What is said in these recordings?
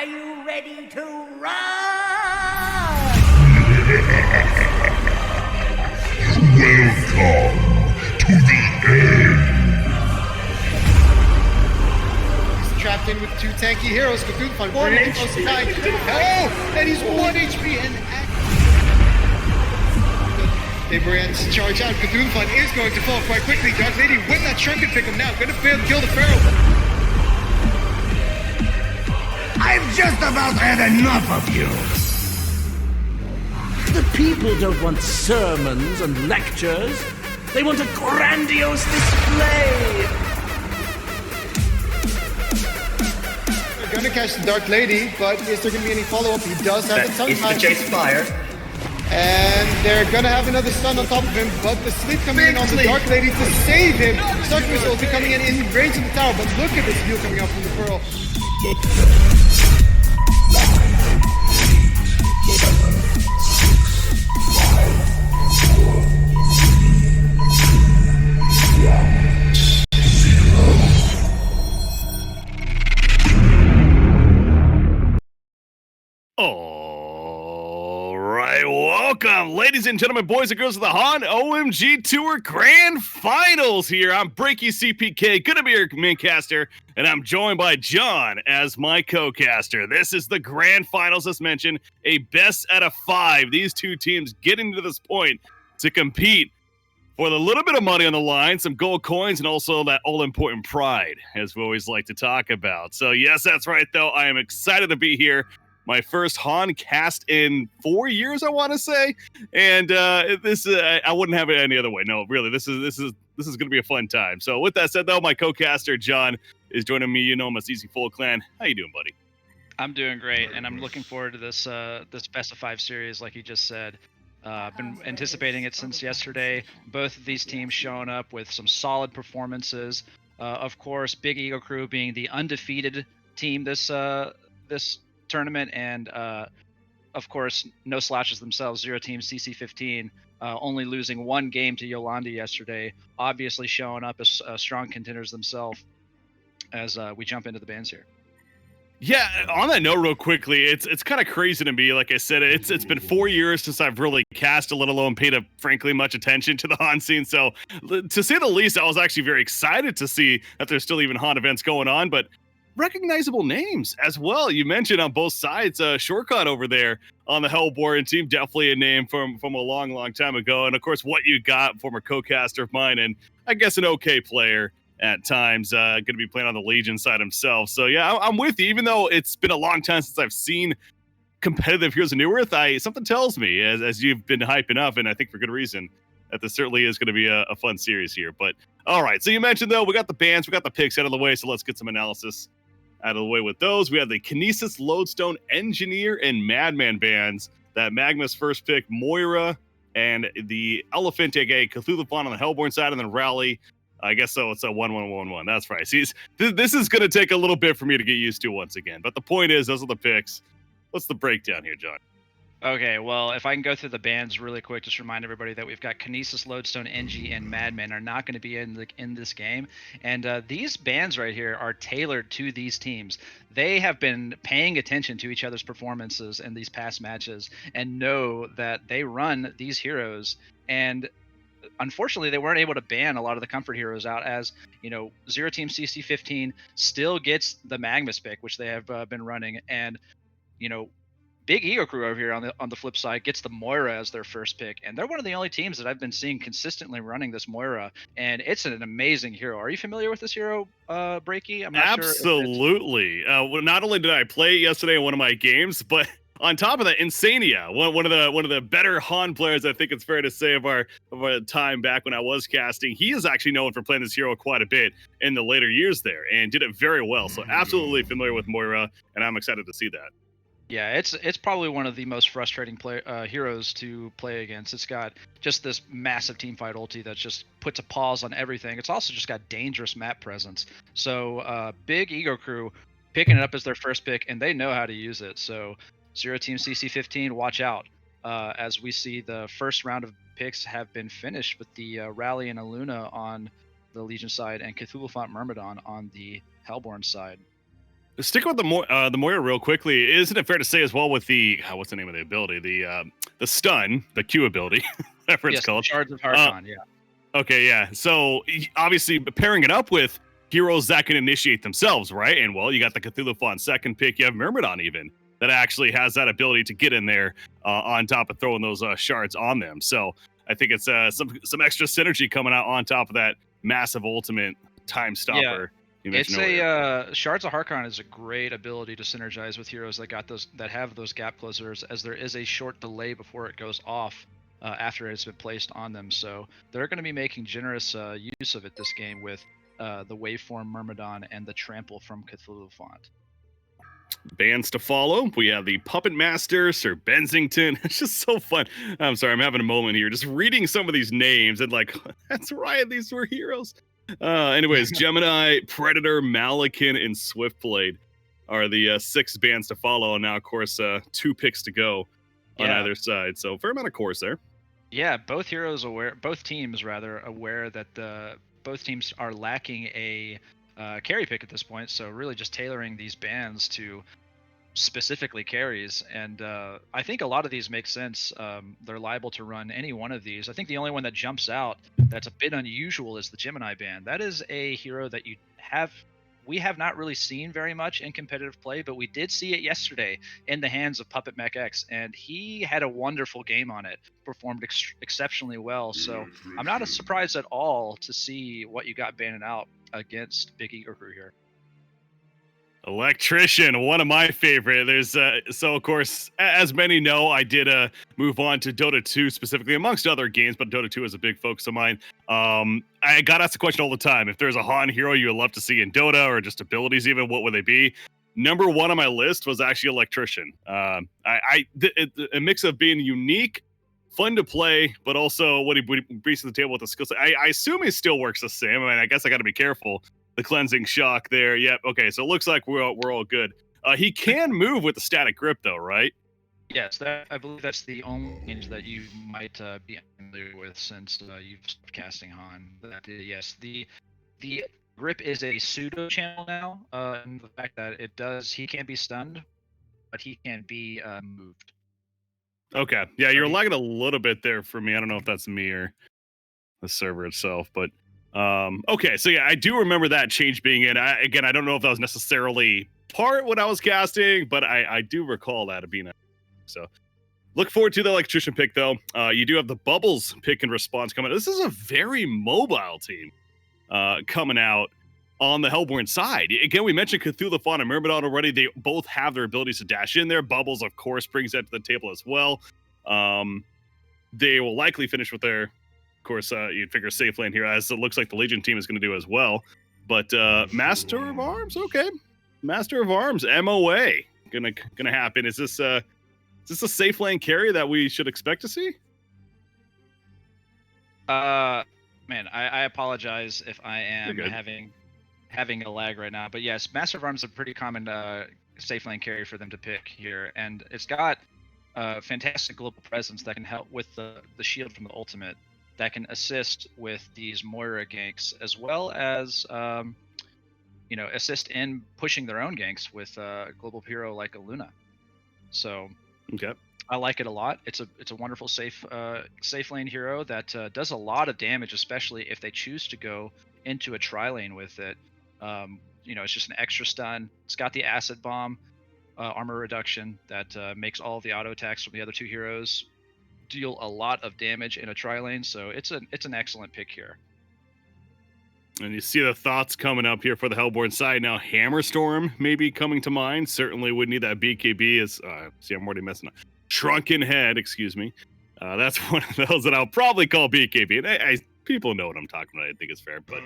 Are you ready to run? Welcome to the end. He's trapped in with two tanky heroes. BigEgoCrew really close to dying. Oh, and he's 1 HP and they brands charge out. BigEgoCrew is going to fall quite quickly. Dark Lady with that shrunken pick him now. Gonna fail to kill the Pharaoh. I've just about had enough of you. The people don't want sermons and lectures. They want a grandiose display. They're gonna catch the Dark Lady, but is there gonna be any follow-up? He does have the tongue It's the tie. chase fire. And they're gonna have another stun on top of him, but the sleep coming in on the Dark Lady to save him. Darkness will be coming in range of the tower, but look at this heal coming up from the Pearl. All right, welcome, ladies and gentlemen, boys and girls of the HoN OMGTour Grand Finals here. I'm BreakyCPK, gonna be your main caster, and I'm joined by John as my co-caster. This is the Grand Finals, as mentioned, a best out of 5. These two teams getting to this point to compete for the little bit of money on the line, some gold coins, and also that all-important pride, as we always like to talk about. So yes, that's right, though. I am excited to be here. My first HoN cast in 4 years, I want to say, and this I wouldn't have it any other way. No, really, this is going to be a fun time. So with that said, though, my co-caster John is joining me. You know him as ezfullclan. How you doing, buddy? I'm doing great, and I'm looking forward to this this best of 5 series, like you just said. I've been anticipating it since yesterday. Both of these teams showing up with some solid performances. Of course, BigEgoCrew being the undefeated team this tournament, and of course, no slouches themselves. 0TeamCC15 only losing 1 game to Yolanda yesterday. Obviously, showing up as strong contenders themselves. As we jump into the bands here. Yeah, on that note, real quickly, it's kind of crazy to me. Like I said, it's been 4 years since I've really cast, let alone paid frankly much attention to the HoN scene. So to say the least, I was actually very excited to see that there's still even HoN events going on, but recognizable names as well. You mentioned on both sides, Shortcut over there on the Hellborn team, definitely a name from a long time ago. And of course, What You Got, former co-caster of mine, and I guess an okay player at times, going to be playing on the Legion side himself. So yeah, I'm with you. Even though it's been a long time since I've seen competitive Heroes of New Earth, something tells me, as you've been hyping up, and I think for good reason, that this certainly is going to be a fun series here. But all right, so you mentioned, though, we got the bans, we got the picks out of the way, so let's get some analysis out of the way with those. We have the Kinesis, Lodestone, Engineer, and Madman bands. That Magma's first pick, Moira, and the Elephant, aka Cthulhu on the Hellborn side, and then Rally. I guess so. It's a 1-1-1-1. That's right. See, this is going to take a little bit for me to get used to once again. But the point is, those are the picks. What's the breakdown here, John? Okay, well, if I can go through the bands really quick, just remind everybody that we've got Kinesis, Lodestone, NG, and Madman are not going to be in this game. And these bands right here are tailored to these teams. They have been paying attention to each other's performances in these past matches and know that they run these heroes. And unfortunately, they weren't able to ban a lot of the comfort heroes out, as you know, 0TeamCC15 still gets the Magmus pick, which they have been running, and you know, BigEgoCrew over here on the flip side gets the Moira as their first pick, and they're one of the only teams that I've been seeing consistently running this Moira, and it's an amazing hero. Are you familiar with this hero, Breaky? I'm not Absolutely. Well, not only did I play it yesterday in one of my games, but on top of that, Insania, one of the better HoN players, I think it's fair to say, of our time back when I was casting. He is actually known for playing this hero quite a bit in the later years there, and did it very well. So absolutely familiar with Moira, and I'm excited to see that. Yeah, it's probably one of the most frustrating heroes to play against. It's got just this massive teamfight ulti that just puts a pause on everything. It's also just got dangerous map presence. So BigEgoCrew picking it up as their first pick, and they know how to use it. So 0TeamCC15, watch out, as we see the first round of picks have been finished with the Rally and Aluna on the Legion side and Cthulhu Myrmidon on the Hellborn side. Sticking with the Moira real quickly, isn't it fair to say as well with the what's the name of the ability, the stun, the Q ability, whatever it's Yes, called. Shards of HoN, yeah. Okay, yeah. So obviously pairing it up with heroes that can initiate themselves, right? And well, you got the Cthulhu Fawn second pick. You have Myrmidon even that actually has that ability to get in there on top of throwing those shards on them. So I think it's some extra synergy coming out on top of that massive ultimate time stopper. It's a Shards of HoN is a great ability to synergize with heroes that have those gap closers, as there is a short delay before it goes off after it's been placed on them. So they're going to be making generous use of it this game with the Waveform Myrmidon and the Trample from Cthulhu Font. Bands to follow. We have the Puppet Master, Sir Bensington. It's just so fun. I'm sorry, I'm having a moment here, just reading some of these names and like, that's right, these were heroes. Anyways, Gemini, Predator, Malakin, and Swiftblade are the 6 bands to follow. And now, of course, 2 picks to go on either side. So fair amount of course there. Yeah, both teams aware that both teams are lacking a carry pick at this point. So really just tailoring these bands to specifically carries. And I think a lot of these make sense. They're liable to run any one of these. I think the only one that jumps out that's a bit unusual is the Gemini band. That is a hero that we have not really seen very much in competitive play, but we did see it yesterday in the hands of Puppet Mech X, and he had a wonderful game on it, performed exceptionally well. So I'm not surprised at all to see what you got banned out against BigEgoCrew here. Electrician, one of my favorite. There's so of course, as many know, I did move on to Dota 2 specifically amongst other games, but Dota 2 is a big focus of mine. I got asked the question all the time: if there's a HoN hero you would love to see in Dota, or just abilities even, what would they be? Number 1 on my list was actually Electrician. A mix of being unique, fun to play, but also what he brings to the table with the skill set. I assume he still works the same. I mean, I guess I got to be careful. The cleansing shock there. Yep. Okay. So it looks like we're all good. He can move with the static grip though, right? Yes, I believe that's the only change that you might be familiar with since you've stopped casting HoN. Yes, the grip is a pseudo channel now. And the fact that he can't be stunned, but he can be moved. Okay. Yeah, you're lagging a little bit there for me. I don't know if that's me or the server itself, but okay, so yeah, I do remember that change being in. I don't know if that was necessarily part what I was casting, but I do recall that being. So look forward to the Electrician pick, though. You do have the Bubbles pick and response coming. This is a very mobile team coming out on the Hellborn side. Again, we mentioned Cthulhu Fawn and Myrmidon already. They both have their abilities to dash in there. Bubbles, of course, brings that to the table as well. They will likely finish with their, of course, you'd figure safe lane here, as it looks like the Legion team is going to do as well. But Master of Arms, okay. Master of Arms, MOA, gonna happen. Is this a safe lane carry that we should expect to see? Man, I apologize if I am having a lag right now. But yes, Master of Arms is a pretty common safe lane carry for them to pick here. And it's got fantastic global presence that can help with the shield from the ultimate, that can assist with these Moira ganks, as well as assist in pushing their own ganks with a global hero like a Luna. So okay, I like it a lot. It's a wonderful safe lane hero that does a lot of damage, especially if they choose to go into a tri-lane with it. It's just an extra stun. It's got the acid bomb armor reduction that makes all of the auto attacks from the other two heroes deal a lot of damage in a tri-lane. So it's an excellent pick here. And you see the thoughts coming up here for the Hellborn side. Now, Hammerstorm may be coming to mind. Certainly would need that BKB. I'm already messing up. Shrunken Head, excuse me. That's one of those that I'll probably call BKB. And people know what I'm talking about. I think it's fair. But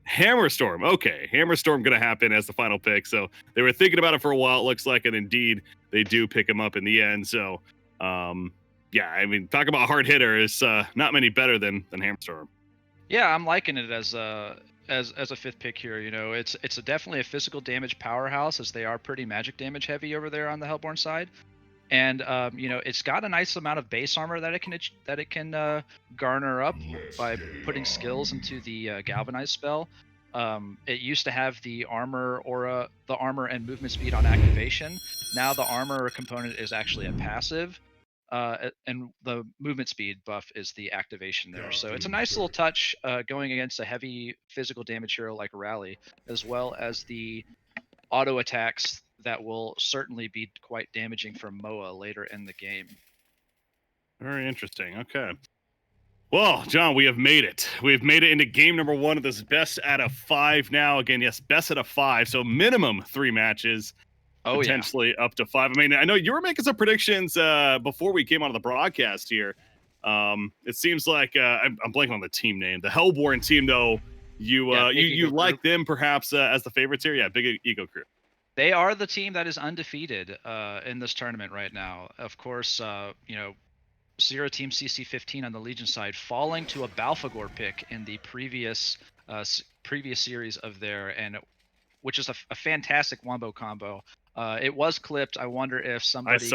Hammerstorm. Okay, Hammerstorm going to happen as the final pick. So they were thinking about it for a while, it looks like. And indeed, they do pick him up in the end. So, talk about hard hitter. Is not many better than Hammerstorm. Yeah, I'm liking it as a fifth pick here. It's definitely a physical damage powerhouse, as they are pretty magic damage heavy over there on the Hellborn side, and it's got a nice amount of base armor that it can garner up by putting skills into the galvanize spell. it used to have the armor aura, the armor and movement speed on activation. Now the armor component is actually a passive, and the movement speed buff is the activation there. So it's a nice little touch going against a heavy physical damage hero like Rally, as well as the auto attacks that will certainly be quite damaging for Moa later in the game. Very interesting. Okay. Well, John, we have made it. We've made it into game number 1 of this best out of 5 now. Again, yes, best out of 5. So minimum 3 matches, potentially up to 5. I mean, I know you were making some predictions before we came onto the broadcast here. It seems like I'm blanking on the team name. The Hellborn team, though, you like them perhaps as the favorites here? Yeah, BigEgoCrew. They are the team that is undefeated in this tournament right now. Of course, 0TeamCC15 on the Legion side, falling to a Balfagor pick in the previous series of their, and which is a fantastic wombo combo. It was clipped. I wonder if somebody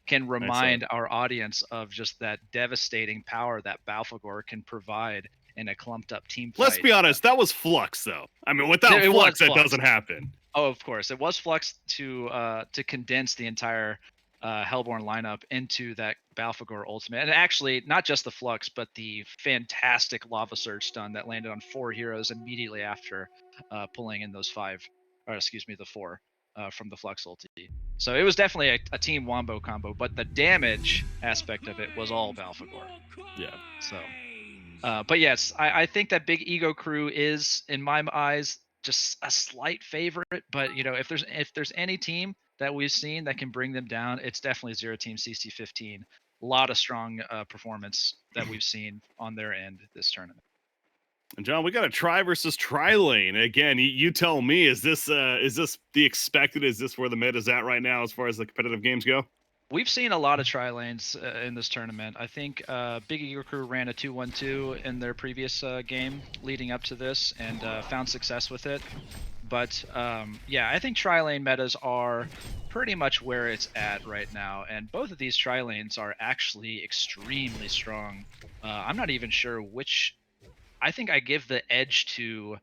can remind our audience of just that devastating power that Balfagor can provide in a clumped up team fight. Let's be honest, that was Flux though. I mean, without Flux, that doesn't happen. Oh, of course, it was Flux to condense the entire Hellborn lineup into that Balfagor ultimate, and actually not just the Flux, but the fantastic Lava Surge stun that landed on 4 heroes immediately after pulling in those 4 from the Flux ulti. So it was definitely a team wombo combo, but the damage aspect of it was all Balfagor. Yeah. So, but yes, I think that BigEgoCrew is, in my eyes, just a slight favorite. But if there's any team that we've seen that can bring them down, it's definitely 0TeamCC15. A lot of strong performance that we've seen on their end this tournament. And John, we got a tri versus tri lane. Again, you tell me, is this the expected? Is this where the meta is at right now as far as the competitive games go? We've seen a lot of tri lanes in this tournament. I think BigEgoCrew ran a 2-1-2 in their previous game leading up to this and found success with it. But yeah, I think tri-lane metas are pretty much where it's at right now, and both of these tri-lanes are actually extremely strong. I'm not even sure which. I think I give the edge to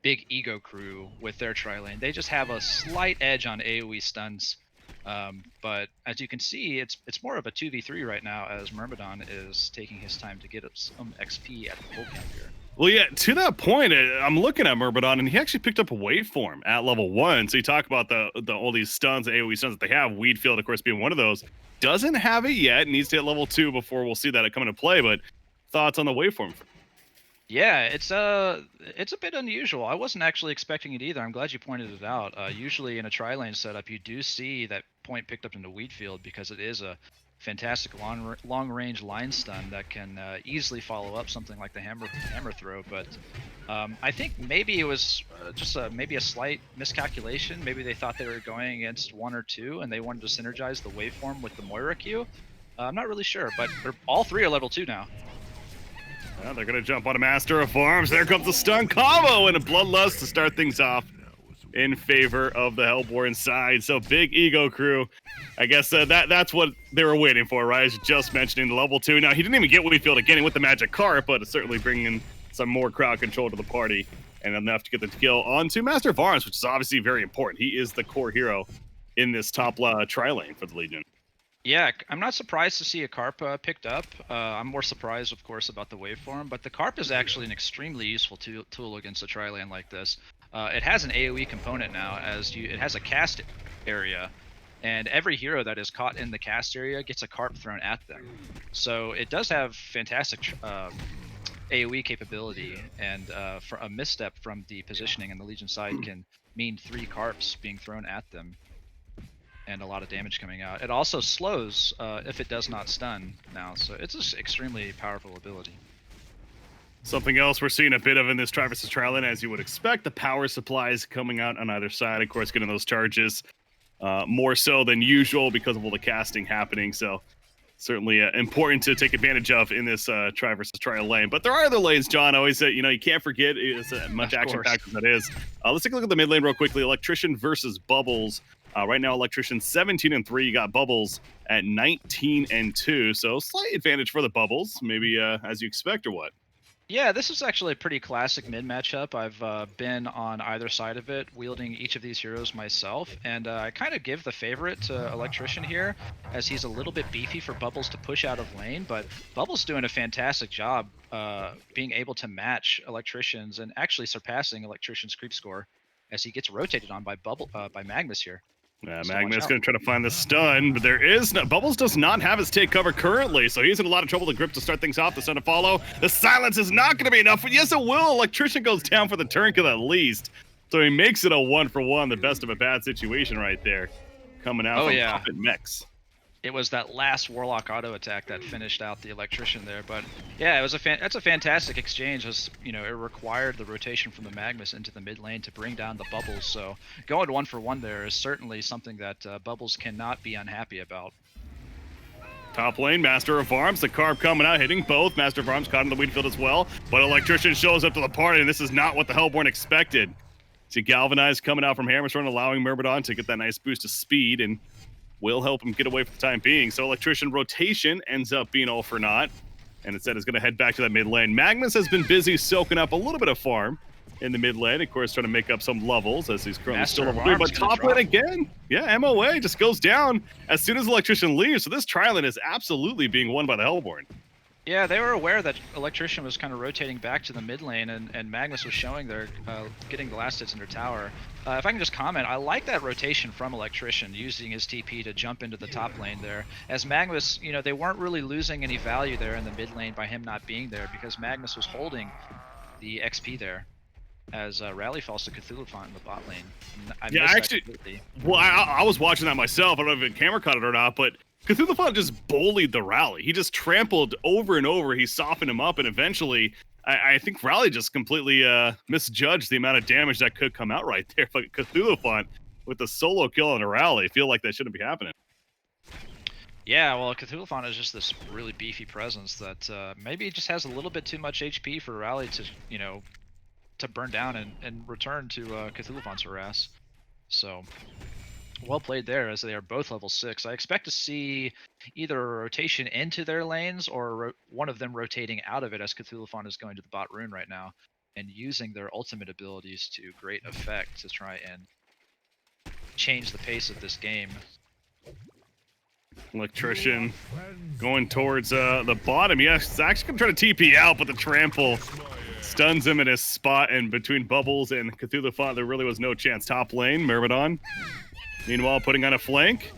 BigEgoCrew with their tri-lane. They just have a slight edge on AoE stuns, but as you can see, it's more of a 2v3 right now, as Myrmidon is taking his time to get some XP at the full camp here. Well, yeah, to that point, I'm looking at Myrmidon, and he actually picked up a waveform at level 1. So you talk about all these stuns, AoE stuns that they have, Weedfield, of course, being one of those. Doesn't have it yet, needs to hit level 2 before we'll see that come into play, but thoughts on the waveform? Yeah, it's a bit unusual. I wasn't actually expecting it either. I'm glad you pointed it out. Usually in a tri-lane setup, you do see that point picked up into Weedfield because it is a fantastic long-range line stun that can easily follow up something like the hammer throw. But I think maybe it was just maybe a slight miscalculation. Maybe they thought they were going against 1 or 2, and they wanted to synergize the waveform with the Moira Q. I'm not really sure, but all 3 are level 2 now. Well, they're going to jump on a Master of Arms. There comes the stun combo and a Bloodlust to start things off in favor of the Hellborn side. So BigEgoCrew, I guess that's what they were waiting for, right? As you just mentioning the level 2. Now, he didn't even get Weedfield again with the Magic Carp, but it's certainly bringing some more crowd control to the party and enough to get the kill onto Master of Arms, which is obviously very important. He is the core hero in this top tri-lane for the Legion. Yeah, I'm not surprised to see a Carp picked up. I'm more surprised, of course, about the waveform, but the Carp is actually an extremely useful tool against a tri-lane like this. It has an AoE component now, it has a cast area, and every hero that is caught in the cast area gets a Carp thrown at them. So it does have fantastic AoE capability, and for a misstep from the positioning on the Legion side can mean 3 Carps being thrown at them and a lot of damage coming out. It also slows if it does not stun now, so it's an extremely powerful ability. Something else we're seeing a bit of in this tri versus tri lane, as you would expect, the power supplies coming out on either side, of course, getting those charges more so than usual because of all the casting happening. So certainly important to take advantage of in this tri versus tri lane. But there are other lanes, John. Always say, you can't forget, it's much action-packed as that is. Let's take a look at the mid lane real quickly. Electrician versus Bubbles. Right now, Electrician 17-3. You got Bubbles at 19-2. So slight advantage for the Bubbles, maybe as you expect, or what? Yeah, this is actually a pretty classic mid matchup. I've been on either side of it, wielding each of these heroes myself, and I kind of give the favorite to Electrician here, as he's a little bit beefy for Bubbles to push out of lane, but Bubbles doing a fantastic job being able to match Electrician's and actually surpassing Electrician's creep score as he gets rotated on by by Magnus here. Yeah, So Magnus watch going to try to find the stun, but there is no... Bubbles does not have his take cover currently, so he's in a lot of trouble to grip to start things off. The stun to follow. The silence is not going to be enough, but yes, it will. Electrician goes down for the turn kill at least. So he makes it a 1-for-1, the best of a bad situation right there. Coming out from Puppet Mechs. It was that last Warlock auto attack that finished out the Electrician there, but yeah, it was that's a fantastic exchange. As you know, it required the rotation from the Magnus into the mid lane to bring down the Bubbles. So going 1-for-1 there is certainly something that Bubbles cannot be unhappy about. Top lane, Master of Arms, the carb coming out, hitting both. Master of Arms caught in the weed field as well, but Electrician shows up to the party, and this is not what the Hellborn expected. See Galvanize coming out from Hammerstone, allowing Myrmidon to get that nice boost of speed, and will help him get away for the time being. So Electrician rotation ends up being all for naught, and instead is going to head back to that mid lane. Magnus has been busy soaking up a little bit of farm in the mid lane, of course, trying to make up some levels as he's currently still level 3. But top lane again, yeah, MOA just goes down as soon as Electrician leaves. So this tri-lane is absolutely being won by the Hellborn. Yeah, they were aware that Electrician was kind of rotating back to the mid lane, and Magnus was showing their getting the last hits in their tower. If I can just comment, I like that rotation from Electrician, using his TP to jump into the top lane there. As Magnus, you know, they weren't really losing any value there in the mid lane by him not being there, because Magnus was holding the XP there as Rally falls to Cthulhu Font in the bot lane. I was watching that myself. I don't know if the camera caught it or not, but Cthulhu Font just bullied the Rally. He just trampled over and over. He softened him up, and eventually, I think Rally just completely misjudged the amount of damage that could come out right there. But Cthulhu Font with the solo kill on a Rally, I feel like that shouldn't be happening. Yeah, well, Cthulhu Font is just this really beefy presence that maybe just has a little bit too much HP for Rally to, you know, to burn down and return to Cthulhu Font's harass. So well played there, as they are both level 6. I expect to see either a rotation into their lanes or one of them rotating out of it, as Cthulhu Font is going to the bot rune right now and using their ultimate abilities to great effect to try and change the pace of this game. Electrician going towards the bottom. Yes, it's actually going to try to TP out, but the trample stuns him in his spot, and between Bubbles and Cthulhu Font, there really was no chance. Top lane, Myrmidon. Meanwhile, putting on a flank.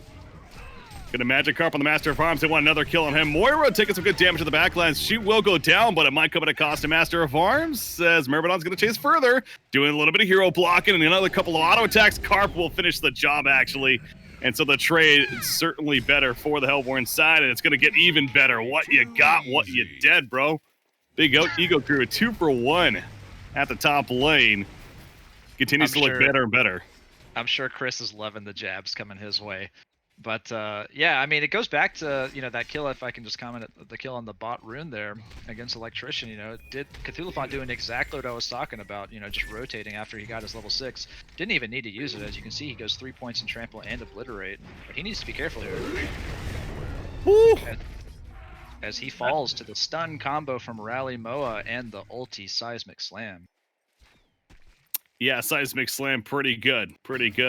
Get a Magic Carp on the Master of Arms. They want another kill on him. Moira taking some good damage to the backlines. She will go down, but it might come at a cost to Master of Arms, as Myrmidon's going to chase further. Doing a little bit of hero blocking and another couple of auto attacks. Carp will finish the job, actually. And so the trade is certainly better for the Hellborn side, and it's going to get even better. What you got, what you dead, bro. BigEgoCrew, a 2-for-1 at the top lane. Continues to look better and better. I'm sure Chris is loving the jabs coming his way. But yeah, I mean, it goes back to, you know, that kill, if I can just comment, the kill on the bot rune there against Electrician. You know, it did Cthulhu Font doing exactly what I was talking about, you know, just rotating after he got his level 6. Didn't even need to use it. As you can see, he goes 3 points in trample and obliterate. But he needs to be careful here. Woo! As he falls to the stun combo from Rally Moa and the ulti Seismic Slam. Yeah, Seismic Slam, pretty good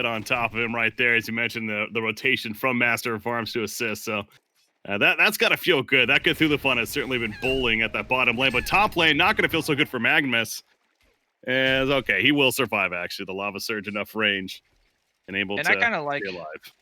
on top of him right there. As you mentioned, the rotation from Master of Arms to assist. So that's got to feel good. That Cthulhu Font has certainly been bowling at that bottom lane, but top lane not going to feel so good for Magnus. As okay, he will survive. Actually, the Lava Surge enough range and able to I kind of like stay alive.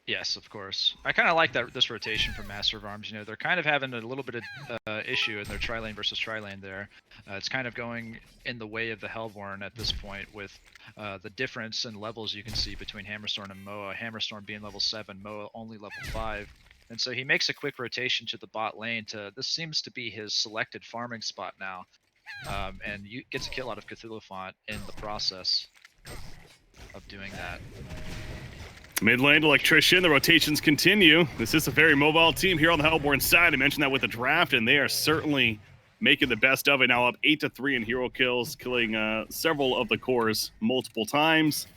Yes, of course. I kind of like this rotation from Master of Arms. You know, they're kind of having a little bit of issue in their tri-lane versus tri-lane there. It's kind of going in the way of the Hellborn at this point, with the difference in levels you can see between Hammerstorm and Moa. Hammerstorm being level 7, Moa only level 5. And so he makes a quick rotation to the bot lane. This seems to be his selected farming spot now. And gets a kill out of Cthulhu Font in the process of doing that. Mid lane Electrician, the rotations continue. This is a very mobile team here on the Hellborn side. I mentioned that with the draft, and they are certainly making the best of it. Now up 8-3 in hero kills, killing several of the cores multiple times.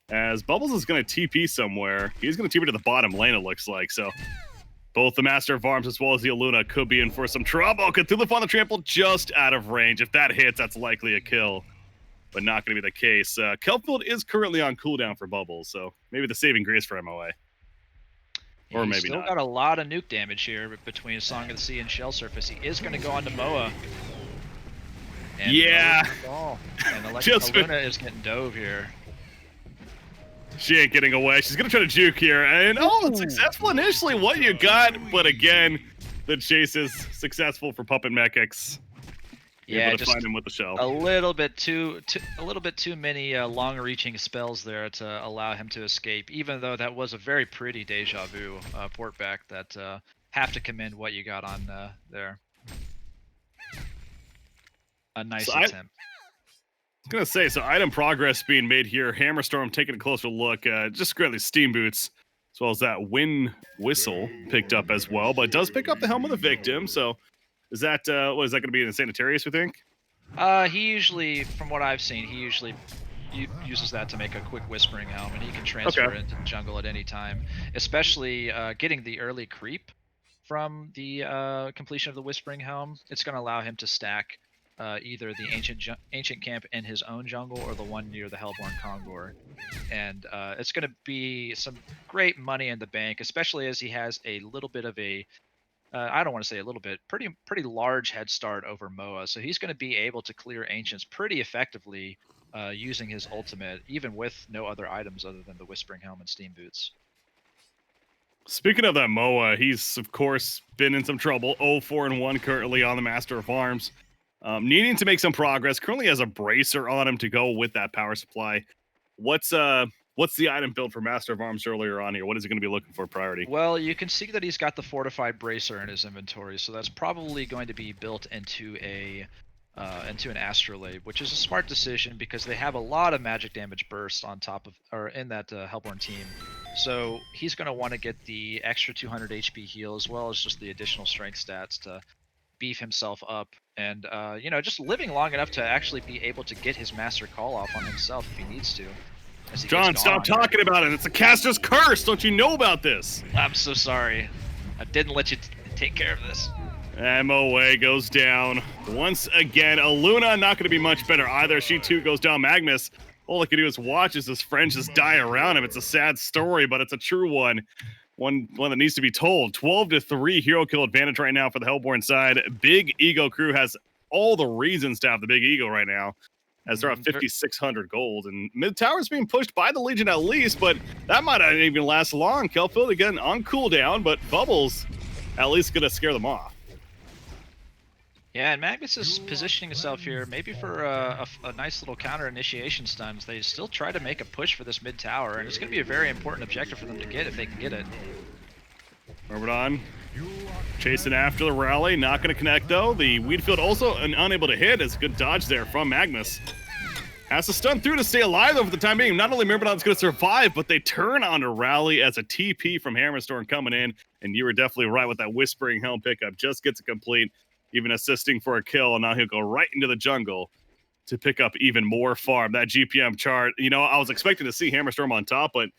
As Bubbles is going to TP somewhere. He's going to TP to the bottom lane, it looks like. So Both the Master of Arms as well as the Aluna could be in for some trouble. Cthulhu on the trample just out of range. If that hits, that's likely a kill, but not going to be the case. Kelpfield is currently on cooldown for Bubbles, so maybe the saving grace for MOA. Or maybe still not. Got a lot of nuke damage here between Song of the Sea and Shell Surface. He is going to go on to Moa. And yeah. And Aluna is getting dove here. She ain't getting away. She's going to try to juke here. And, it's successful initially, what you got. But again, the chase is successful for Puppet Mechix. Yeah, able to just find him with the shell. A little bit too many long-reaching spells there to allow him to escape. Even though that was a very pretty deja vu port back, that have to commend what you got on there. A nice attempt. I was gonna say, so item progress being made here. Hammerstorm taking a closer look. Just greatly Steam Boots, as well as that Wind Whistle picked up as well. But it does pick up the Helm of the Victim. So is that what is that going to be in the Sanitarius, we think? He usually, from what I've seen, he usually uses that to make a quick Whispering Helm, and he can transfer into the jungle at any time. Especially getting the early creep from the completion of the Whispering Helm. It's going to allow him to stack either the ancient camp in his own jungle or the one near the Hellborn Kongor, and it's going to be some great money in the bank, especially as he has a little bit of a I don't want to say a little bit, pretty large head start over Moa. So he's going to be able to clear ancients pretty effectively using his ultimate, even with no other items other than the Whispering Helm and Steam Boots. Speaking of that Moa, he's of course been in some trouble. 0-4-1 currently on the Master of Arms. Needing to make some progress. Currently has a bracer on him to go with that power supply. What's the item build for Master of Arms earlier on here? What is he going to be looking for priority? Well, you can see that he's got the fortified bracer in his inventory, so that's probably going to be built into an astrolabe, which is a smart decision because they have a lot of magic damage burst on top of in that Hellborn team. So he's going to want to get the extra 200 HP heal as well as just the additional strength stats to beef himself up, and just living long enough to actually be able to get his master call off on himself if he needs to. John, stop talking about it. It's a caster's curse. Don't you know about this? I'm so sorry. I didn't let you take care of this. MOA goes down once again. Aluna not going to be much better either. She too goes down. Magnus, all he can do is watch as his friends just die around him. It's a sad story, but it's a true one. One that needs to be told. 12-3 hero kill advantage right now for the Hellborn side. BigEgoCrew has all the reasons to have the big ego right now, as they're at 5,600 gold. And mid tower is being pushed by the Legion at least, but that might not even last long. Kelpfield again on cooldown, but Bubbles at least gonna scare them off. Yeah, and Magnus is positioning himself here maybe for a nice little counter initiation stuns. They still try to make a push for this mid tower, and it's going to be a very important objective for them to get if they can get it. Myrmidon chasing after the rally, not going to connect though. The Weedfield also unable to hit. It's a good dodge there from Magnus. Has to stun through to stay alive though for the time being. Not only Myrmidon's going to survive, but they turn on to rally as a TP from Hammerstorm coming in, and you were definitely right with that Whispering Helm pickup. Just gets it complete. Even assisting for a kill, and now he'll go right into the jungle to pick up even more farm. That GPM chart, I was expecting to see Hammerstorm on top, but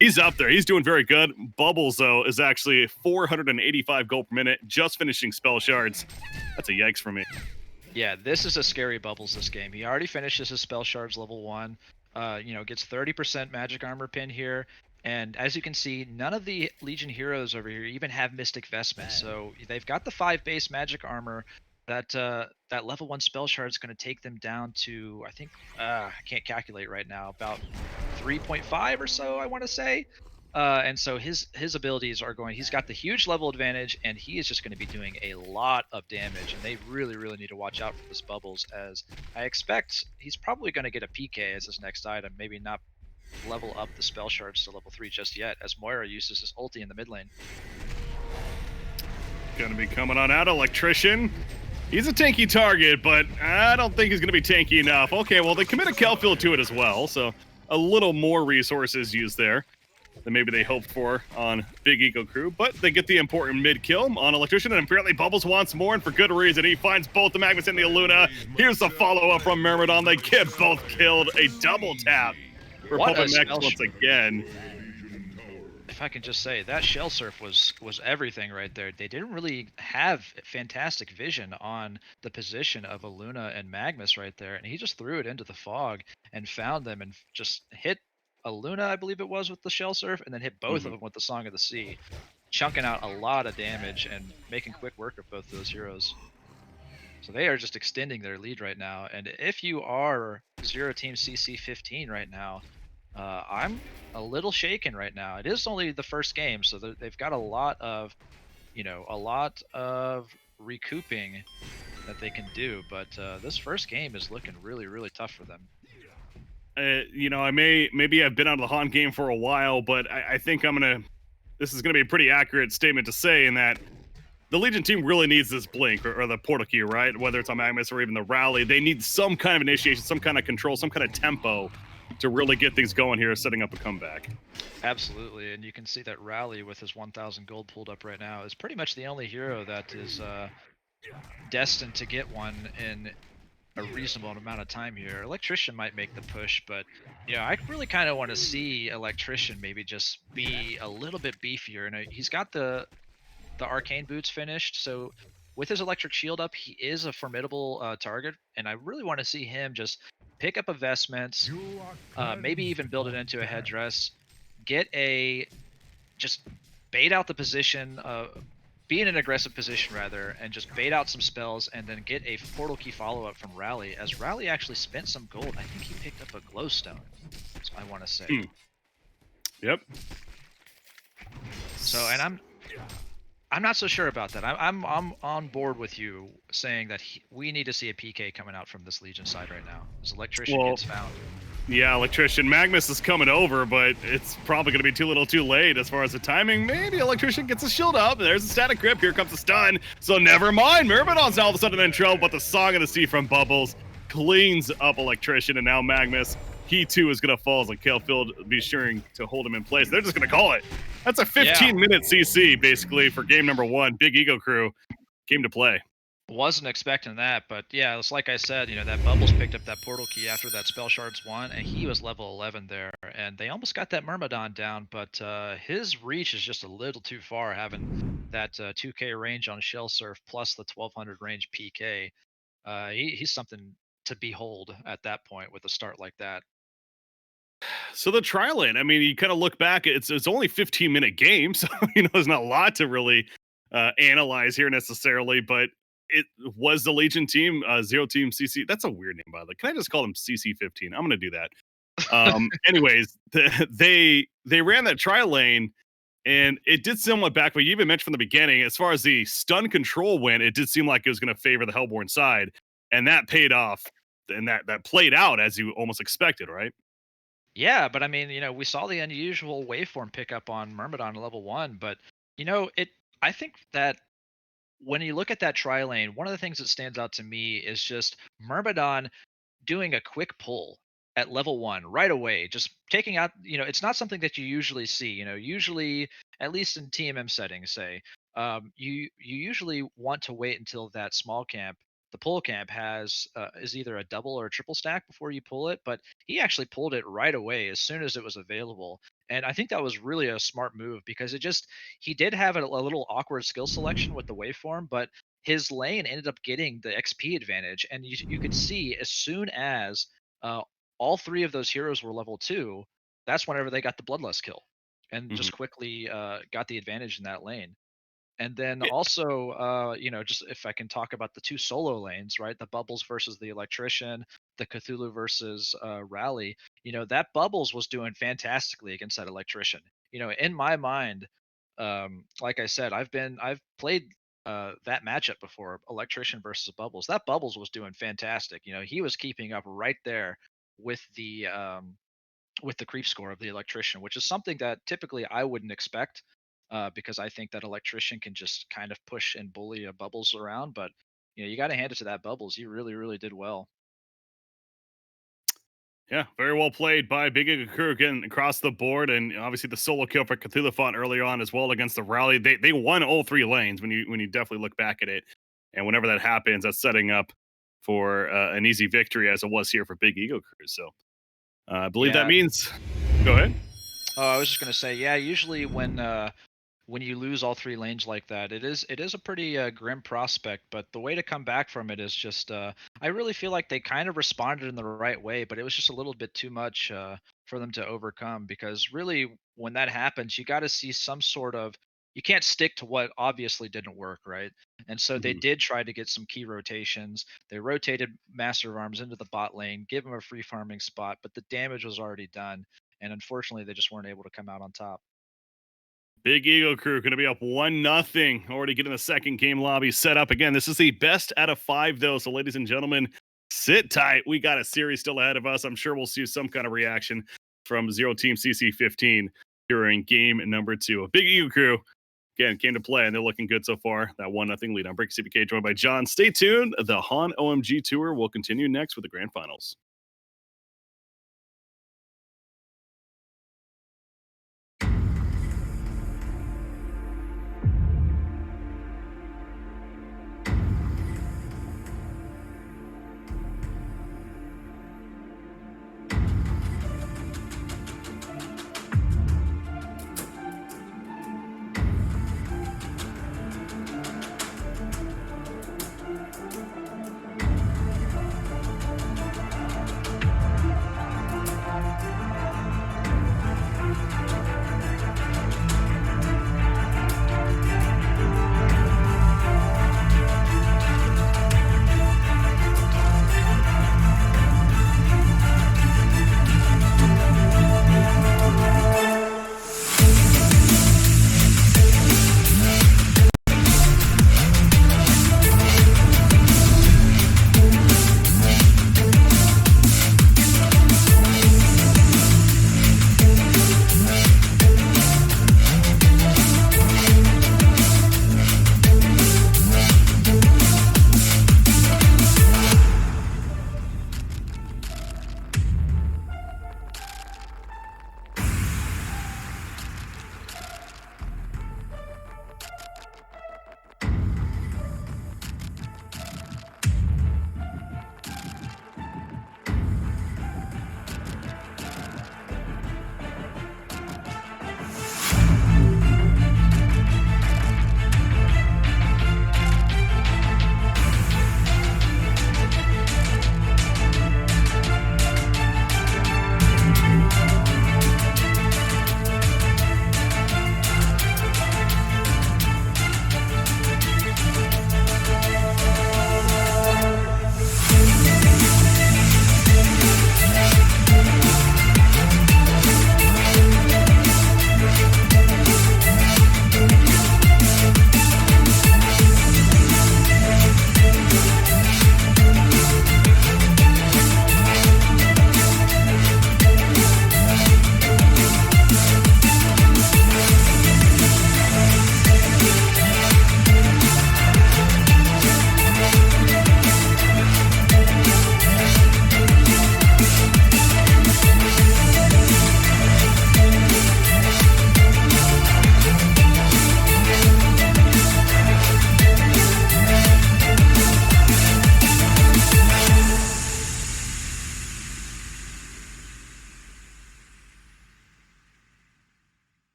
he's up there. He's doing very good. Bubbles, though, is actually 485 gold per minute, just finishing spell shards. That's a yikes for me. Yeah, this is a scary Bubbles this game. He already finishes his spell shards level 1, gets 30% magic armor pin here. And as you can see, none of the Legion heroes over here even have Mystic Vestments. So they've got the 5 base magic armor. That level 1 spell shard is going to take them down to, I think, I can't calculate right now, about 3.5 or so, I want to say. And so his abilities are going, he's got the huge level advantage, and he is just going to be doing a lot of damage. And they really, really need to watch out for this Bubbles, as I expect he's probably going to get a PK as his next item, maybe not level up the spell shards to level 3 just yet, as Moira uses his ulti in the mid lane. Gonna be coming on out. Electrician. He's a tanky target, but I don't think he's gonna be tanky enough. Okay, well, they commit a Kelpfield to it as well, so a little more resources used there than maybe they hoped for on BigEgoCrew, but they get the important mid kill on Electrician, and apparently Bubbles wants more, and for good reason. He finds both the Magnus and the Aluna. Here's the follow-up from Myrmidon. They get both killed. A double tap for Puppet Mechix once again. if I can just say, that Shell Surf was everything right there. They didn't really have fantastic vision on the position of Aluna and Magnus right there, and he just threw it into the fog and found them and just hit Aluna, I believe it was, with the Shell Surf, and then hit both of them with the Song of the Sea, chunking out a lot of damage and making quick work of both those heroes. So they are just extending their lead right now. And if you are 0TeamCC15 right now, I'm a little shaken right now. It is only the first game, so they've got a lot of, recouping that they can do. But this first game is looking really, really tough for them. Maybe I've been out of the HoN game for a while, but I think this is gonna be a pretty accurate statement to say in that the Legion team really needs this blink or the portal key, right? Whether it's on Magnus or even the rally, they need some kind of initiation, some kind of control, some kind of tempo to really get things going here, setting up a comeback. Absolutely, and you can see that Rally with his 1,000 gold pulled up right now is pretty much the only hero that is destined to get one in a reasonable amount of time here. Electrician might make the push, but I really kind of want to see Electrician maybe just be a little bit beefier. And he's got the arcane boots finished, so with his electric shield up, he is a formidable target, and I really want to see him just pick up a vestment, maybe even build it into a headdress, just bait out the position, be in an aggressive position rather, and just bait out some spells, and then get a portal key follow-up from Rally, as Rally actually spent some gold. I think he picked up a glowstone, I want to say. Yep. So, and I'm not so sure about that. I'm on board with you saying that we need to see a PK coming out from this Legion side right now. This Electrician gets found. Yeah, Electrician. Magnus is coming over, but it's probably going to be too little too late as far as the timing. Maybe Electrician gets a shield up. There's a static grip. Here comes the stun. So never mind. Myrmidon's all of a sudden in trouble, but the Song of the Sea from Bubbles cleans up Electrician, and now Magnus, he too is going to fall as a Kalefield be sure to hold him in place. They're just going to call it. That's a 15-minute CC, basically, for game number 1. BigEgoCrew came to play. Wasn't expecting that, but yeah, it's like I said, that Bubbles picked up that portal key after that spell shards won, and he was level 11 there, and they almost got that Myrmidon down, but his reach is just a little too far, having that 2k range on Shell Surf plus the 1200 range PK. He's something to behold at that point with a start like that. So the trial in, I mean, you kind of look back, it's only 15-minute game, so there's not a lot to really analyze here necessarily, but it was the Legion team, 0TeamCC. That's a weird name, by the way. Can I just call them CC15? I'm gonna do that. Anyways, they ran that trial lane, and it did somewhat back, but you even mentioned from the beginning, as far as the stun control went, it did seem like it was going to favor the Hellborn side, and that paid off, and that played out as you almost expected, right? Yeah, but I mean, we saw the unusual waveform pickup on Myrmidon level 1, but I think that when you look at that tri lane, one of the things that stands out to me is just Myrmidon doing a quick pull at level 1 right away, just taking out, it's not something that you usually see. Usually, at least in TMM settings, say, you usually want to wait until that small camp, the pull camp is either a double or a triple stack before you pull it, but he actually pulled it right away as soon as it was available. And I think that was really a smart move, because he did have a little awkward skill selection with the waveform, but his lane ended up getting the XP advantage. And you could see as soon as all 3 of those heroes were level 2, that's whenever they got the Bloodlust kill and just quickly got the advantage in that lane. And then also, just if I can talk about the 2 solo lanes, right? The Bubbles versus the Electrician, the Cthulhu versus Rally. That Bubbles was doing fantastically against that Electrician. In my mind, like I said, I've played that matchup before, Electrician versus Bubbles. That Bubbles was doing fantastic. He was keeping up right there with the creep score of the Electrician, which is something that typically I wouldn't expect. Because I think that Electrician can just kind of push and bully a Bubbles around, but you got to hand it to that Bubbles. He really, really did well. Yeah, very well played by BigEgoCrew again across the board, and obviously the solo kill for Cthulhu fought earlier on as well against the rally. They won all 3 lanes when you definitely look back at it, and whenever that happens, that's setting up for an easy victory as it was here for BigEgoCrew. So I believe that means. Go ahead. Oh, I was just gonna say, yeah. Usually when you lose all three lanes like that, it is a pretty grim prospect. But the way to come back from it is just I really feel like they kind of responded in the right way, but it was just a little bit too much for them to overcome. Because really, when that happens, you got to see some sort of you can't stick to what obviously didn't work, right? And so they Mhm. did try to get some key rotations. They rotated Master of Arms into the bot lane, give him a free farming spot, but the damage was already done. And unfortunately, they just weren't able to come out on top. Big Ego Crew going to be up 1-0. Already getting the second game lobby set up again. This is the best out of 5, though. So, ladies and gentlemen, sit tight. We got a series still ahead of us. I'm sure we'll see some kind of reaction from 0TeamCC15 during game number 2. A Big Ego Crew, again, came to play, and they're looking good so far. That 1-0 lead on BreakyCPK, joined by John. Stay tuned. The HoN OMG Tour will continue next with the grand finals.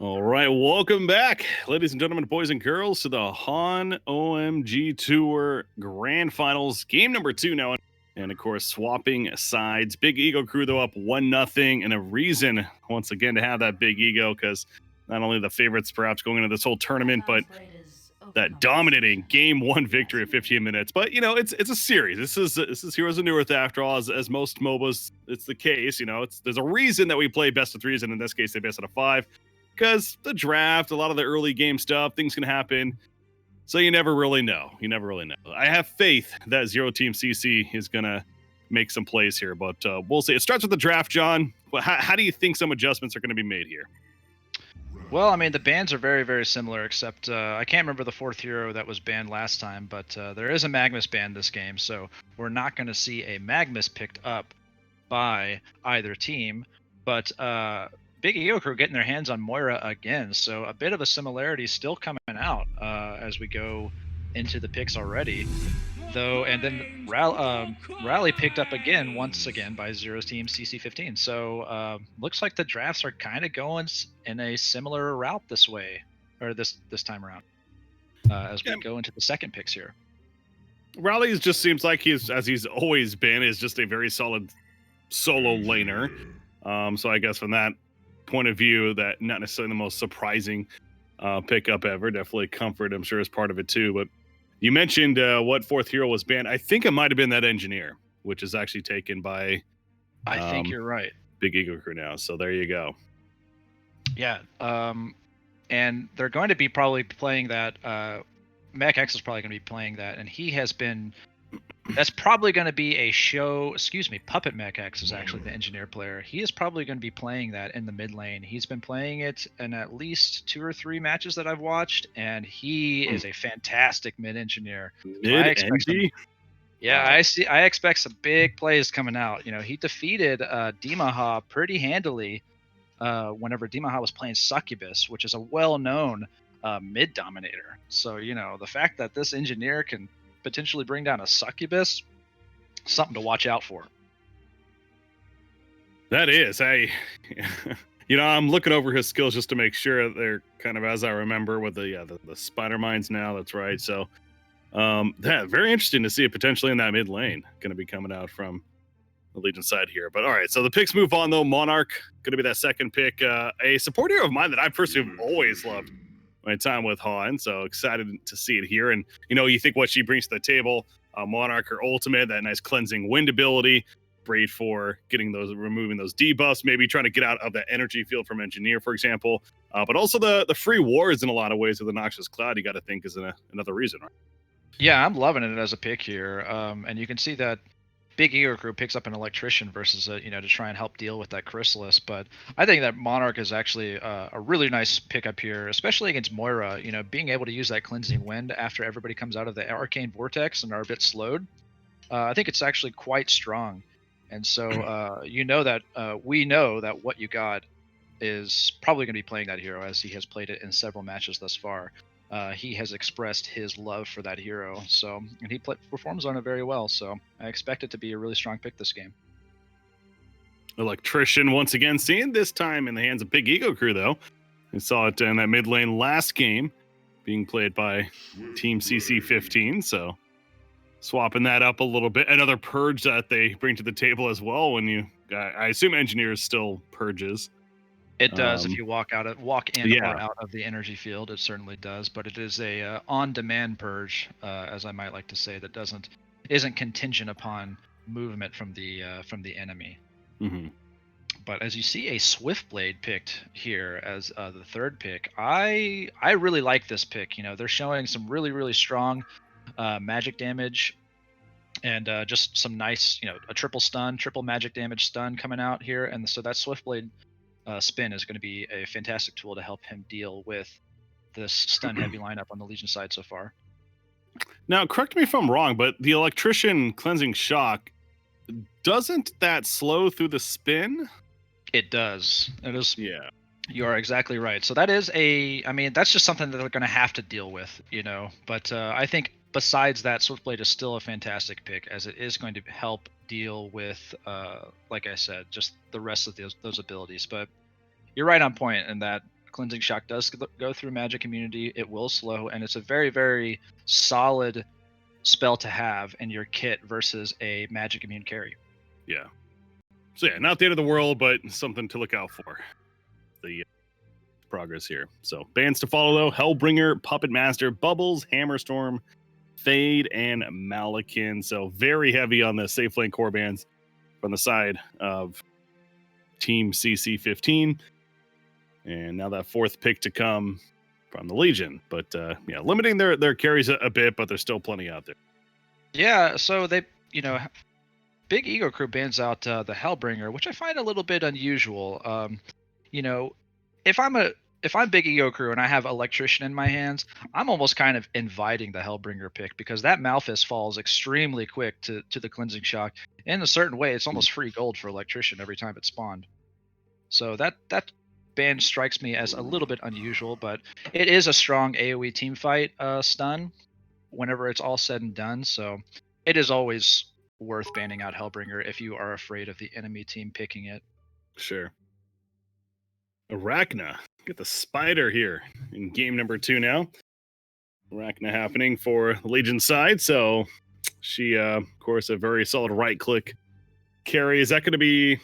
All right, welcome back, ladies and gentlemen, boys and girls, to the HoN OMGTour Grand Finals, game number 2 now. And of course, swapping sides. Big Ego Crew, though, up 1-0, and a reason, once again, to have that big ego, because not only the favorites perhaps going into this whole tournament, but that dominating game 1 victory at 15 minutes. But, you know, it's a series. This is Heroes of Newerth, after all, as most MOBAs, it's the case. You know, there's a reason that we play best of 3s, and in this case, they best out of 5. Because the draft, a lot of the early game stuff, things can happen. So you never really know. I have faith that 0TeamCC is going to make some plays here, but we'll see. It starts with the draft, John. But how do you think some adjustments are going to be made here? Well, I mean, the bans are very, very similar, except I can't remember the 4th hero that was banned last time, but there is a Magnus ban this game, so we're not going to see a Magnus picked up by either team, but Big Ego Crew getting their hands on Moira again, so a bit of a similarity still coming out as we go into the picks already, though. And then Rally picked up once again by 0TeamCC15. So looks like the drafts are kind of going in a similar route this way, or this time around, as we go into the second picks here. Rally just seems like he's always been, is just a very solid solo laner. So I guess from that point of view, that not necessarily the most surprising pickup ever. Definitely comfort, I'm sure, is part of it too. But you mentioned what 4th hero was banned. I think it might have been that engineer, which is actually taken by I think you're right. Big Ego Crew now. So there you go. Yeah. And they're going to be probably playing that. MacX is probably going to be playing that, and he has been. That's probably going to be a show. Excuse me, Puppet MacX is actually the engineer player. He is probably going to be playing that in the mid lane. He's been playing it in at least 2 or 3 matches that I've watched, and he is a fantastic mid enginener. Yeah, I expect some big plays coming out. You know, he defeated Dimaha pretty handily whenever Dimaha was playing Succubus, which is a well-known mid dominator. So, you know, the fact that this engineer can potentially bring down a Succubus, something to watch out for. That is, you know, I'm looking over his skills just to make sure they're kind of as I remember with the spider mines now. That's right. So, very interesting to see it potentially in that mid lane, going to be coming out from the Legion side here. But all right, so the picks move on though. Monarch going to be that second pick, a support hero of mine that I personally have always loved my time with HoN, so excited to see it here. And you know, you think what she brings to the table, Monarch, her ultimate, that nice cleansing wind ability, great for removing those debuffs, maybe trying to get out of that energy field from engineer, for example. But also the free wards in a lot of ways with the Noxious Cloud, you got to think is another reason, right? Yeah, I'm loving it as a pick here, and you can see that Big Ego Crew picks up an Electrician versus to try and help deal with that Chrysalis. But I think that Monarch is actually a really nice pickup here, especially against Moira. You know, being able to use that Cleansing Wind after everybody comes out of the Arcane Vortex and are a bit slowed. I think it's actually quite strong. And so we know that what you got is probably going to be playing that hero, as he has played it in several matches thus far. He has expressed his love for that hero, and he performs on it very well. So I expect it to be a really strong pick this game. Electrician once again seen this time in the hands of Big Ego Crew, though. We saw it in that mid lane last game, being played by Team CC15. So swapping that up a little bit, another purge that they bring to the table as well. When I assume engineers still purges. It does if you walk in or out of the energy field. It certainly does, but it is a on-demand purge, as I might like to say, that isn't contingent upon movement from the enemy. Mm-hmm. But as you see, a Swiftblade picked here as the third pick. I really like this pick. You know, they're showing some really, really strong magic damage, and just some nice, a triple magic damage stun coming out here, and so that Swiftblade spin is going to be a fantastic tool to help him deal with this stun heavy lineup on the Legion side so far. Now, correct me if I'm wrong, but the Electrician Cleansing Shock, doesn't that slow through the spin? It does. It is. Yeah. You are exactly right. So that is that's just something that they're going to have to deal with, but I think besides that, Swiftblade is still a fantastic pick, as it is going to help deal with, like I said, just the rest of those abilities. But you're right on point in that Cleansing Shock does go through magic immunity, it will slow, and it's a very, very solid spell to have in your kit versus a magic immune carry. Yeah. So yeah, not the end of the world, but something to look out for. The progress here. So bands to follow though: Hellbringer, Puppet Master, Bubbles, Hammerstorm, Fade, and Malakin. So very heavy on the safe lane core bands from the side of Team CC15. And now that fourth pick to come from the Legion. But yeah, limiting their carries a bit, but there's still plenty out there. Yeah, so they, BigEgoCrew bans out the Hellbringer, which I find a little bit unusual. If I'm BigEgoCrew and I have Electrician in my hands, I'm almost kind of inviting the Hellbringer pick because that Malphus falls extremely quick to the Cleansing Shock. In a certain way, it's almost free gold for Electrician every time it's spawned. So that ban strikes me as a little bit unusual, but it is a strong AoE teamfight stun whenever it's all said and done. So it is always worth banning out Hellbringer if you are afraid of the enemy team picking it. Sure. Arachna. Get the spider here in game number 2 now. Arachna happening for the Legion side. So she, of course, a very solid right click carry. Is that going to be...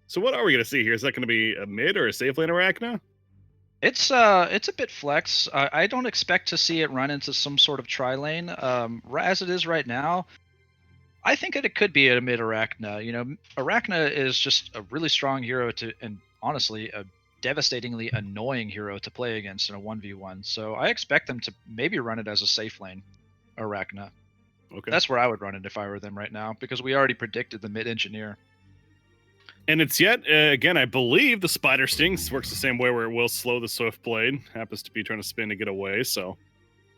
So what are we going to see here? Is that going to be a mid or a safe lane Arachna? It's a bit flex. I don't expect to see it run into some sort of tri lane. As it is right now, I think that it could be a mid Arachna. Arachna is just a really strong hero and honestly a devastatingly annoying hero to play against in a 1v1. So I expect them to maybe run it as a safe lane Arachna. Okay. That's where I would run it if I were them right now, because we already predicted the mid engineer. And it's yet, again, I believe the Spider Stings works the same way where it will slow the Swift Blade. Happens to be trying to spin to get away, so...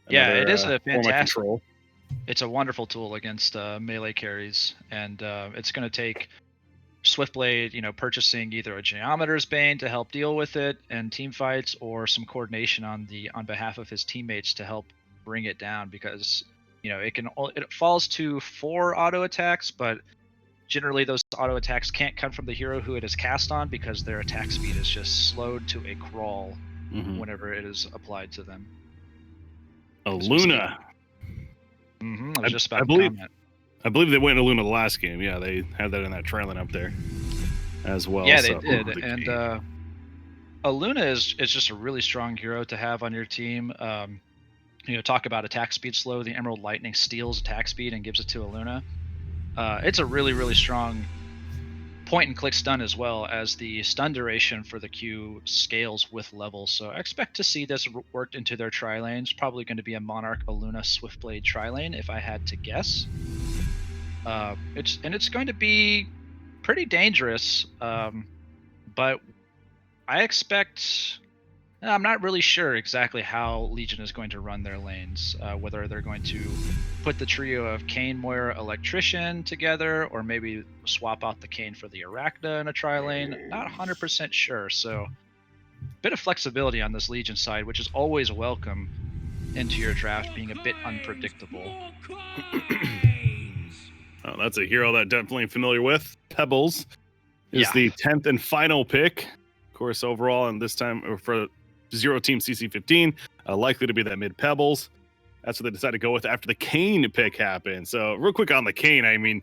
Yeah, it is a form of fantastic... control. It's a wonderful tool against melee carries, and it's going to take Swiftblade, purchasing either a Geometer's Bane to help deal with it in team fights, or some coordination on behalf of his teammates to help bring it down, because it falls to 4 auto attacks, but generally those auto attacks can't come from the hero who it is cast on because their attack speed is just slowed to a crawl whenever it is applied to them. Luna. I was just about to comment. I believe they went to Luna the last game. Yeah, they had that in that trailing up there as well. Yeah, they did. And Luna is just a really strong hero to have on your team. Talk about attack speed slow. The Emerald Lightning steals attack speed and gives it to Luna. It's a really, really strong point and click stun, as well as the stun duration for the Q scales with levels. So I expect to see this worked into their tri lanes. Probably going to be a Monarch, a Luna, Swiftblade tri lane if I had to guess. It's going to be pretty dangerous, but I expect... I'm not really sure exactly how Legion is going to run their lanes, whether they're going to put the trio of Kayn, Moira, Electrician together, or maybe swap out the Kayn for the Arachna in a tri-lane. Not 100% sure, so a bit of flexibility on this Legion side, which is always welcome into your draft, being a bit unpredictable. Oh, that's a hero that I'm definitely familiar with. Pebbles is the 10th and final pick. Of course, overall, and this time for 0TeamCC15, likely to be that mid Pebbles. That's what they decided to go with after the Kayn pick happened. So real quick on the Kayn, I mean,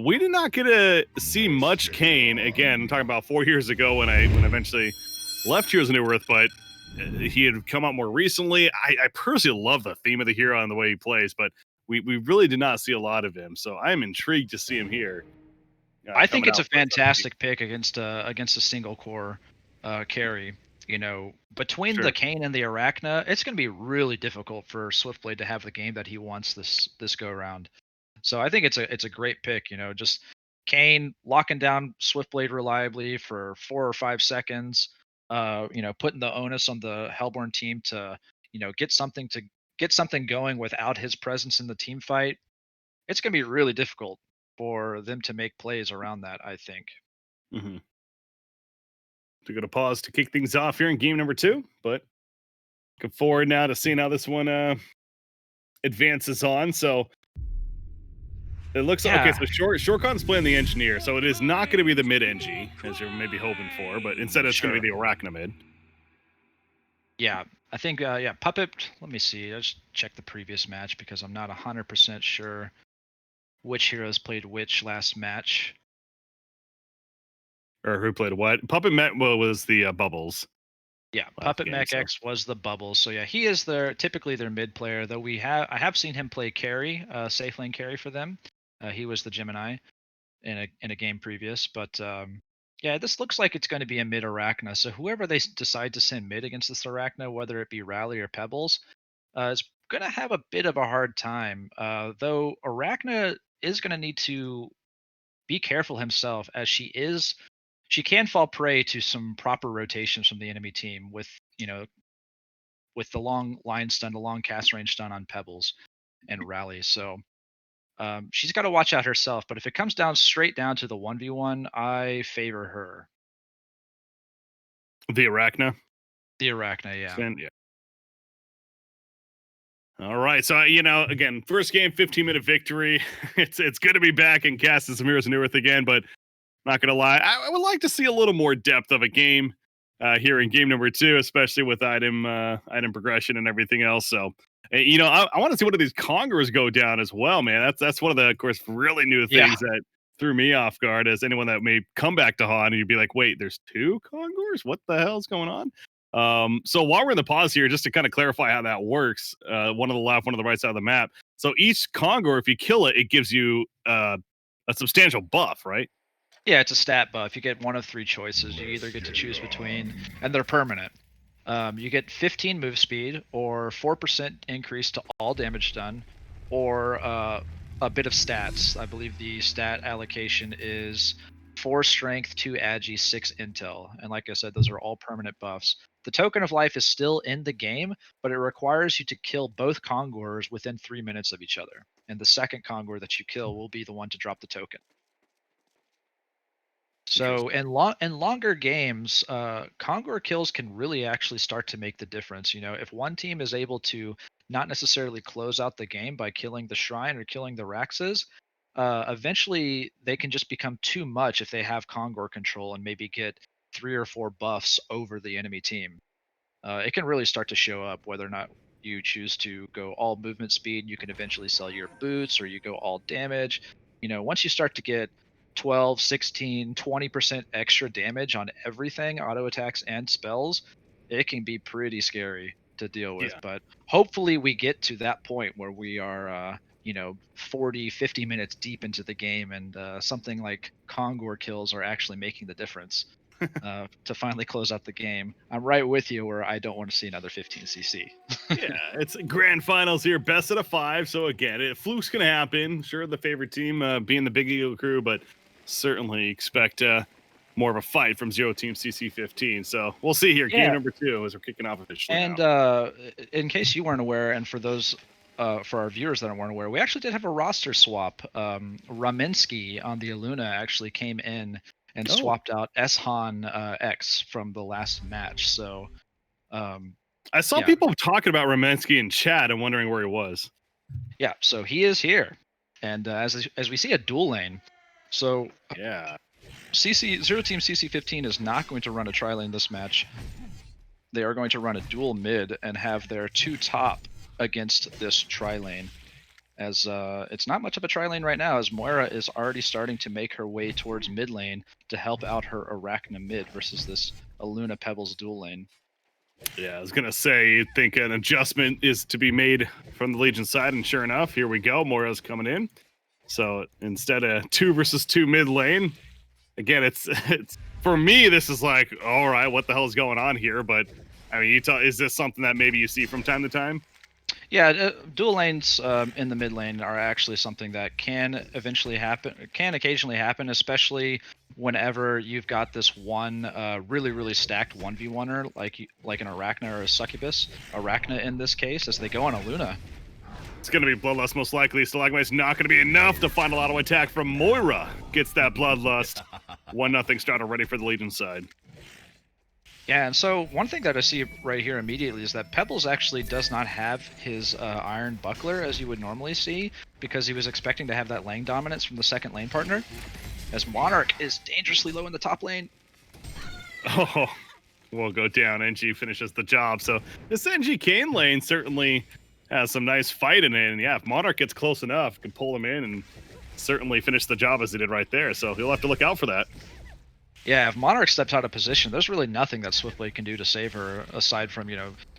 we did not get to see much Kayn. Again, I'm talking about 4 years ago when I eventually left Heroes of New Earth, but he had come out more recently. I personally love the theme of the hero and the way he plays, but we really did not see a lot of him. So I'm intrigued to see him here. I think it's a fantastic pick against a single core carry. Between the Kayn and the Arachna, it's going to be really difficult for Swiftblade to have the game that he wants this go around. So I think it's a great pick. Just Kayn locking down Swiftblade reliably for 4 or 5 seconds. Putting the onus on the Hellborn team to get something going without his presence in the team fight. It's going to be really difficult for them to make plays around that, I think. Mm-hmm. To go to pause to kick things off here in game number 2, but looking forward now to seeing how this one advances on. So it looks like, okay, so Shortcon's playing the engineer, so it is not going to be the mid-engie, as you're maybe hoping for, but instead it's going to be the Arachna mid. Yeah, I think yeah, Puppet. Let me see. Let's check the previous match because I'm not 100% sure which heroes played which last match. Or who played what? Puppet Met was the Bubbles Yeah, last Puppet game. Mech So X was the Bubbles. So yeah, he is typically their mid player. Though I have seen him play carry, safe lane carry for them. He was the Gemini in a game previous, but yeah, this looks like it's going to be a mid Arachna. So whoever they decide to send mid against this Arachna, whether it be Rally or Pebbles, is going to have a bit of a hard time. Though Arachna is going to need to be careful himself, as she can fall prey to some proper rotations from the enemy team with with the long line stun, the long cast range stun on Pebbles and Rally. So she's got to watch out herself. But if it comes down straight down to the 1v1, I favor her. the Arachna. The Arachna, yeah. Yeah. All right. So, again, first game, 15-minute victory. It's good to be back and casting some heroes and Earth again, but not going to lie, I would like to see a little more depth of a game here in game number 2, especially with item progression and everything else. So, I want to see one of these Congors go down as well, man. That's one of the, of course, really new things that threw me off guard as anyone that may come back to HoN and you'd be like, wait, there's 2 Congors? What the hell's going on? So while we're in the pause here, just to kind of clarify how that works, one on the left, one on the right side of the map. So each Congor, if you kill it, it gives you a substantial buff, right? Yeah, it's a stat buff. You get one of 3 choices. You either get to choose between, and they're permanent. You get 15 move speed, or 4% increase to all damage done, or a bit of stats. I believe the stat allocation is 4 strength, 2 agi, 6 intel. And like I said, those are all permanent buffs. The token of life is still in the game, but it requires you to kill both Congors within 3 minutes of each other. And the second Congor that you kill will be the one to drop the token. So in longer games, Congor kills can really actually start to make the difference. If one team is able to not necessarily close out the game by killing the Shrine or killing the Raxes, eventually they can just become too much if they have Congor control and maybe get 3 or 4 buffs over the enemy team. It can really start to show up whether or not you choose to go all movement speed. You can eventually sell your boots, or you go all damage. Once you start to get 12, 16, 20% extra damage on everything, auto attacks and spells, it can be pretty scary to deal with. Yeah. But hopefully we get to that point where we are 40, 50 minutes deep into the game, and something like Congor kills are actually making the difference to finally close out the game. I'm right with you where I don't want to see another 15cc. Yeah, it's grand finals here, best out of 5. So again, fluke's gonna happen. Sure, the favorite team being the BigEgoCrew, but certainly expect more of a fight from 0TeamCC15. So we'll see here. Game number 2 as we're kicking off officially. And in case you weren't aware, and for those for our viewers that weren't aware, we actually did have a roster swap. Raminsky on the Aluna actually came in and swapped out ezfullclan X from the last match. So I saw people talking about Raminsky in chat and wondering where he was. Yeah, so he is here, and as we see a dual lane. So yeah, 0TeamCC15 is not going to run a tri lane this match. They are going to run a dual mid and have their 2 top against this tri lane. As it's not much of a tri lane right now, as Moira is already starting to make her way towards mid lane to help out her Arachna mid versus this Aluna Pebbles dual lane. Yeah, I was gonna say, you'd think an adjustment is to be made from the Legion side, and sure enough, here we go. Moira's coming in. So instead of 2 versus 2 mid lane, again, it's for me, this is like, all right, what the hell is going on here? But I mean, is this something that maybe you see from time to time? Yeah, dual lanes in the mid lane are actually something that can occasionally happen, especially whenever you've got this one really, really stacked 1v1er like an Arachna or a Succubus. Arachna in this case, as they go on a Luna. It's going to be Bloodlust most likely. Stalagmite's not going to be enough to find a auto attack from Moira. Gets that Bloodlust. 1-0 starter ready for the Legion side. Yeah, and so one thing that I see right here immediately is that Pebbles actually does not have his Iron Buckler as you would normally see, because he was expecting to have that lane dominance from the second lane partner, as Monarch is dangerously low in the top lane. Oh, will go down. NG finishes the job. So this NG Kane lane certainly has some nice fight in it. And yeah, if Monarch gets close enough, can pull him in and certainly finish the job as he did right there. So he'll have to look out for that. Yeah, if Monarch steps out of position, there's really nothing that Swiftblade can do to save her aside from,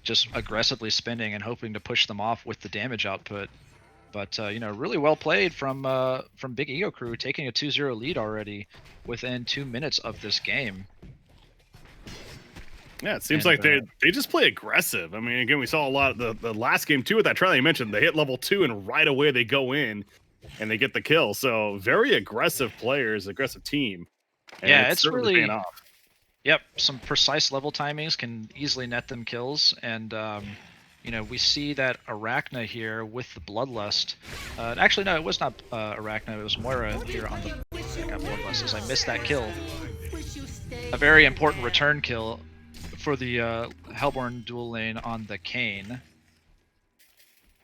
just aggressively spinning and hoping to push them off with the damage output. But, really well played from BigEgoCrew, taking a 2-0 lead already within 2 minutes of this game. Yeah, it seems like they just play aggressive. I mean, again, we saw a lot of the last game too with that trial you mentioned. They hit level 2 and right away they go in and they get the kill. So very aggressive players, aggressive team. And yeah, it's really paying off. Yep, some precise level timings can easily net them kills, and we see that Arachna here with the Bloodlust. Actually, no, it was not Arachna. It was Moira here on the got Bloodlust. As I missed that kill, a very important return kill for the Hellborn dual lane on the Kayn.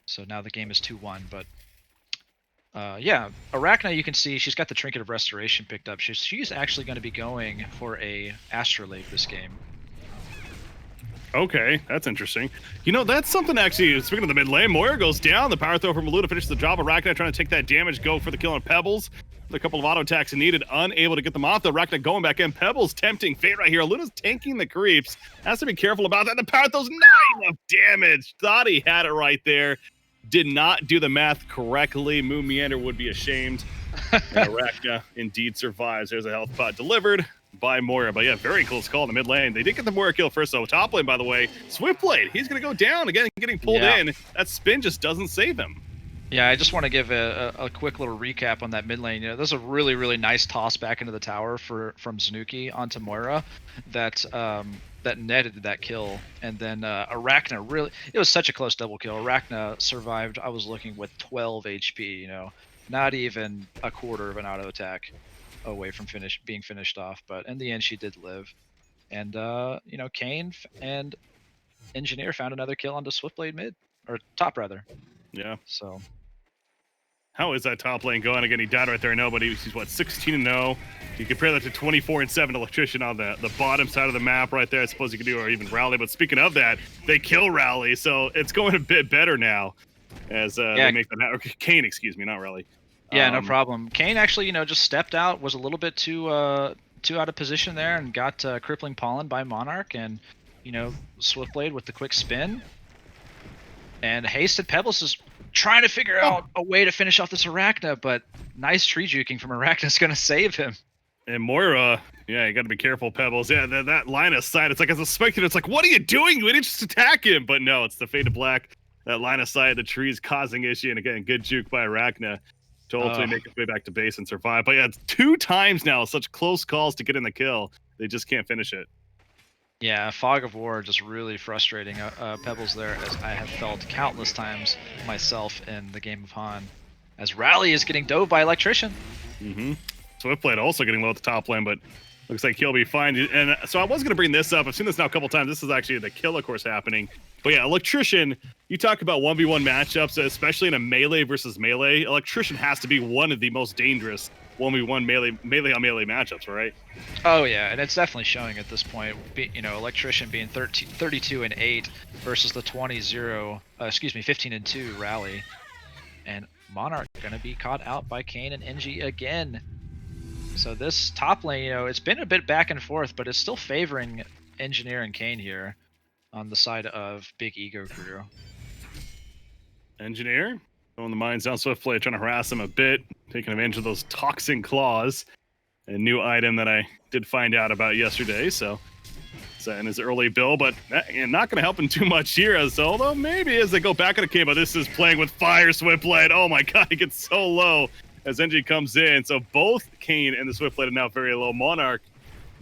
So now the game is 2-1, but. Yeah, Arachna, you can see she's got the Trinket of Restoration picked up. She's actually going to be going for a Astrolabe this game. Okay, that's interesting. That's something actually, speaking of the mid lane, Moira goes down. The power throw from Maluda finishes the job. Arachna trying to take that damage, go for the kill on Pebbles. With a couple of auto attacks needed, unable to get them off. The Arachna going back in. Pebbles tempting fate right here. Luna's tanking the creeps. Has to be careful about that. The power throw's not enough damage. Thought he had it right there. Did not do the math correctly. Moon Meander would be ashamed. And Arachna indeed survives. There's a health pot delivered by Moira. But yeah, very close call in the mid lane. They did get the Moira kill first, though. Top lane, by the way, Swiftblade. He's going to go down again, getting pulled in. That spin just doesn't save him. Yeah, I just want to give a quick little recap on that mid lane. There's a really, really nice toss back into the tower from Zanuki onto Moira that netted that kill. And then Arachna it was such a close double kill. Arachna survived, I was looking, with 12 HP, not even a quarter of an auto attack away from being finished off. But in the end, she did live. And, Kayn and Engineer found another kill onto Swiftblade mid, or top rather. Yeah. So. How is that top lane going? Again, he died right there. I know, but he's 16-0. You compare that to 24-7 Electrician on the bottom side of the map right there. I suppose you could do, or even Rally. But speaking of that, they kill Rally, so it's going a bit better now as they make that. Or Kayn, excuse me, not Rally. Yeah, no problem. Kayn actually, just stepped out, was a little bit too out of position there, and got Crippling Pollen by Monarch, and Swiftblade with the quick spin. And Hasted Pebbles is trying to figure out a way to finish off this Arachna, but nice tree juking from Arachna is going to save him. And Moira, yeah, you got to be careful, Pebbles. Yeah, that line of sight, it's like, as a spectator, it's like, what are you doing? We didn't just attack him. But no, it's the Fade of Black. That line of sight, the trees causing issue. And again, good juke by Arachna to ultimately make his way back to base and survive. But yeah, it's 2 times now, such close calls to get in the kill. They just can't finish it. Yeah, Fog of War just really frustrating Pebbles there, as I have felt countless times myself in the game of HoN. As Rally is getting dove by Electrician. Swiftblade also getting low at the top lane, but looks like he'll be fine. And so I was going to bring this up. I've seen this now a couple times. This is actually the kill, of course, happening. But yeah, Electrician, you talk about 1v1 matchups, especially in a melee versus melee. Electrician has to be one of the most dangerous 1v1 melee on melee matchups, right? Oh yeah, and it's definitely showing at this point. Electrician being 32-8 versus the 15-2 Rally, and Monarch gonna be caught out by Kayn and NG again. So this top lane, it's been a bit back and forth, but it's still favoring Engineer and Kayn here on the side of BigEgoCrew. Engineer throwing the mines down Swiftblade, trying to harass him a bit, taking advantage of those toxin claws. A new item that I did find out about yesterday, so it's in his early build, but not going to help him too much here, although maybe as they go back on the game, but this is playing with fire, Swiftblade. Oh my god, he gets so low as NG comes in. So both Kayn and the Swiftblade are now very low. Monarch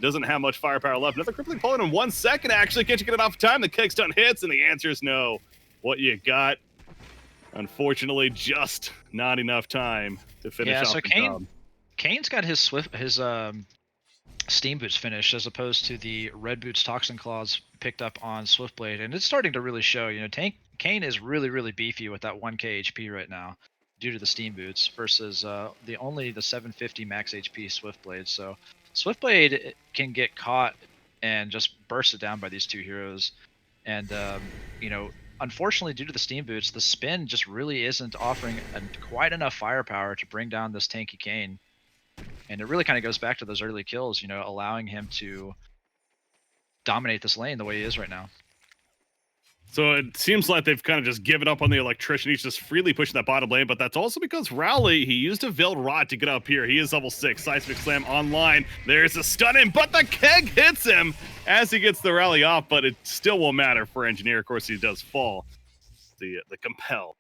doesn't have much firepower left. Another crippling pulling in 1 second, actually. Can't you get it off time? The kickstun hits, and the answer is no. What you got? Unfortunately, just not enough time to finish off the job. Kayn's got his Steam Boots finished, as opposed to the Red Boots Toxin Claws picked up on Swiftblade, and it's starting to really show. Kayn is really, really beefy with that 1k HP right now due to the Steam Boots versus the 750 max HP Swiftblade. So Swiftblade can get caught and just bursted down by these two heroes. And you know, unfortunately, due to the steam boots, the spin just really isn't offering quite enough firepower to bring down this tanky Kayn. And it really kind of goes back to those early kills, you know, allowing him to dominate this lane the way he is right now. So it seems like they've kind of just given up on the electrician. He's just freely pushing that bottom lane, but that's also because Rowley, he used a Veiled Rot to get up here. He is level 6. Seismic Slam online. There's a stun in, but the keg hits him as he gets the rally off, but it still won't matter for Engineer. Of course, he does fall. The compel.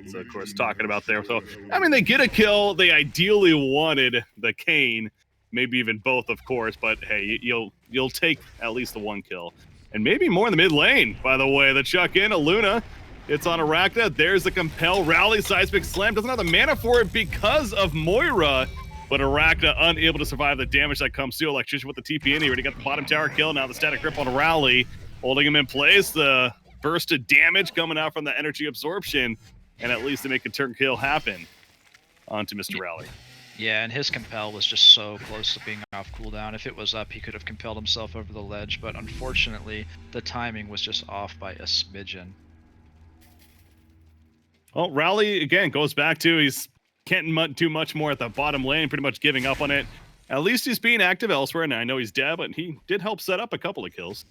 So, of course, talking about there. So, I mean, they get a kill. They ideally wanted the Kayn, maybe even both, of course, but hey, you'll take at least the one kill. And maybe more in the mid lane, by the way. The chuck in, Aluna. It's on Arachna. There's the compel. Rally, Seismic Slam. Doesn't have the mana for it because of Moira. But Arachna unable to survive the damage that comes to Electrician with the TP in. He already got the bottom tower kill. Now the static grip on Rally, holding him in place. The burst of damage coming out from the energy absorption. And at least to make a turn kill happen onto Mr. Rally. Yeah, and his compel was just so close to being off cooldown. If it was up, he could have compelled himself over the ledge, but unfortunately, the timing was just off by a smidgen. Well, Rally, again, goes back to he's can't do much more at the bottom lane, pretty much giving up on it. At least he's being active elsewhere, and I know he's dead, but he did help set up a couple of kills.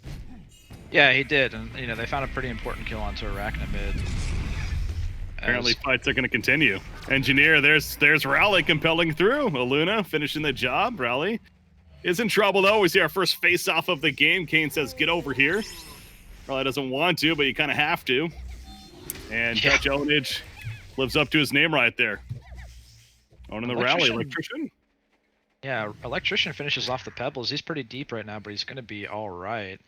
Yeah, he did, and you know, they found a pretty important kill onto Arachna mid. Apparently fights are going to continue. Engineer, there's Rally compelling through. Aluna finishing the job. Rally is in trouble, though. We see our first face-off of the game. Kayn says, get over here. Rally doesn't want to, but you kind of have to. And Touch Ownage lives up to his name right there. Owning the Rally. Electrician. Yeah, Electrician finishes off the Pebbles. He's pretty deep right now, but he's going to be all right.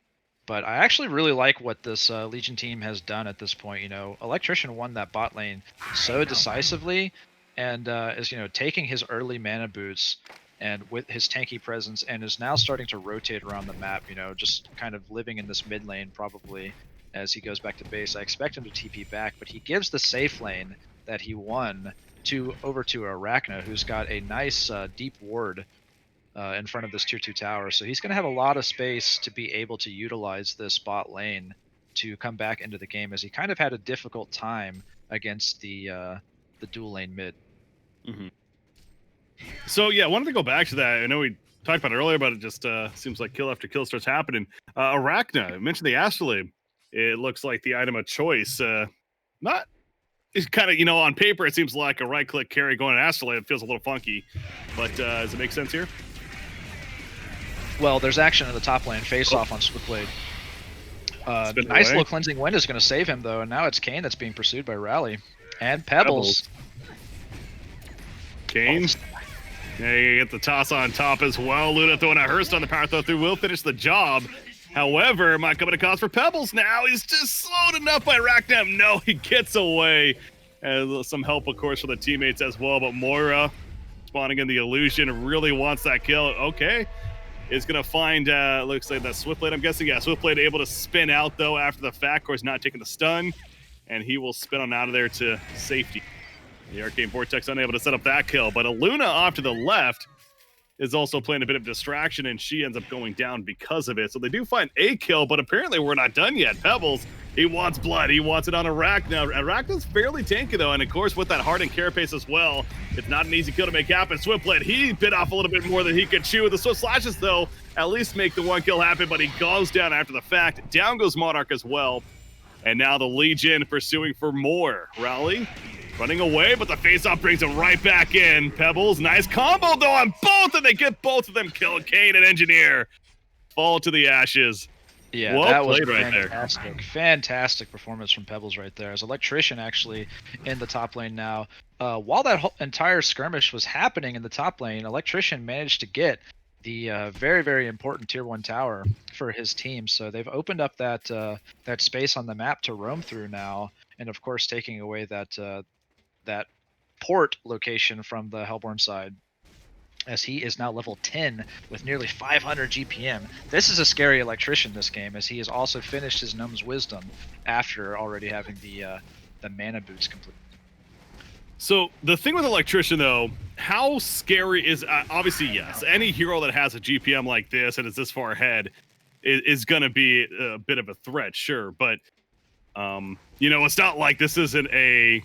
But I actually really like what this Legion team has done at this point. You know, Electrician won that bot lane so decisively, and is, you know, taking his early mana boots and with his tanky presence, and is now starting to rotate around the map. You know, just kind of living in this mid lane probably as he goes back to base. I expect him to TP back, but he gives the safe lane that he won over to Arachna, who's got a nice deep ward in front of this tier 2 tower. So he's going to have a lot of space to be able to utilize this bot lane to come back into the game, as he kind of had a difficult time against the dual lane mid. Mm-hmm. So yeah, I wanted to go back to that. I know we talked about it earlier, but it just seems like kill after kill starts happening. Arachna, I mentioned the Astrolabe. It looks like the item of choice. It's kind of, you know, on paper it seems like a right-click carry going to Astrolabe. It feels a little funky, but does it make sense here? Well, there's action in the top lane, face off on Swiftblade. Nice little cleansing wind is going to save him, though, and now it's Kayn that's being pursued by Rally. And Pebbles. Kayn. Yeah, you get the toss on top as well. Luna throwing a Hearst on the power throw through will finish the job. However, might come at a cost for Pebbles now. He's just slowed enough by Racknam. No, he gets away. And some help, of course, for the teammates as well. But Moira, spawning in the illusion, really wants that kill. Okay. Is going to find, looks like that Swiftblade, I'm guessing. Yeah, Swiftblade able to spin out, though, after the fact. Of course, not taking the stun. And he will spin on out of there to safety. The Arcane Vortex unable to set up that kill. But Aluna off to the left is also playing a bit of distraction, and she ends up going down because of it. So they do find a kill, but apparently we're not done yet. Pebbles, he wants blood. He wants it on Arachna. Arachna's fairly tanky, though, and of course with that hardened carapace as well, it's not an easy kill to make happen. Swiftblade, he bit off a little bit more than he could chew. The Swift Slashes, though, at least make the one kill happen, but he goes down after the fact. Down goes Monarch as well. And now the Legion pursuing for more. Rally running away, but the face-off brings him right back in. Pebbles, nice combo, though, on both, and they get both of them killed. Kayn and Engineer fall to the ashes. Yeah, well that was fantastic. Right there. Fantastic performance from Pebbles right there. As Electrician actually in the top lane now. While that whole entire skirmish was happening in the top lane, Electrician managed to get the very, very important tier 1 tower for his team. So they've opened up that space on the map to roam through now, and of course taking away that port location from the Hellborn side, as he is now level 10 with nearly 500 GPM. This is a scary Electrician this game, as he has also finished his Gnome's Wisdom after already having the mana boots complete. So the thing with Electrician, though, how scary is obviously, yes, any hero that has a GPM like this and is this far ahead, is going to be a bit of a threat, sure, but you know, it's not like this isn't a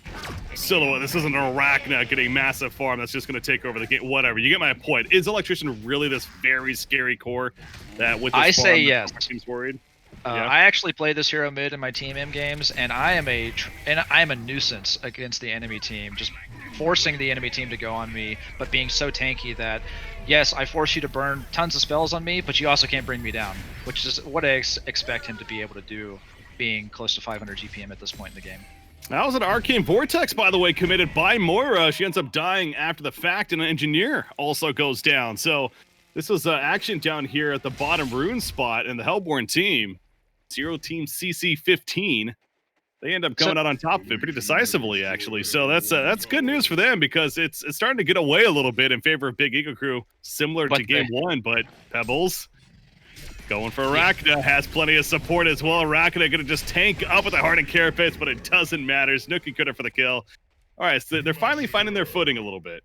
Silhouette. This isn't an Arachna getting massive farm that's just going to take over the game. Whatever. You get my point. Is Electrician really this very scary core that with this I farm, say yes. Seems worried? I actually play this hero mid in my team M games, and I am a nuisance against the enemy team, just forcing the enemy team to go on me, but being so tanky that, yes, I force you to burn tons of spells on me, but you also can't bring me down, which is what I expect him to be able to do, being close to 500 GPM at this point in the game. That was an Arcane Vortex, by the way, committed by Moira. She ends up dying after the fact, and an Engineer also goes down. So this was action down here at the bottom rune spot, and the Hellborn team, 0TeamCC15, they end up coming out on top of it pretty decisively, actually. So that's good news for them, because it's starting to get away a little bit in favor of BigEgoCrew, similar to game one. But Pebbles going for Arachna, has plenty of support as well. Arachna gonna just tank up with the Hardened Carapace, but it doesn't matter. Snooki Cutter for the kill. All right, so they're finally finding their footing a little bit.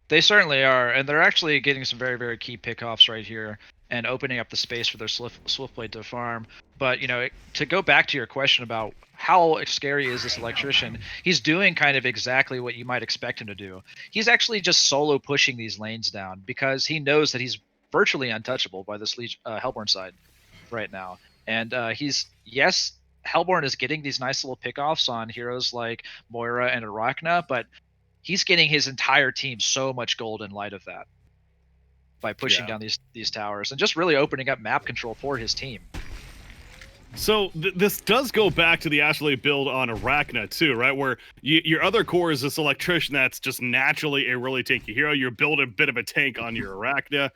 They certainly are, and they're actually getting some very, very key pickoffs right here and opening up the space for their Swiftblade to farm. But, you know, to go back to your question about how scary is this Electrician, he's doing kind of exactly what you might expect him to do. He's actually just solo pushing these lanes down because he knows that he's virtually untouchable by this Hellborn side right now. And Hellborn is getting these nice little pickoffs on heroes like Moira and Arachna, but he's getting his entire team so much gold in light of that by pushing down these towers and just really opening up map control for his team. So this does go back to the Ashley build on Arachna too, right? Where your other core is this Electrician that's just naturally a really tanky hero. You're building a bit of a tank on your Arachna.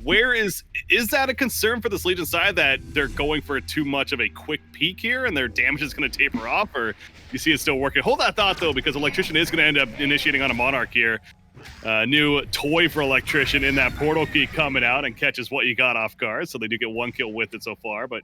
Where is that a concern for this Legion side, that they're going for too much of a quick peak here and their damage is going to taper off, or you see it still working? Hold that thought though, because Electrician is going to end up initiating on a Monarch here. New toy for Electrician in that portal key coming out and catches what you got off guard. So they do get one kill with it so far, but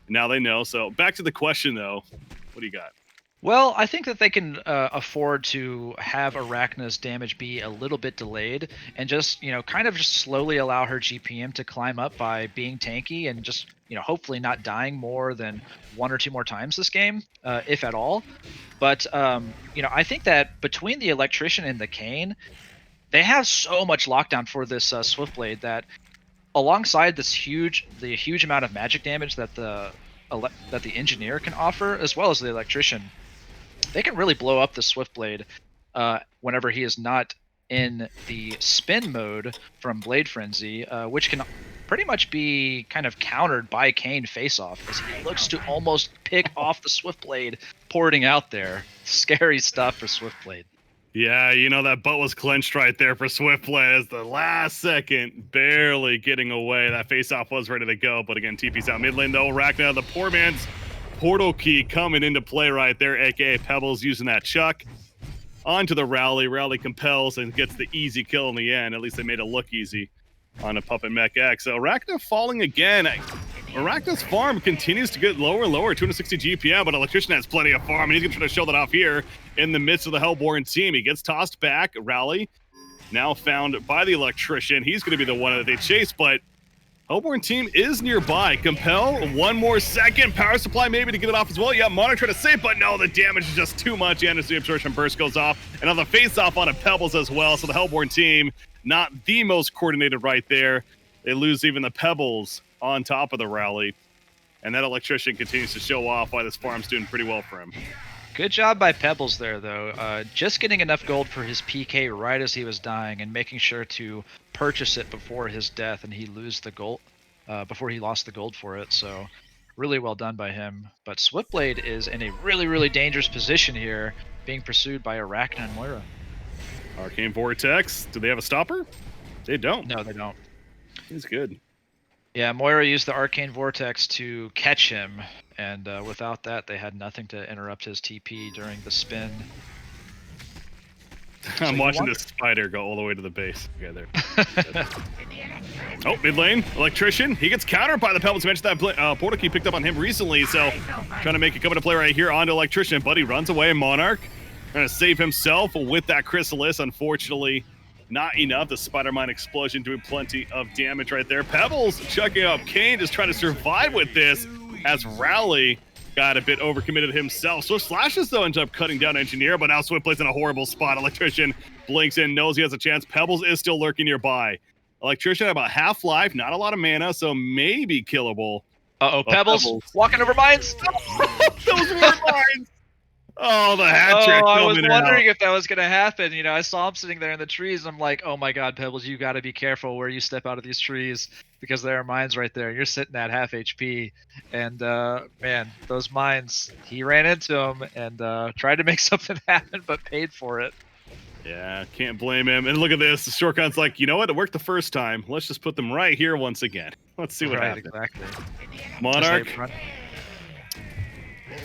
now they know. So back to the question though, what do you got? Well, I think that they can afford to have Arachna's damage be a little bit delayed and just, kind of just slowly allow her GPM to climb up by being tanky and just, hopefully not dying more than one or two more times this game, if at all. But, I think that between the Electrician and the Kayn, they have so much lockdown for this Swiftblade that alongside the huge amount of magic damage that the Engineer can offer, as well as the Electrician, they can really blow up the Swiftblade whenever he is not in the spin mode from Blade Frenzy, which can pretty much be kind of countered by Kayn face-off, as he looks to almost pick off the Swiftblade porting out there. Scary stuff for Swiftblade. Yeah, that butt was clenched right there for Swiftblade as the last second, barely getting away. That face-off was ready to go, but again, TP's out mid lane though. Arachna, the poor man's portal key coming into play right there, aka Pebbles using that chuck onto the Rally. Rally compels and gets the easy kill in the end. At least they made it look easy on a Puppet Mech X. So Arachna falling again. Arachna's farm continues to get lower and lower, 260 GPM, but Electrician has plenty of farm, and he's going to try to show that off here in the midst of the Hellborn team. He gets tossed back. Rally now found by the Electrician. He's going to be the one that they chase, but Hellborn team is nearby. Compel, one more second. Power supply maybe to get it off as well. Yeah, Monarch trying to save, but no, the damage is just too much. And as the Absorption Burst goes off, and on the face-off on a Pebbles as well. So the Hellborn team, not the most coordinated right there. They lose even the Pebbles on top of the Rally. And that Electrician continues to show off why this farm's doing pretty well for him. Good job by Pebbles there, though. Just getting enough gold for his PK right as he was dying and making sure to purchase it before his death and he lost the gold for it. So really well done by him. But Swiftblade is in a really, really dangerous position here, being pursued by Arachna and Moira. Arcane Vortex. Do they have a stopper? They don't. No, they don't. He's good. Yeah, Moira used the Arcane Vortex to catch him, and without that, they had nothing to interrupt his TP during the spin. I'm watching this spider go all the way to the base. Yeah, there. Oh, mid lane, Electrician. He gets countered by the Pebbles. Mentioned that portal key picked up on him recently, so trying to make it come into play right here onto Electrician, but he runs away. Monarch trying to save himself with that Chrysalis. Unfortunately, Not enough. The Spider-Mine explosion doing plenty of damage right there. Pebbles chucking up Kane, just trying to survive with this as Rowley got a bit overcommitted himself. Swift Slashes, though, ends up cutting down Engineer, but now Swiftblade's in a horrible spot. Electrician blinks in, knows he has a chance. Pebbles is still lurking nearby. Electrician about half life, not a lot of mana, so maybe killable. Uh-oh, Pebbles walking over mines. Those were mines. Oh, the hat trick. Oh, I was wondering if that was going to happen. You know, I saw him sitting there in the trees. I'm like, oh my God, Pebbles, you got to be careful where you step out of these trees because there are mines right there. You're sitting at half HP. And, man, those mines, he ran into them and tried to make something happen, but paid for it. Yeah, can't blame him. And look at this. The Shortcut's like, you know what? It worked the first time. Let's just put them right here once again. Let's see what happens. Exactly. Monarch.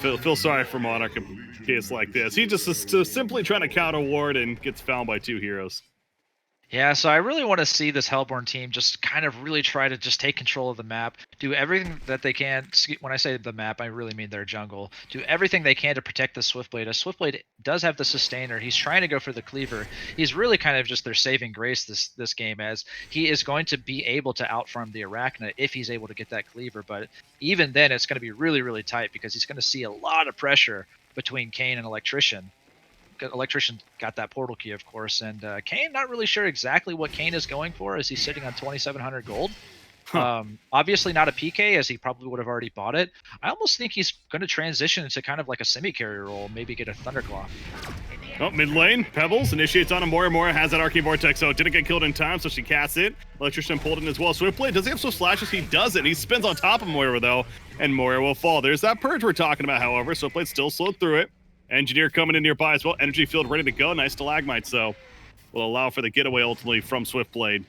Feel sorry for Monarch in a case like this. He just is simply trying to counter ward and gets found by 2 heroes. Yeah, so I really want to see this Hellborn team just kind of really try to just take control of the map, do everything that they can. When I say the map, I really mean their jungle. Do everything they can to protect the Swiftblade. As Swiftblade does have the sustainer, he's trying to go for the cleaver. He's really kind of just their saving grace this game, as he is going to be able to outfarm the Arachna if he's able to get that cleaver. But even then, it's going to be really, really tight because he's going to see a lot of pressure between Kane and Electrician. Electrician got that portal key, of course, and Kane not really sure exactly what Kane is going for as he's sitting on 2,700 gold. Obviously not a PK, as he probably would have already bought it. I almost think he's going to transition into kind of like a semi-carrier role, maybe get a Thunderclaw. Oh, mid lane, Pebbles initiates on him. Moira has that Arcane Vortex, so it didn't get killed in time, so she casts it. Electrician pulled in as well. Swiftblade, does he have Swift Slashes? He doesn't. He spins on top of Moira, though, and Moira will fall. There's that purge we're talking about, however. Swiftblade still slowed through it. Engineer coming in nearby as well. Energy field ready to go. Nice stalagmite, so will allow for the getaway ultimately from Swiftblade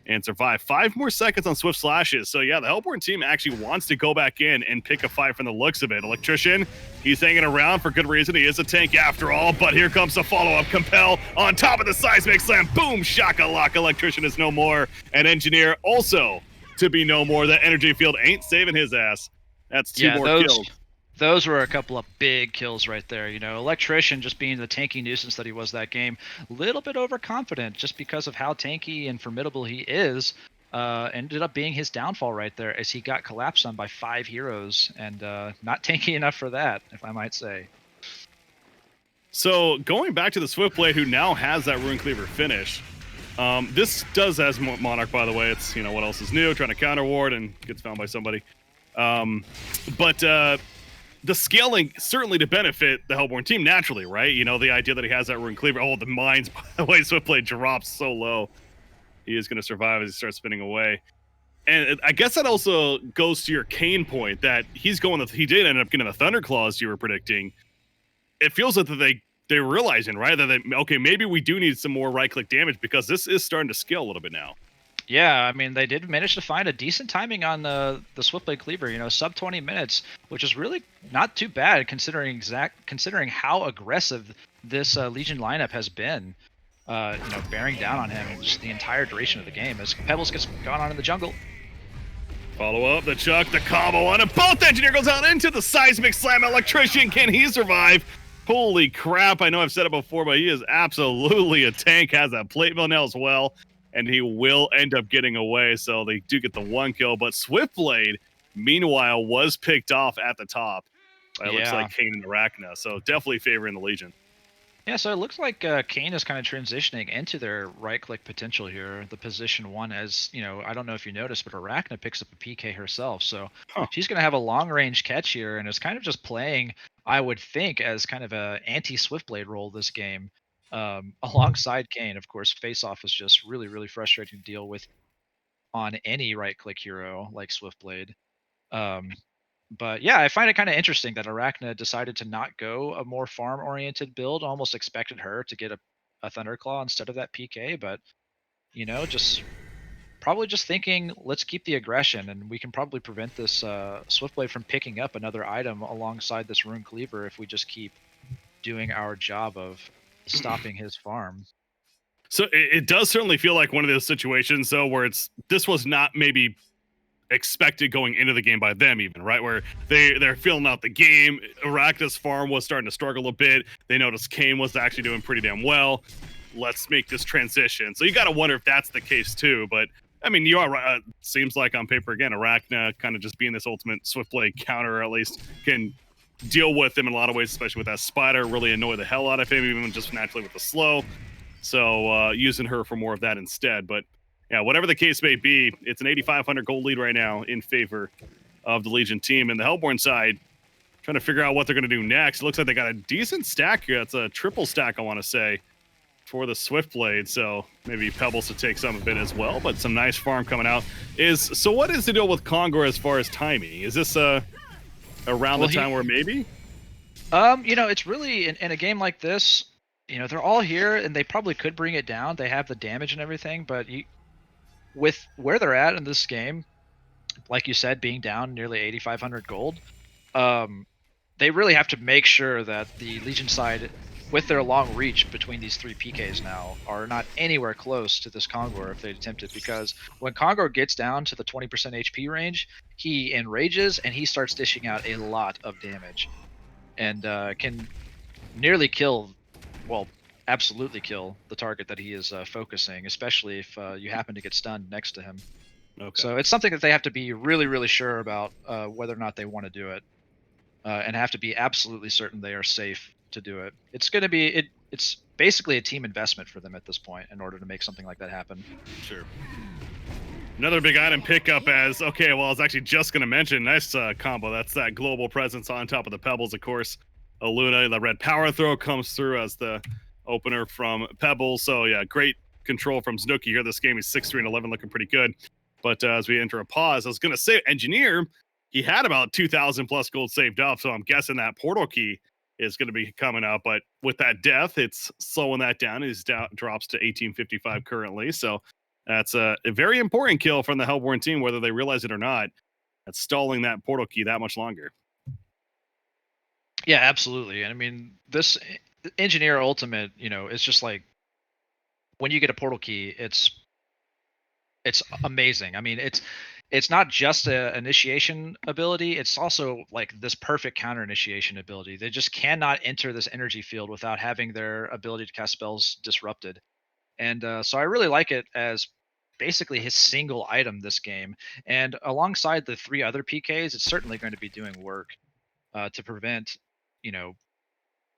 and survive. 5 more seconds on Swift Slashes. So yeah, the Hellborn team actually wants to go back in and pick a fight from the looks of it. Electrician, he's hanging around for good reason. He is a tank after all, but here comes the follow-up. Compel on top of the seismic slam. Boom, shaka-lock. Electrician is no more. And Engineer also to be no more. That energy field ain't saving his ass. That's 2 more kills. Those were a couple of big kills right there. You know, Electrician just being the tanky nuisance that he was that game, a little bit overconfident just because of how tanky and formidable he is. Ended up being his downfall right there as he got collapsed on by 5 heroes, and not tanky enough for that, if I might say. So going back to the Swiftblade, who now has that Rune Cleaver finish. This does as Monarch, by the way. It's, you know, what else is new? Trying to counter ward and gets found by somebody. The scaling certainly to benefit the Hellborn team naturally, right? You know, the idea that he has that Rune Cleaver. Oh, the mines, by the way, Swiftblade drops so low. He is going to survive as he starts spinning away. And I guess that also goes to your Kane point that he did end up getting the Thunderclaw as you were predicting. It feels like that they're realizing, right? That okay, maybe we do need some more right-click damage because this is starting to scale a little bit now. Yeah, I mean, they did manage to find a decent timing on the Swiftblade Cleaver, you know, sub 20 minutes, which is really not too bad considering how aggressive this Legion lineup has been, you know, bearing down on him just the entire duration of the game as Pebbles gets gone on in the jungle. Follow up, the chuck, the combo on him. Both Engineer goes out into the seismic slam. Electrician, can he survive? Holy crap, I know I've said it before, but he is absolutely a tank, has that plate mill now as well. And he will end up getting away, so they do get the 1 kill. But Swiftblade, meanwhile, was picked off at the top. It looks like Kane and Arachna, so definitely favoring the Legion. Yeah, so it looks like Kane is kind of transitioning into their right-click potential here, the position 1, as, you know, I don't know if you noticed, but Arachna picks up a PK herself. So she's going to have a long-range catch here, and is kind of just playing, I would think, as kind of a anti-Swiftblade role this game. Alongside Kane, of course, face-off is just really, really frustrating to deal with on any right-click hero like Swiftblade. But yeah, I find it kind of interesting that Arachna decided to not go a more farm-oriented build. Almost expected her to get a Thunderclaw instead of that PK, but, you know, probably just thinking, let's keep the aggression, and we can probably prevent this Swiftblade from picking up another item alongside this Rune Cleaver if we just keep doing our job of stopping his farm. So it does certainly feel like one of those situations, though, where this was not maybe expected going into the game by them even, right? Where they're filling out the game. Arachna's farm was starting to struggle a bit. They noticed Kane was actually doing pretty damn well. let's make this transition. So you got to wonder if that's the case too. But I mean, you are right. Seems like on paper again, Arachna kind of just being this ultimate Swiftblade counter, or at least can deal with him in a lot of ways, especially with that spider, really annoy the hell out of him, even just naturally with the slow. So using her for more of that instead. But yeah, whatever the case may be, it's an 8,500 gold lead right now in favor of the Legion team. And the Hellborn side, trying to figure out what they're going to do next. It looks like they got a decent stack here. That's a triple stack, I want to say, for the Swiftblade. So maybe Pebbles to take some of it as well, but some nice farm coming out. So what is the deal with Kongor as far as timing? Is this around the time where maybe? You know, it's really in a game like this, you know, they're all here and they probably could bring it down. They have the damage and everything, but with where they're at in this game, like you said, being down nearly 8,500 gold, they really have to make sure that the Legion side, with their long reach between these three PKs now, are not anywhere close to this Kongor if they attempt it, because when Kongor gets down to the 20% HP range, he enrages and he starts dishing out a lot of damage and can nearly kill, well, absolutely kill the target that he is focusing, especially if you happen to get stunned next to him. Okay. So it's something that they have to be really, really sure about whether or not they want to do it, and have to be absolutely certain they are safe to do it. It's going to be it's basically a team investment for them at this point in order to make something like that happen. Sure. Another big item pickup as, okay, well, I was actually just going to mention, nice combo. That's that global presence on top of the Pebbles, of course. Luna, the red power throw comes through as the opener from Pebbles. So yeah, great control from Snooki here. This game is 6-3 and 11, looking pretty good. But as we enter a pause, I was going to say, Engineer, he had about 2,000 plus gold saved up. So I'm guessing that portal key is going to be coming up. But with that death, it's slowing that down. He's drops to 1855 currently. So that's a very important kill from the Hellborn team, whether they realize it or not. That's stalling that portal key that much longer. Yeah, absolutely. And I mean, this Engineer Ultimate, you know, it's just like when you get a portal key, it's amazing. I mean, it's not just a initiation ability, it's also like this perfect counter initiation ability. They just cannot enter this energy field without having their ability to cast spells disrupted. And so I really like it as basically his single item this game. And alongside the three other PKs, it's certainly going to be doing work to prevent, you know,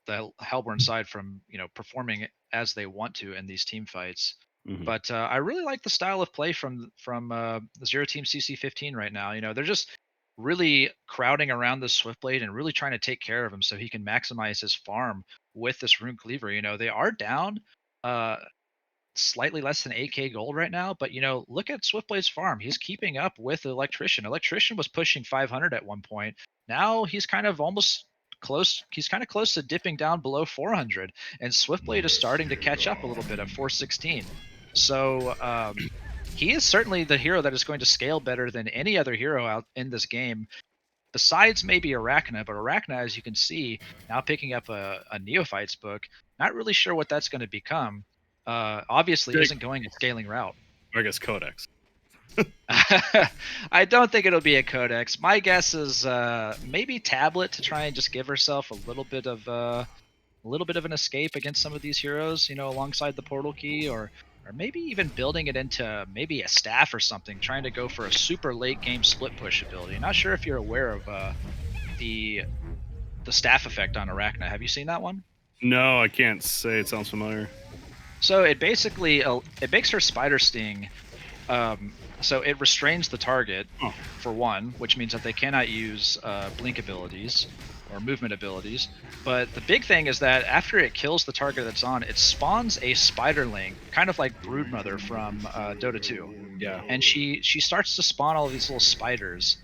the Hellborn side from, you know, performing as they want to in these team fights. Mm-hmm. But I really like the style of play from the 0TeamCC15 right now. You know, they're just really crowding around this Swiftblade and really trying to take care of him so he can maximize his farm with this Rune Cleaver. You know, they are down slightly less than 8k gold right now, but you know, look at Swiftblade's farm. He's keeping up with Electrician. Electrician was pushing 500 at one point. Now he's kind of almost close. He's kind of close to dipping down below 400, and Swiftblade is starting to catch up a little bit at 416. So he is certainly the hero that is going to scale better than any other hero out in this game, besides maybe Arachna. But Arachna, as you can see, now picking up a Neophytes book, not really sure what that's going to become. Obviously isn't going a scaling route. I guess Codex. I don't think it'll be a Codex. My guess is maybe Tablet to try and just give herself a little bit of an escape against some of these heroes, you know, alongside the portal key, or maybe even building it into maybe a staff or something, trying to go for a super late game split push ability. Not sure if you're aware of the staff effect on Arachna. Have you seen that one? No, I can't say. It sounds familiar. So it basically it makes her spider sting. So it restrains the target for one, which means that they cannot use blink abilities or movement abilities. But the big thing is that after it kills the target that's on, it spawns a spiderling, kind of like Broodmother from Dota 2. Yeah. And she starts to spawn all of these little spiders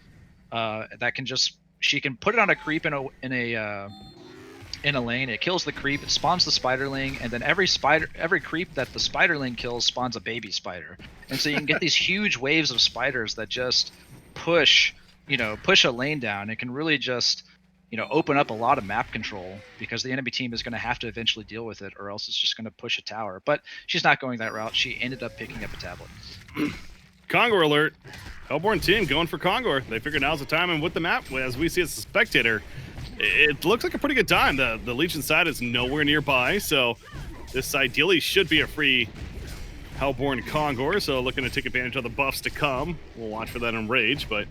that can just, she can put it on a creep in a lane. It kills the creep, it spawns the spiderling, and then every creep that the spiderling kills spawns a baby spider. And so you can get these huge waves of spiders that just push a lane down. It can really just, you know, open up a lot of map control, because the enemy team is going to have to eventually deal with it, or else it's just going to push a tower. But she's not going that route. She ended up picking up a tablet. Kongor alert. Hellborn team going for Kongor. They figure now's the time, and with the map, as we see as a spectator, it looks like a pretty good time. The Legion side is nowhere nearby, so this ideally should be a free Hellborn Kongor, so looking to take advantage of the buffs to come. We'll watch for that in Rage, but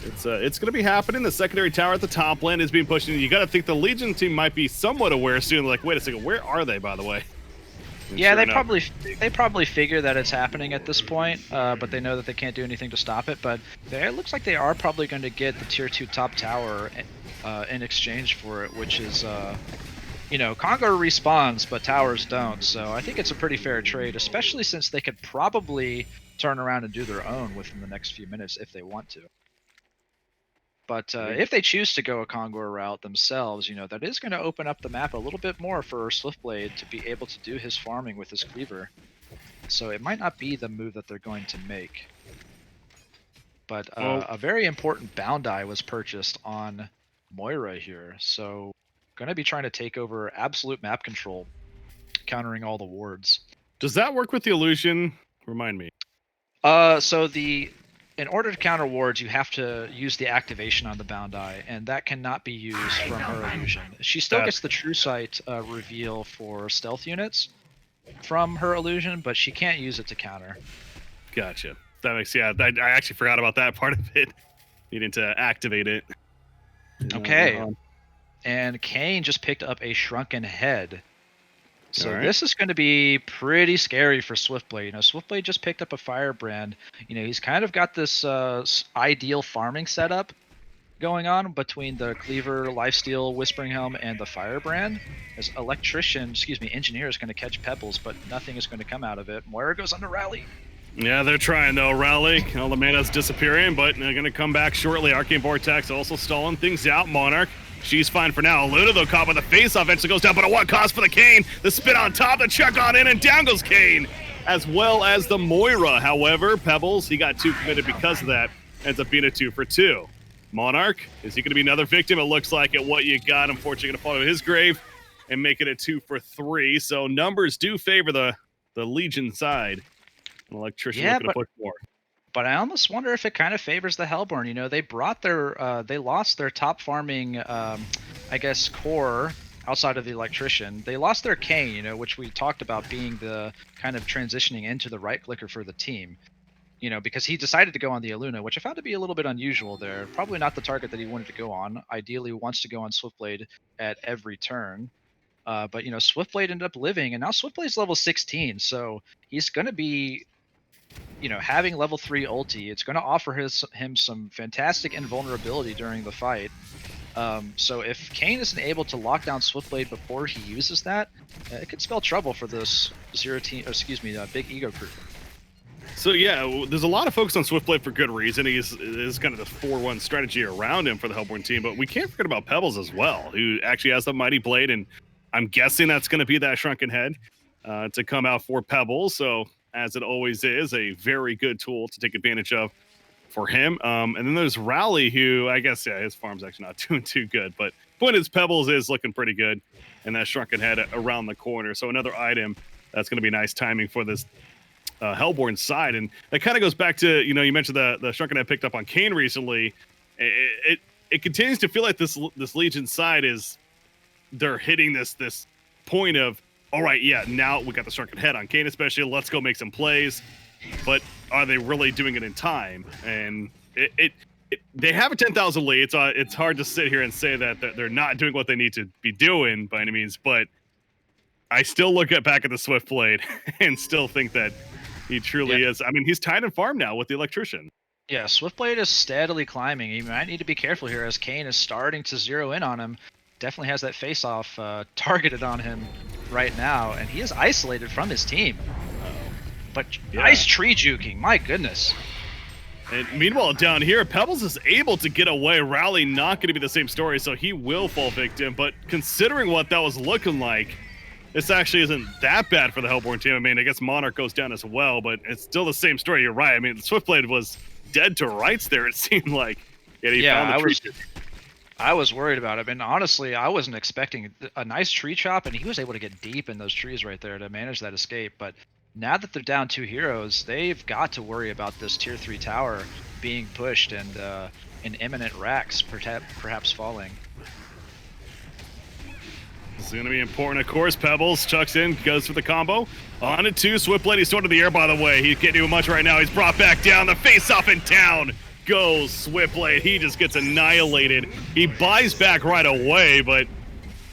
it's going to be happening. The secondary tower at the top lane is being pushed in. You got to think the Legion team might be somewhat aware soon. Like, wait a second, where are they, by the way? And Yeah, sure they probably figure that it's happening at this point, but they know that they can't do anything to stop it. But it looks like they are probably going to get the tier 2 top tower in exchange for it, which is, you know, Kongor respawns, but towers don't. So I think it's a pretty fair trade, especially since they could probably turn around and do their own within the next few minutes if they want to. But if they choose to go a Kongor route themselves, you know, that is going to open up the map a little bit more for Swiftblade to be able to do his farming with his cleaver. So it might not be the move that they're going to make. But a very important Boundai was purchased on Moira here. So going to be trying to take over absolute map control, countering all the wards. Does that work with the illusion? Remind me. In order to counter wards, you have to use the activation on the Boundai, and that cannot be used from her illusion. She still gets the True Sight reveal for stealth units from her illusion, but she can't use it to counter. Gotcha. That makes, yeah, I actually forgot about that part of it. Needing to activate it. Okay. And Kane just picked up a Shrunken Head. So this is going to be pretty scary for Swiftblade. You know, Swiftblade just picked up a Firebrand. You know, he's kind of got this ideal farming setup going on between the Cleaver, Lifesteal, Whispering Helm, and the Firebrand. As Engineer is going to catch Pebbles, but nothing is going to come out of it. Moira goes on to Rally. Yeah, they're trying though. Rally. All the mana's disappearing, but they're going to come back shortly. Arcane Vortex also stalling things out. Monarch. She's fine for now. Luna, though, caught by the face-off, eventually goes down, but at what cost for the Kane? The spin on top, the check on in, and down goes Kane, as well as the Moira. However, Pebbles, he got 2 committed because of that, ends up being a 2 for 2. Monarch, is he going to be another victim? It looks like it. What you got, unfortunately, going to fall to his grave and make it a 2 for 3. So numbers do favor the Legion side. An Electrician looking to push more. But I almost wonder if it kind of favors the Hellborn. You know, they brought they lost their top farming, I guess, core outside of the Electrician. They lost their Kane, you know, which we talked about being the kind of transitioning into the right clicker for the team. You know, because he decided to go on the Illuna, which I found to be a little bit unusual there. Probably not the target that he wanted to go on. Ideally wants to go on Swiftblade at every turn. But, you know, Swiftblade ended up living, and now Swiftblade's level 16, so he's going to be, you know, having level 3 ulti. It's going to offer him some fantastic invulnerability during the fight. So if Kane isn't able to lock down Swiftblade before he uses that, it could spell trouble for this BigEgoCrew. So yeah, there's a lot of focus on Swiftblade for good reason. He is kind of the 4-1 strategy around him for the Hellborn team, but we can't forget about Pebbles as well, who actually has the Mighty Blade, and I'm guessing that's going to be that Shrunken Head to come out for Pebbles. So as it always is, a very good tool to take advantage of for him. And then there's Rally, who I guess, yeah, his farm's actually not doing too good, but point is Pebbles is looking pretty good, and that Shrunken Head around the corner. So another item that's going to be nice timing for this Hellborn side. And that kind of goes back to, you know, you mentioned the Shrunken Head picked up on Kane recently. It continues to feel like this Legion side they're hitting this point of, all right, yeah, now we got the Shrunken Head on Kane especially, let's go make some plays. But are they really doing it in time? And they have a 10,000 lead. It's hard to sit here and say that they're not doing what they need to be doing by any means, but I still look back at the Swiftblade and still think that he truly is. I mean, he's tied in farm now with the Electrician. Yeah, Swiftblade is steadily climbing. He might need to be careful here as Kane is starting to zero in on him. Definitely has that face-off targeted on him right now, and he is isolated from his team. But nice tree juking, my goodness. And meanwhile, down here, Pebbles is able to get away. Rally not going to be the same story, so he will fall victim. But considering what that was looking like, this actually isn't that bad for the Hellborn team. I mean, I guess Monarch goes down as well, but it's still the same story. You're right. I mean, Swiftblade was dead to rights there, it seemed like. Yet he found the tree juke. I was worried about him, and honestly, I wasn't expecting a nice tree chop, and he was able to get deep in those trees right there to manage that escape. But now that they're down 2 heroes, they've got to worry about this tier 3 tower being pushed and an imminent Rax perhaps falling. This is going to be important, of course. Pebbles chucks in, goes for the combo. On to 2. Swiftblade, he's sort of the air, by the way. He can't do much right now. He's brought back down. The face-off and down goes Swiftblade. He just gets annihilated. He buys back right away, but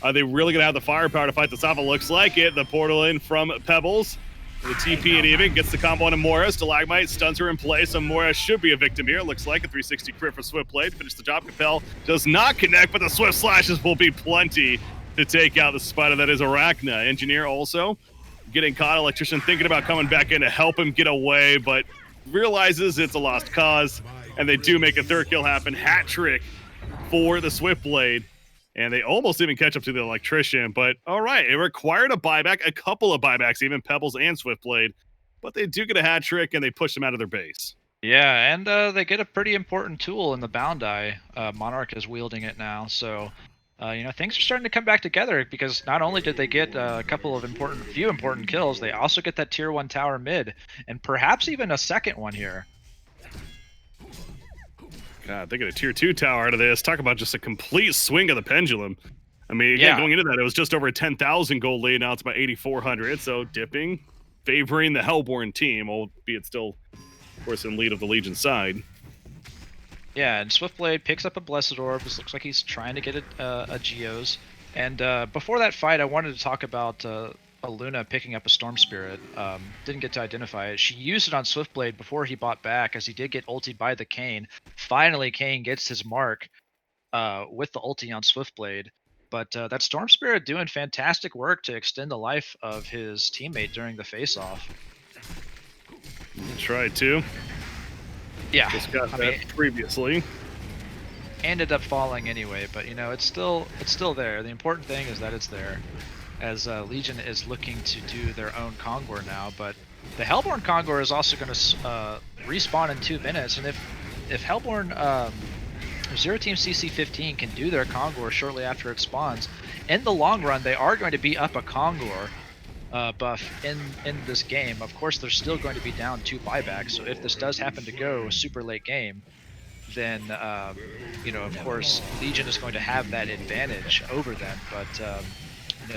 are they really going to have the firepower to fight this off? It looks like it. The portal in from Pebbles. The TP and even gets the combo on Moira. Stalagmite stuns her in place, so Moira should be a victim here. Looks like a 360 crit for Swiftblade. Finish the job. Capel does not connect, but the Swift Slashes will be plenty to take out the spider that is Arachna. Engineer also getting caught. Electrician thinking about coming back in to help him get away, but realizes it's a lost cause, and they do make a 3rd kill happen. Hat trick for the Swiftblade. And they almost even catch up to the Electrician, but all right, it required a buyback, a couple of buybacks, even Pebbles and Swiftblade, but they do get a hat trick and they push them out of their base. Yeah, and they get a pretty important tool in the Bound Eye. Monarch is wielding it now, so things are starting to come back together because not only did they get a couple of few important kills, they also get that tier 1 tower mid, and perhaps even a second one here. God, they get a tier 2 tower out of this. Talk about just a complete swing of the pendulum. I mean, again, going into that, it was just over a 10,000 gold lead. Now it's about 8,400. So dipping, favoring the Hellborn team, albeit still, of course, in lead of the Legion side. Yeah, and Swiftblade picks up a Blessed Orb. This looks like he's trying to get a Geos. And before that fight, I wanted to talk about Luna picking up a Storm Spirit. Didn't get to identify it. She used it on Swiftblade before he bought back, as he did get ulti by the Kayn. Finally, Kayn gets his mark with the ulti on Swiftblade. But that Storm Spirit doing fantastic work to extend the life of his teammate during the face-off. Tried to. Yeah, Just got that previously. Ended up falling anyway, but it's still there. The important thing is that it's there, as Legion is looking to do their own Kongor now. But the Hellborn Kongor is also going to respawn in 2 minutes, and if Hellborn 0TeamCC15 can do their Kongor shortly after it spawns, in the long run they are going to be up a Kongor buff in this game. Of course, they're still going to be down 2 buybacks, so if this does happen to go super late game, then of course Legion is going to have that advantage over them. But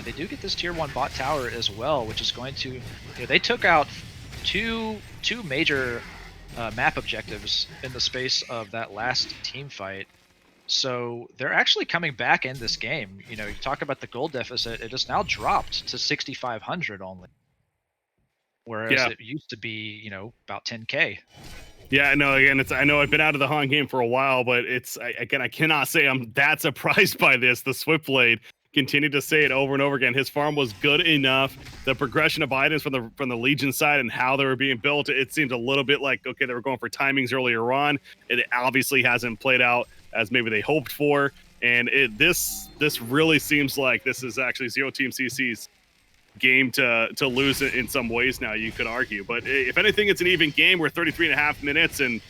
they do get this tier 1 bot tower as well, which is going to, they took out two major map objectives in the space of that last team fight. So they're actually coming back in this game. You talk about the gold deficit, it has now dropped to 6,500 only. Whereas it used to be, about 10K. Yeah, no, again, I know I've been out of the HoN game for a while, but I cannot say I'm that surprised by this. The Swiftblade continued to say it over and over again. His farm was good enough. The progression of items from the Legion side and how they were being built, it seemed a little bit like, okay, they were going for timings earlier on. It obviously hasn't played out as maybe they hoped for. And this really seems like this is actually 0TeamCC's game to lose in some ways now, you could argue. But if anything, it's an even game. We're 33.5 minutes, and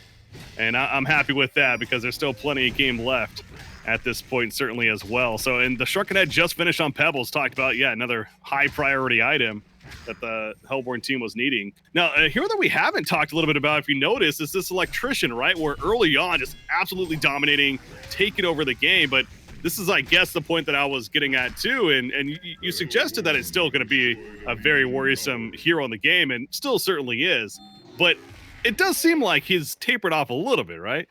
I'm happy with that because there's still plenty of game left at this point, certainly as well. So, and the Shrunken Head just finished on Pebbles, talked about, another high priority item that the Hellborn team was needing. Now, here that we haven't talked a little bit about, if you notice, is this Electrician, right? Where early on, just absolutely dominating, taking over the game. But this is, I guess, the point that I was getting at too. And you suggested that it's still going to be a very worrisome hero in the game, and still certainly is. But it does seem like he's tapered off a little bit, right?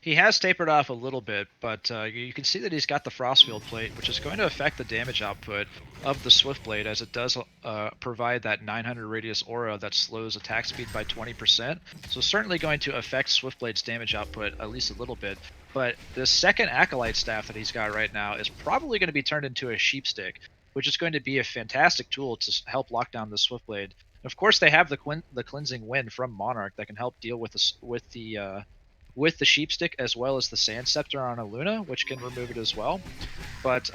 He has tapered off a little bit, but you can see that he's got the Frostfield plate, which is going to affect the damage output of the Swiftblade, as it does provide that 900 radius aura that slows attack speed by 20%. So certainly going to affect Swiftblade's damage output at least a little bit. But the second Acolyte staff that he's got right now is probably going to be turned into a Sheepstick, which is going to be a fantastic tool to help lock down the Swiftblade. Of course, they have the Cleansing Wind from Monarch that can help deal with the Sheepstick, as well as the Sand Scepter on a Luna, which can remove it as well. But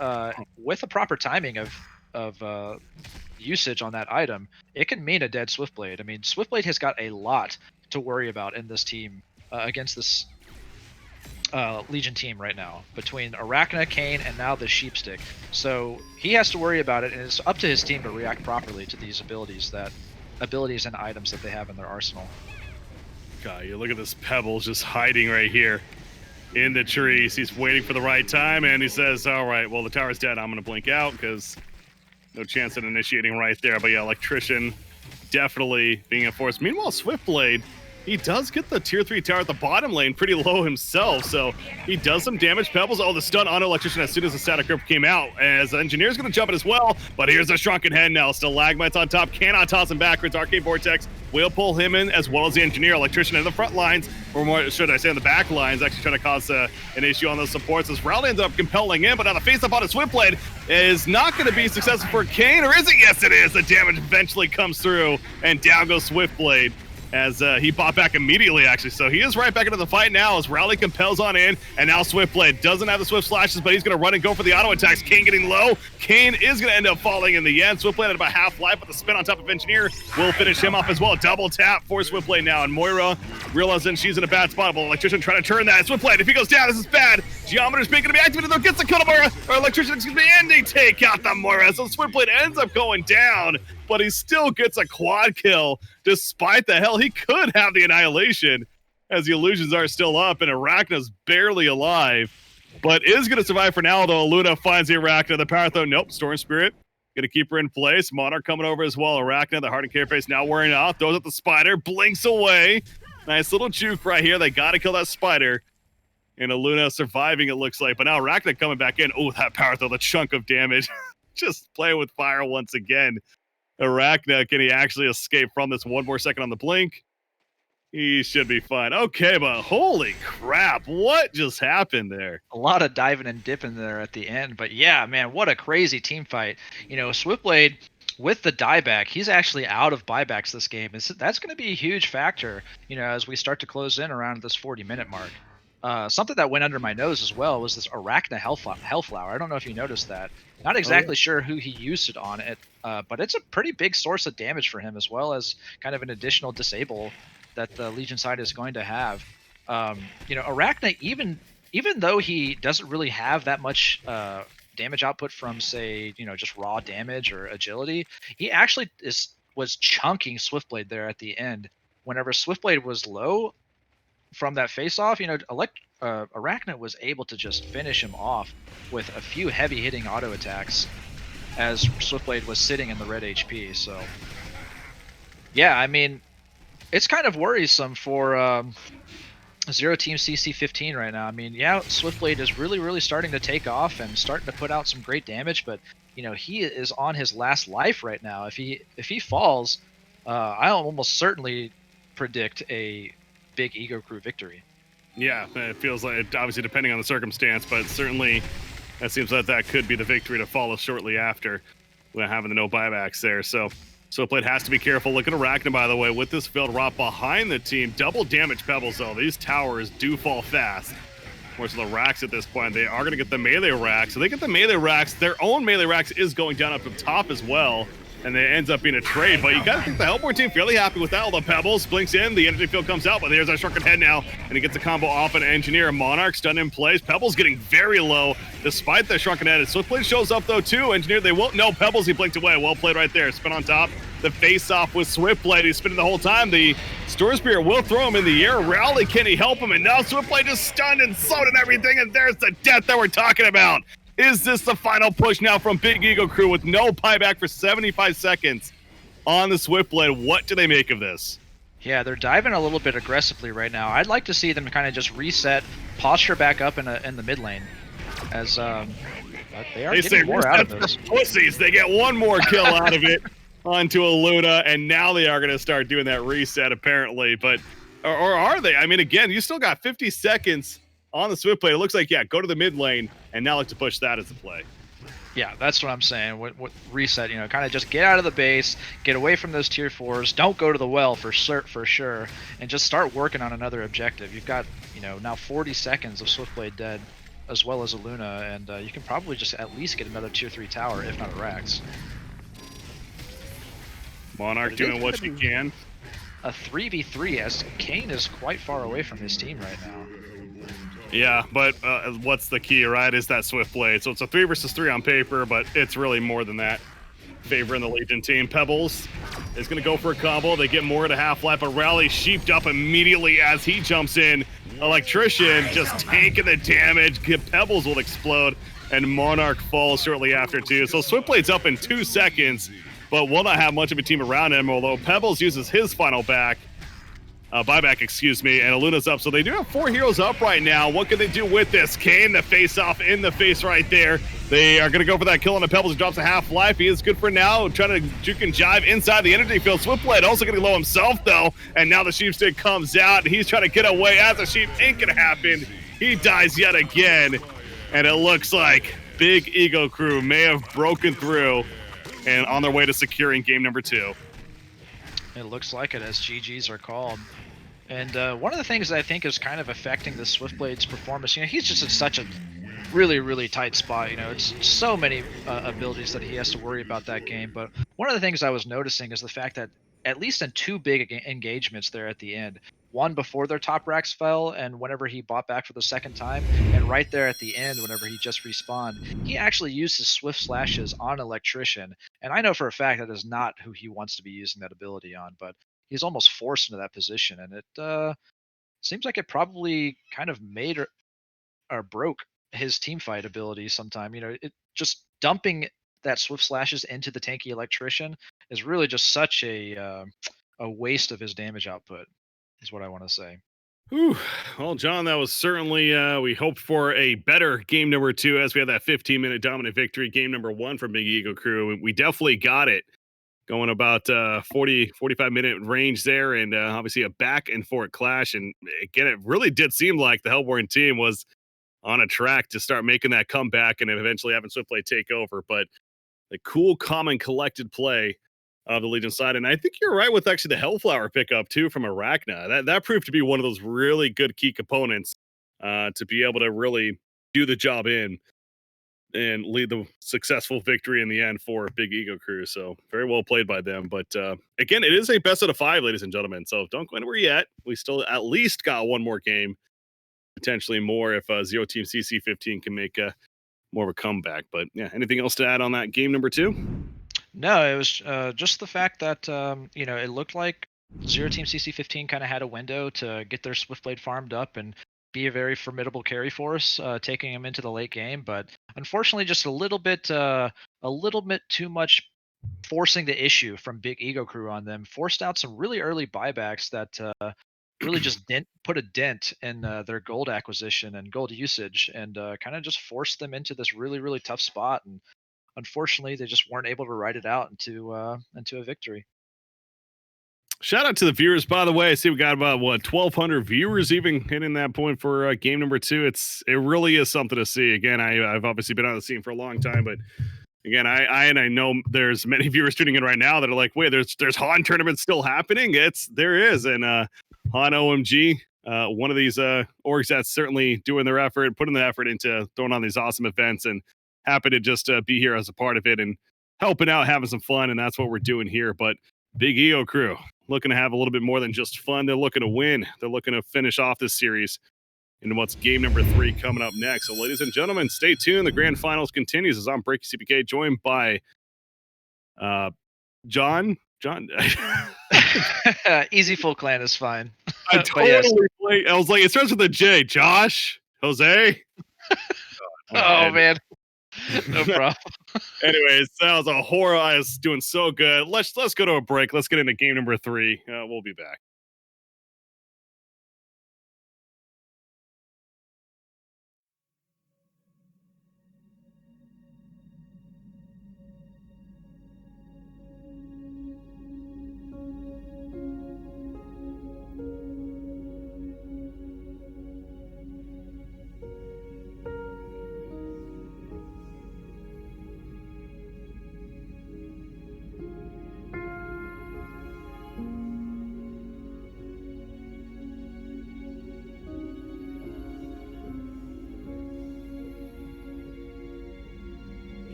with the proper timing of usage on that item, it can mean a dead Swiftblade. I mean, Swiftblade has got a lot to worry about in this team against this Legion team right now, between Arachna, Kayn, and now the Sheepstick. So he has to worry about it, and it's up to his team to react properly to these abilities and items that they have in their arsenal. God, you look at this Pebbles just hiding right here. in the trees. He's waiting for the right time, and he says, all right, well, the tower's dead. I'm going to blink out because no chance at initiating right there. But yeah, Electrician definitely being enforced. Meanwhile, Swiftblade, he does get the tier 3 tower at the bottom lane pretty low himself, so he does some damage. Pebbles, the stun on Electrician as soon as the static grip came out, as Engineer's going to jump it as well, but here's a Shrunken Head now. Still Lagmites on top, cannot toss him backwards. Arcane Vortex will pull him in, as well as the Engineer. Electrician in the front lines, or more, should I say in the back lines, actually trying to cause an issue on those supports, as Rowley ends up compelling in, but now the face-up on a Swiftblade is not going to be successful for Kane, or is it? Yes, it is. The damage eventually comes through, and down goes Swiftblade, as he bought back immediately, actually. So he is right back into the fight now as Rowley compels on in, and now Swiftblade doesn't have the Swift Slashes, but he's going to run and go for the auto attacks. Kane getting low. Kane is going to end up falling in the end. Swiftblade at about half life, but the spin on top of Engineer will finish him off as well. Double tap for Swiftblade now, and Moira realizing she's in a bad spot. But Electrician trying to turn that. Swiftblade, if he goes down, this is bad. Geometer's being going to be activated, though, gets the kill to Moira, or Electrician, excuse me, and they take out the Moira. So Swiftblade ends up going down, but he still gets a quad kill, despite the hell he could have the annihilation, as the illusions are still up, and Arachna's barely alive, but is going to survive for now, though. Luna finds the Arachna. The Power, though, nope, Storm Spirit, going to keep her in place. Monarch coming over as well. Arachna, the Hardened Carapace, now wearing off, throws at the Spider, blinks away. Nice little juke right here. They got to kill that Spider. And Luna surviving, it looks like, but now Arachna coming back in. Oh, that Power, though, the chunk of damage. Just playing with fire once again. Arachna, can he actually escape from this? One more second on the blink. He should be fine. Okay, but holy crap, what just happened there? A lot of diving and dipping there at the end, but yeah, man, what a crazy team fight. You know, Swiftblade with the dieback, he's actually out of buybacks this game. That's going to be a huge factor, you know, as we start to close in around this 40-minute mark. Something that went under my nose as well was this Arachna Hellflower. I don't know if you noticed that. Not exactly sure who he used it on, but it's a pretty big source of damage for him, as well as kind of an additional disable that the Legion side is going to have. You know, Arachna, even though he doesn't really have that much damage output from, say, you know, just raw damage or agility, he actually was chunking Swiftblade there at the end. Whenever Swiftblade was low from that face-off, you know, Arachna was able to just finish him off with a few heavy-hitting auto attacks as Swiftblade was sitting in the red HP. So, yeah, I mean, it's kind of worrisome for 0TeamCC15 right now. I mean, yeah, Swiftblade is really starting to take off and starting to put out some great damage, but, you know, he is on his last life right now. If he falls, I'll almost certainly predict a BigEgoCrew victory. Yeah, it feels like, obviously depending on the circumstance, but certainly that seems like that could be the victory to follow shortly after having the no buybacks there. So Swiftblade has to be careful. Look at Arachna, by the way, with this failed rot behind the team. Double damage Pebbles, though. These towers do fall fast. More so the racks at this point. They are going to get the melee racks. So they get the melee racks. Their own melee racks is going down up top as well. And it ends up being a trade, but you gotta think the Hellborn team fairly happy with that. All the Pebbles blinks in, the energy field comes out, but there's our Shrunken Head now, and he gets a combo off an Engineer. Monarch stun in place. Pebbles getting very low despite the Shrunken Head. Swiftblade shows up though too. Engineer, they won't. No, Pebbles, he blinked away. Well played right there. Spin on top. The face off with Swiftblade. He's spinning the whole time. The Storm Spirit will throw him in the air. Rowley, can he help him? And now Swiftblade just stunned and slowed and everything, and there's the death that we're talking about. Is this the final push now from BigEgoCrew with no buyback for 75 seconds? On the Swiftblade, what do they make of this? Yeah, they're diving a little bit aggressively right now. I'd like to see them kind of just reset, posture back up in the mid lane, as they are getting more out of this. Pussies, they get one more kill out of it onto a Luna, and now they are going to start doing that reset apparently. But or are they? I mean, again, you still got 50 seconds on the Swiftblade. It looks like, yeah, go to the mid lane, and now look to push that as a play. Yeah, that's what I'm saying. What reset, you know, kind of just get out of the base, get away from those tier 4s, don't go to the well for sure, and just start working on another objective. You've got, you know, now 40 seconds of Swiftblade dead, as well as a Luna, and you can probably just at least get another tier 3 tower, if not a Rax. Monarch doing what she can. A 3v3, as Kane is quite far away from his team right now. Yeah, but what's the key, right, is that Swiftblade. So it's a 3 versus 3 on paper, but it's really more than that. Favoring the Legion team. Pebbles is going to go for a combo. They get more to half-life. A Rally sheeped up immediately as he jumps in. Electrician just taking the damage. Pebbles will explode, and Monarch falls shortly after too. So Swiftblade's up in 2 seconds, but will not have much of a team around him, although Pebbles uses his final buyback, excuse me, and Aluna's up. So they do have 4 heroes up right now. What can they do with this? Kane, the face-off in the face right there. They are going to go for that kill on the Pebbles. He drops a half-life. He is good for now. Trying to juke and jive inside the energy field. Swiftblade also going to low himself, though. And now the Sheepstick comes out, and he's trying to get away as the Sheep. Ain't going to happen. He dies yet again. And it looks like BigEgoCrew may have broken through and on their way to securing game number 2. It looks like it, as GGs are called. And one of the things that I think is kind of affecting the Swiftblade's performance, he's just in such a really, really tight spot. It's so many abilities that he has to worry about that game. But one of the things I was noticing is the fact that at least in 2 big engagements there at the end, one before their top racks fell and whenever he bought back for the second time, and right there at the end whenever he just respawned, he actually used his swift slashes on Electrician. And I know for a fact that is not who he wants to be using that ability on, but he's almost forced into that position, and it seems like it probably kind of made or broke his team fight ability sometime. It just dumping that swift slashes into the tanky Electrician is really just such a waste of his damage output, is what I want to say. Whew. Well, John, that was certainly, we hoped for a better game number 2 as we had that 15-minute dominant victory. Game number 1 from BigEgoCrew. We definitely got it. Going about 45-minute range there, and obviously a back and forth clash. And again, it really did seem like the Hellborn team was on a track to start making that comeback and eventually having Swiftblade take over. But the cool, calm, and collected play of the Legion side. And I think you're right with actually the Hellflower pickup too from Arachna. That proved to be one of those really good key components to be able to really do the job in and lead the successful victory in the end for BigEgoCrew. So very well played by them. But again, it is a best out of 5, ladies and gentlemen. So don't go anywhere yet. We still at least got one more game, potentially more if 0TeamCC15 can make more of a comeback. But yeah, anything else to add on that game number 2? No, it was just the fact that it looked like 0TeamCC15 kind of had a window to get their Swiftblade farmed up and be a very formidable carry force, taking them into the late game. But unfortunately, just a little bit too much forcing the issue from BigEgoCrew on them. Forced out some really early buybacks that really just didn't put a dent in their gold acquisition and gold usage, and kind of just forced them into this really, really tough spot. And unfortunately, they just weren't able to ride it out into a victory. Shout out to the viewers, by the way. I see we got about 1,200 viewers even hitting that point for game number 2. It really is something to see. Again, I've obviously been on the scene for a long time, but again, I know there's many viewers tuning in right now that are like, wait, there's HoN tournaments still happening. There is, and HoN OMG, one of these orgs that's certainly doing their effort, putting the effort into throwing on these awesome events, and happy to just be here as a part of it and helping out, having some fun, and that's what we're doing here. But BigEgoCrew looking to have a little bit more than just fun. They're looking to win. They're looking to finish off this series into what's game number 3 coming up next. So, ladies and gentlemen, stay tuned. The grand finals continues as I'm BreakyCPK, joined by John. ezfullclan is fine. I totally I was like, it starts with a J. Josh, Jose. Oh man. No problem. Anyways, that was a horror. I was doing so good. Let's go to a break. Let's get into game number 3. We'll be back.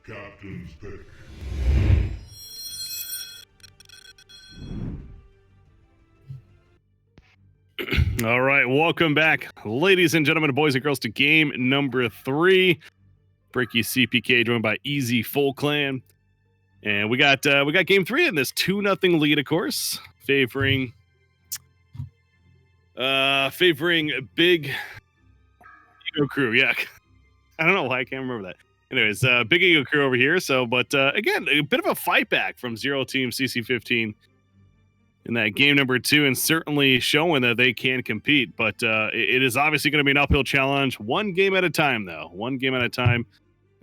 Captain's pick. All right, welcome back, ladies and gentlemen, boys and girls, to game number 3. BreakyCPK joined by ezfullclan, and we got game 3 in this 2-0 lead, of course, favoring BigEgoCrew. Yeah, I don't know why I can't remember that. Anyways, BigEgoCrew over here. So, but again, a bit of a fight back from 0TeamCC15 in that game number 2, and certainly showing that they can compete. But it is obviously going to be an uphill challenge, one game at a time, though. One game at a time.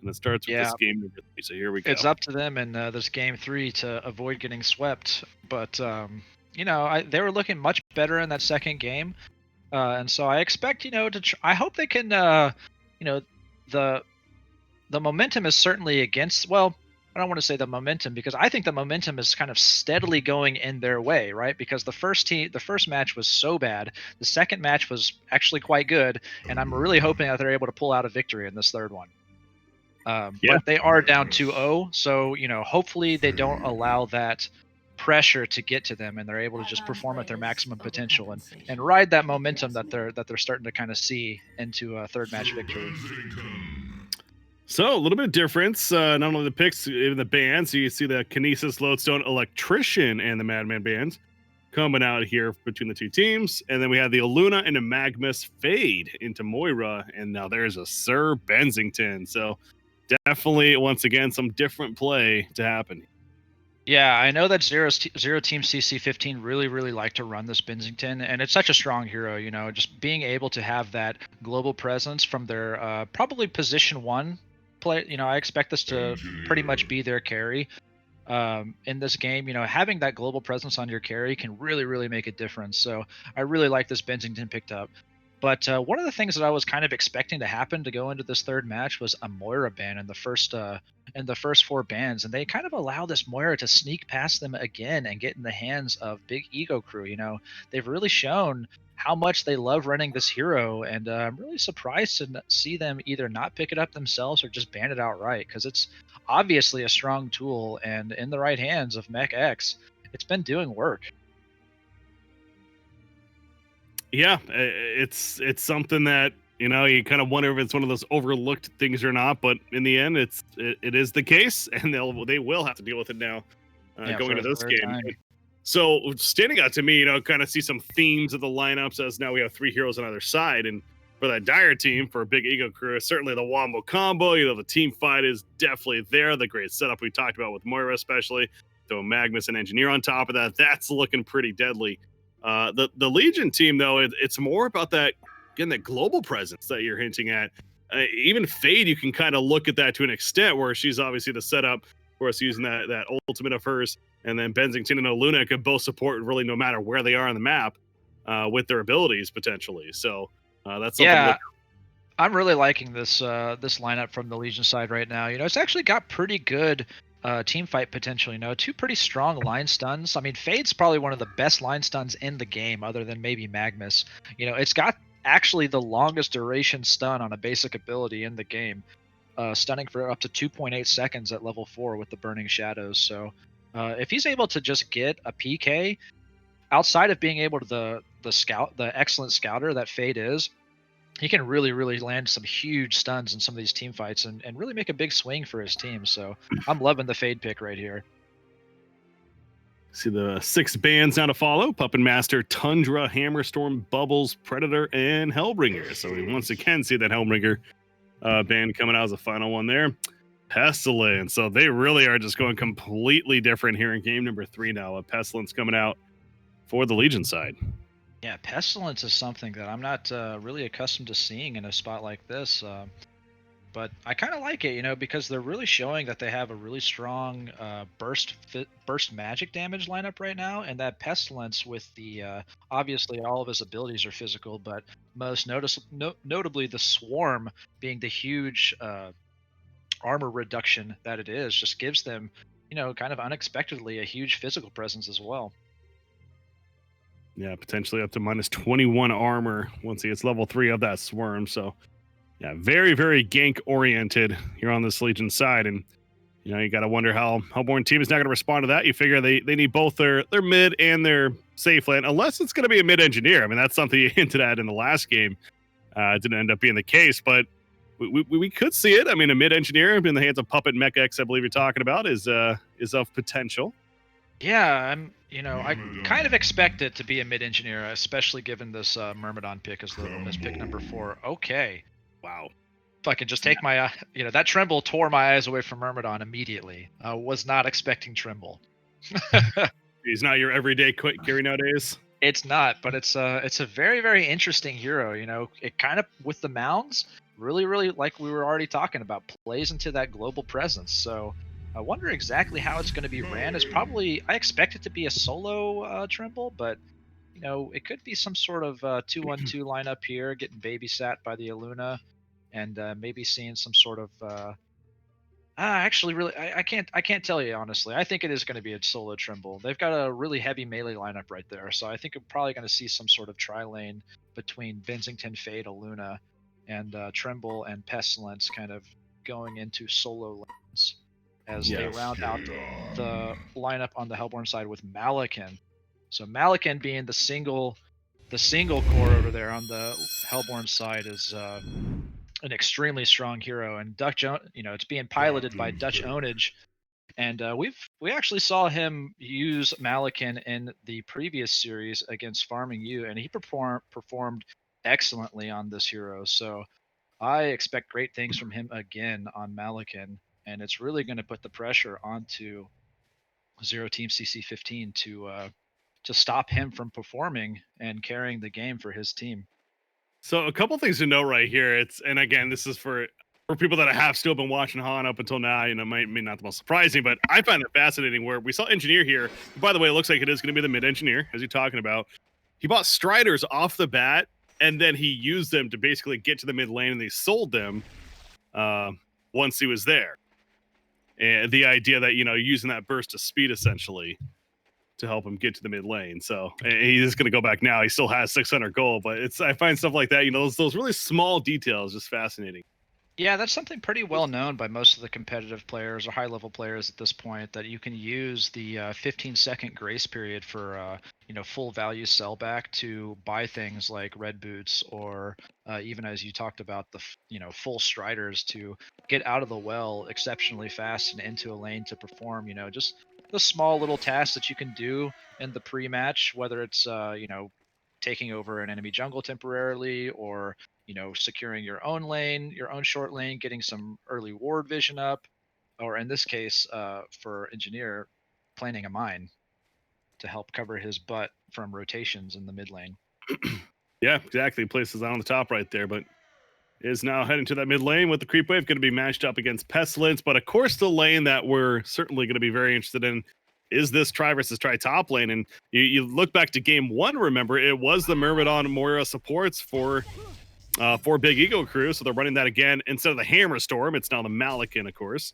And it starts with this game number 3. So here we go. It's up to them in this game 3 to avoid getting swept. But, you know, they were looking much better in that second game. And so I expect, you know, I hope they can, you know, the momentum is certainly against, well, I don't want to say the momentum, because I think the momentum is kind of steadily going in their way, right? Because the first match was so bad. The second match was actually quite good. And I'm really hoping that they're able to pull out a victory in this third one. But they are down 2-0, so you know, hopefully they don't allow that pressure to get to them, and they're able to just perform at their maximum potential and ride that momentum that they're starting to kind of see into a third match victory. So a little bit of difference, not only the picks, even the bands. So you see the Kinesis, Lodestone, Electrician, and the Madman bands coming out here between the two teams, and then we have the Aluna and the Magmus fade into Moira, and now there's a Sir Bensington. So definitely, once again, some different play to happen. Yeah, I know that Zero Team CC15 really like to run this Bensington, and it's such a strong hero. You know, just being able to have that global presence from their probably position 1 play. You know, I expect this to pretty much be their carry in this game. You know, having that global presence on your carry can really make a difference. So I really like this Bensington picked up. But one of the things that I was kind of expecting to happen to go into this third match was a Moira ban in the first 4 bans, and they kind of allow this Moira to sneak past them again and get in the hands of BigEgoCrew. You know, they've really shown how much they love running this hero, and I'm really surprised to see them either not pick it up themselves or just ban it outright, because it's obviously a strong tool, and in the right hands of Mech X, it's been doing work. Yeah, it's something that, you know, you kind of wonder if it's one of those overlooked things or not, but in the end, it is the case, and they will have to deal with it now going into this game. Time. So standing out to me, you know, kind of see some themes of the lineups, as now we have 3 heroes on either side, and for that Dire team, for BigEgoCrew, certainly the Wombo combo, you know, the team fight is definitely there. The great setup we talked about with Moira, especially, though Magmus and Engineer on top of that, that's looking pretty deadly. The Legion team, though, it's more about that, again, that global presence that you're hinting at. Even Fade, you can kind of look at that to an extent, where she's obviously the setup for us using that ultimate of hers, and then Bensington and Aluna could both support really no matter where they are on the map with their abilities potentially. So that's something. Yeah, I'm really liking this this lineup from the Legion side right now. You know, it's actually got pretty good team fight potential. You know, 2 pretty strong line stuns. I mean, Fade's probably one of the best line stuns in the game, other than maybe Magmus. You know, it's got actually the longest duration stun on a basic ability in the game, stunning for up to 2.8 seconds at level 4 with the Burning Shadows. So if he's able to just get a PK, outside of being able to the excellent scouter that Fade is, he can really land some huge stuns in some of these team fights and really make a big swing for his team. So I'm loving the Fade pick right here. See the 6 bands now to follow: Puppet Master, Tundra, Hammerstorm, Bubbles, Predator, and Hellbringer. So we once again see that Hellbringer band coming out as the final one there. Pestilence. So they really are just going completely different here in game number 3 now. A Pestilence coming out for the Legion side. Yeah, Pestilence is something that I'm not really accustomed to seeing in a spot like this. But I kind of like it, you know, because they're really showing that they have a really strong burst magic damage lineup right now, and that Pestilence with the obviously all of his abilities are physical, but most notably the Swarm being the huge armor reduction that it is, just gives them, you know, kind of unexpectedly a huge physical presence as well. Yeah, potentially up to minus 21 armor once he gets level 3 of that Swarm. So yeah, very gank oriented here on this Legion side. And You know, you got to wonder how Hellborn team is not going to respond to that. You figure they need both their mid and their safe lane, unless it's going to be a mid engineer. I mean, that's something you hinted at in the last game. It didn't end up being the case, but we could see it. I mean, a mid engineer in the hands of Puppet Mech X, I believe you're talking about, is of potential. Yeah, I kind of expect it to be a mid engineer, especially given this Myrmidon pick as pick number 4. Okay, Wow. if I can just take my, that Tremble tore my eyes away from Myrmidon immediately. I was not expecting Tremble. He's not your everyday quick carry nowadays. It's not, but it's a very, very interesting hero. It kind of, with the mounds, really, really, like we were already talking about, plays into that global presence. So I wonder exactly how it's going to be ran. I expect it to be a solo Tremble, but it could be some sort of 2-1-2 lineup here, getting babysat by the Aluna, and maybe seeing some sort of. Actually, really, I can't tell you honestly. I think it is going to be a solo Tremble. They've got a really heavy melee lineup right there, so I think we're probably going to see some sort of tri-lane between Bensington, Fade, Aluna, and Tremble and Pestilence, kind of going into solo lanes as they round out the lineup on the Hellborn side with Malakin. So Malakin being the single core over there on the Hellborn side is an extremely strong hero, and it's being piloted by Dutch Ownage, and we actually saw him use Malakin in the previous series against Farming U, and he performed excellently on this hero. So I expect great things from him again on Malakin, and it's really going to put the pressure onto 0TeamCC15 to stop him from performing and carrying the game for his team. So a couple things to know right here. And again, this is for people that have still been watching HoN up until now. May not the most surprising, but I find it fascinating where we saw engineer here. By the way, it looks like it is going to be the mid engineer, as you're talking about. He bought Striders off the bat, and then he used them to basically get to the mid lane, and he sold them once he was there. And the idea that using that burst of speed essentially to help him get to the mid lane. So he's going to go back now. He still has 600 gold, but I find stuff like that, those really small details just fascinating. Yeah, that's something pretty well known by most of the competitive players or high level players at this point, that you can use the 15-second grace period for full value sellback to buy things like red boots, or even as you talked about, the full Striders to get out of the well exceptionally fast and into a lane to perform just the small little tasks that you can do in the pre-match, whether it's taking over an enemy jungle temporarily, or securing your own lane, your own short lane, getting some early ward vision up, or in this case for engineer, planting a mine to help cover his butt from rotations in the mid lane. Yeah, exactly. Places on the top right there, but is now heading to that mid lane with the creep wave, going to be matched up against Pestilence. But of course, the lane that we're certainly going to be very interested in is this try versus try top lane. And you look back to game 1, remember, it was the Myrmidon Moira supports for BigEgoCrew. So they're running that again. Instead of the Hammer Storm, it's now the Malakin, of course.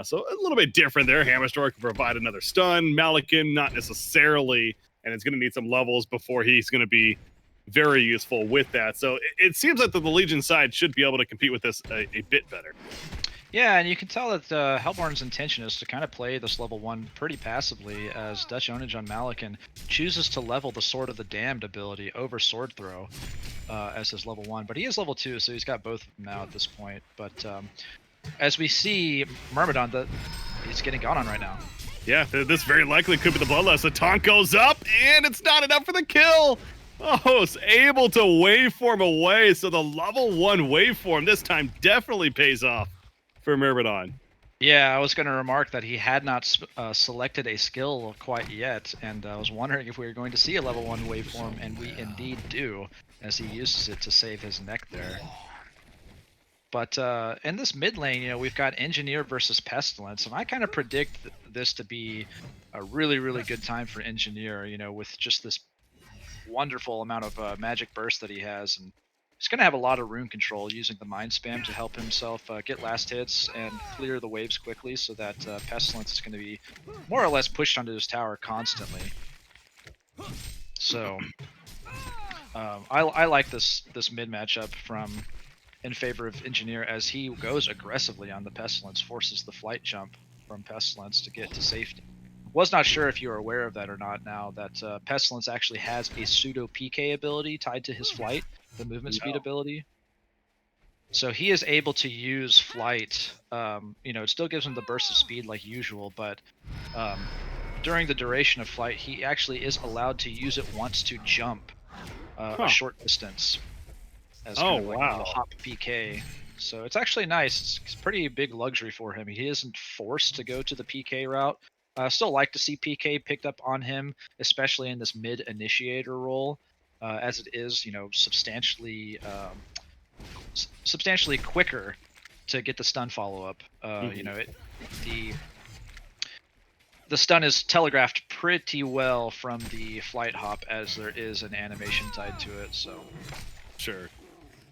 So a little bit different there. Hammer Storm can provide another stun. Malakin, not necessarily. And it's going to need some levels before he's going to be very useful with that. So it seems like the Legion side should be able to compete with this a bit better. Yeah, and you can tell that Hellborn's intention is to kind of play this level 1 pretty passively, as Dutch Ownage on Malakin chooses to level the Sword of the Damned ability over Sword Throw as his level 1. But he is level 2, so he's got both of them now at this point. But as we see, Myrmidon, he's getting gone on right now. Yeah, this very likely could be the Bloodlust. The taunt goes up, and it's not enough for the kill. Oh, it's able to waveform away. So the level 1 waveform this time definitely pays off for Myrmidon. Yeah, I was going to remark that he had not selected a skill quite yet, and I was wondering if we were going to see a level 1 waveform, and we indeed do, as he uses it to save his neck there. But in this mid lane, we've got Engineer versus Pestilence, and I kind of predict this to be a really, really good time for Engineer, with just this wonderful amount of magic burst that he has, and he's going to have a lot of rune control using the mind spam to help himself get last hits and clear the waves quickly, so that Pestilence is going to be more or less pushed onto his tower constantly. So I like this mid matchup in favor of Engineer, as he goes aggressively on the Pestilence, forces the flight jump from Pestilence to get to safety. Was not sure if you were aware of that or not now, that Pestilence actually has a pseudo PK ability tied to his flight, the movement speed ability. So he is able to use flight. It still gives him the burst of speed like usual, but during the duration of flight, he actually is allowed to use it once to jump a short distance. As kind of like a hop PK. So it's actually nice. It's pretty big luxury for him. He isn't forced to go to the PK route. I still like to see PK picked up on him, especially in this mid initiator role, as it is, substantially quicker to get the stun follow up. The stun is telegraphed pretty well from the flight hop, as there is an animation tied to it. So sure.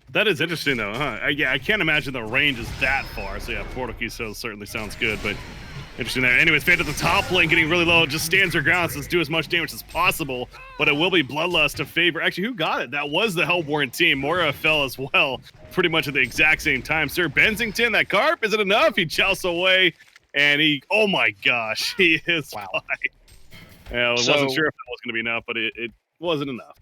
That is interesting, though, huh? I can't imagine the range is that far. So, yeah, Portal Key certainly sounds good, but interesting there. Anyways, Fade at the top lane getting really low. Just stands her ground, says do as much damage as possible, but it will be Bloodlust to favor. Actually, who got it? That was the Hellborn team. Moira fell as well, pretty much at the exact same time. Sir Bensington, that carp, is it enough? He jousts away, and oh my gosh, he is fine. Yeah, I wasn't sure if that was going to be enough, but it wasn't enough.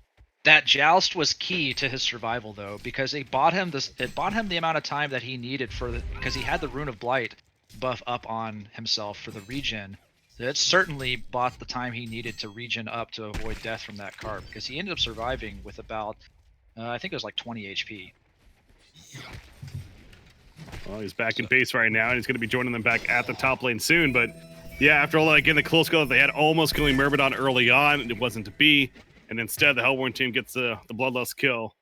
That joust was key to his survival, though, because it bought him the amount of time that he needed because he had the Rune of Blight buff up on himself for the regen. It certainly bought the time he needed to regen up to avoid death from that carp, because he ended up surviving with about, I think it was like 20 HP. Well, he's back in base right now, and he's going to be joining them back at the top lane soon, but yeah, after all, like in the close call, they had almost killing Myrmidon early on, and it wasn't to be. And instead, the Hellborn team gets the Bloodlust kill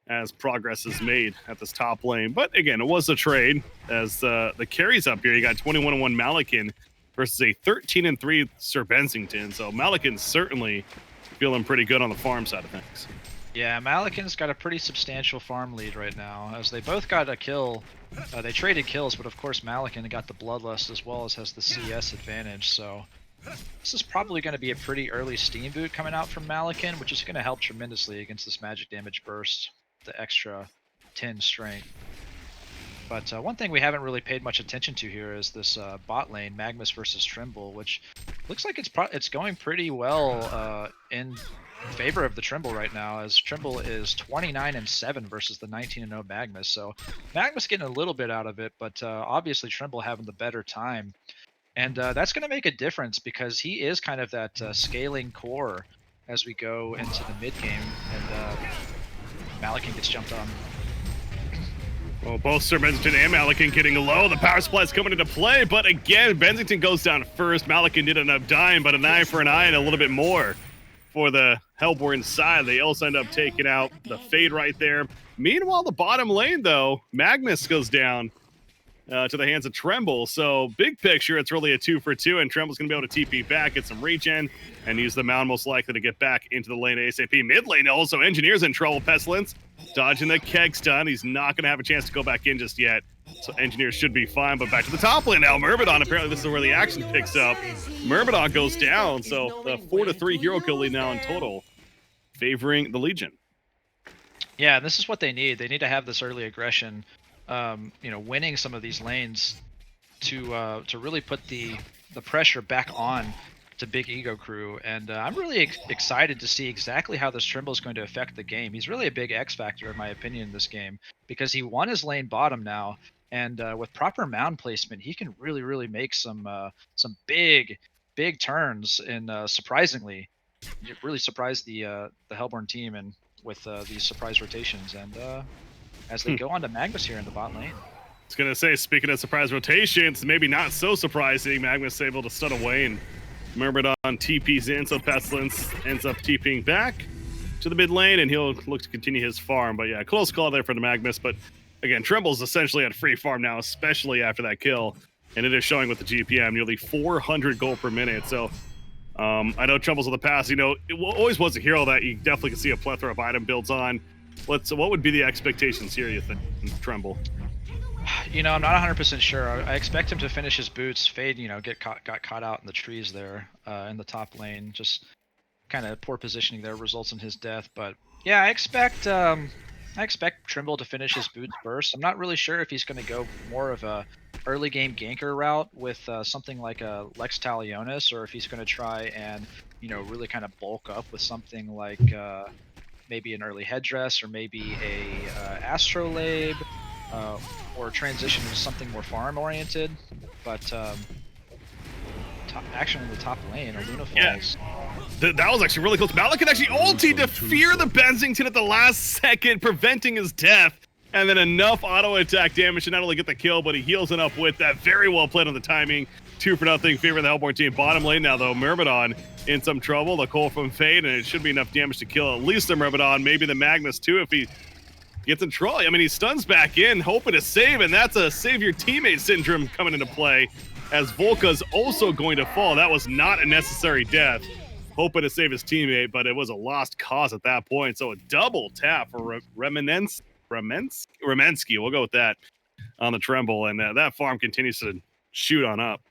as progress is made at this top lane. But again, it was a trade as the carries up here. You got 21-1 Malakin versus a 13-3 Sir Bensington. So Malakin's certainly feeling pretty good on the farm side of things. Yeah, Malakin's got a pretty substantial farm lead right now, as they both got a kill. They traded kills, but of course Malakin got the Bloodlust as well as has the CS advantage. So this is probably going to be a pretty early Steam boot coming out from Malakin, which is going to help tremendously against this magic damage burst, the extra 10 strength. But one thing we haven't really paid much attention to here is this bot lane, Magnus versus Trimble, which looks like it's going pretty well in favor of the Trimble right now, as Trimble is 29-7 versus the 19-0 Magnus. So Magnus getting a little bit out of it, but obviously Trimble having the better time. And that's going to make a difference, because he is kind of that scaling core as we go into the mid game, and Malakin gets jumped on. Well, both Sir Bensington and Malakin getting low. The power supply is coming into play, but again, Bensington goes down first. Malakin did end up dying, but an eye for an eye and a little bit more for the Hellborn side. They also end up taking out the Fade right there. Meanwhile, the bottom lane, though, Magnus goes down to the hands of Tremble. So big picture, it's really a 2-for-2, and Tremble's gonna be able to TP back, get some regen, and use the Mound most likely to get back into the lane ASAP. Mid lane also, Engineer's in trouble. Pestilence dodging the keg stun. He's not gonna have a chance to go back in just yet. So Engineer should be fine, but back to the top lane now. Myrmidon, apparently this is where the action picks up. Myrmidon goes down, so the 4-3 hero kill lead now in total, favoring the Legion. Yeah, and this is what they need. They need to have this early aggression, winning some of these lanes to really put the pressure back on to BigEgoCrew. And I'm really excited to see exactly how this Trimble is going to affect the game. He's really a big X factor, in my opinion, in this game, because he won his lane bottom now, and with proper mound placement, he can really make some big turns, and surprisingly, really surprise the Hellborn team and with these surprise rotations, and as they go on to Magnus here in the bot lane. I was gonna say, speaking of surprise rotations, maybe not so surprising, Magnus able to stun away, and Myrmidon TP's in, so Pestilence ends up TPing back to the mid lane, and he'll look to continue his farm. But yeah, close call there for the Magnus, but again, Tremble's essentially at free farm now, especially after that kill, and it is showing with the GPM, nearly 400 gold per minute. So I know Tremble's in the past, it always was a hero that you definitely can see a plethora of item builds on. What would be the expectations here, you think, Tremble? I'm not 100% sure. I expect him to finish his boots. Fade, got caught out in the trees there in the top lane. Just kind of poor positioning there results in his death. But yeah, I expect I expect Trimble to finish his boots first. I'm not really sure if he's going to go more of a early game ganker route with something like a Lex Talionis, or if he's going to try and really kind of bulk up with something like maybe an early headdress, or maybe a astrolabe, or transition to something more farm oriented. But action in the top lane, a Luna Falls. Yeah. That was actually really close. Malik actually ulti to fear the Benzington at the last second, preventing his death. And then enough auto attack damage to not only get the kill, but he heals enough with that. Very well played on the timing. 2-0 favor of the Hellborn team. Bottom lane now, though. Myrmidon in some trouble. The Cole from Fade, and it should be enough damage to kill at least the Myrmidon, maybe the Magnus too if he gets in trolley. I mean, he stuns back in, hoping to save, and that's a save your teammate syndrome coming into play, as Volka's also going to fall. That was not a necessary death. Hoping to save his teammate, but it was a lost cause at that point. So a double tap for Remensky. We'll go with that on the Tremble, and that farm continues to shoot on up.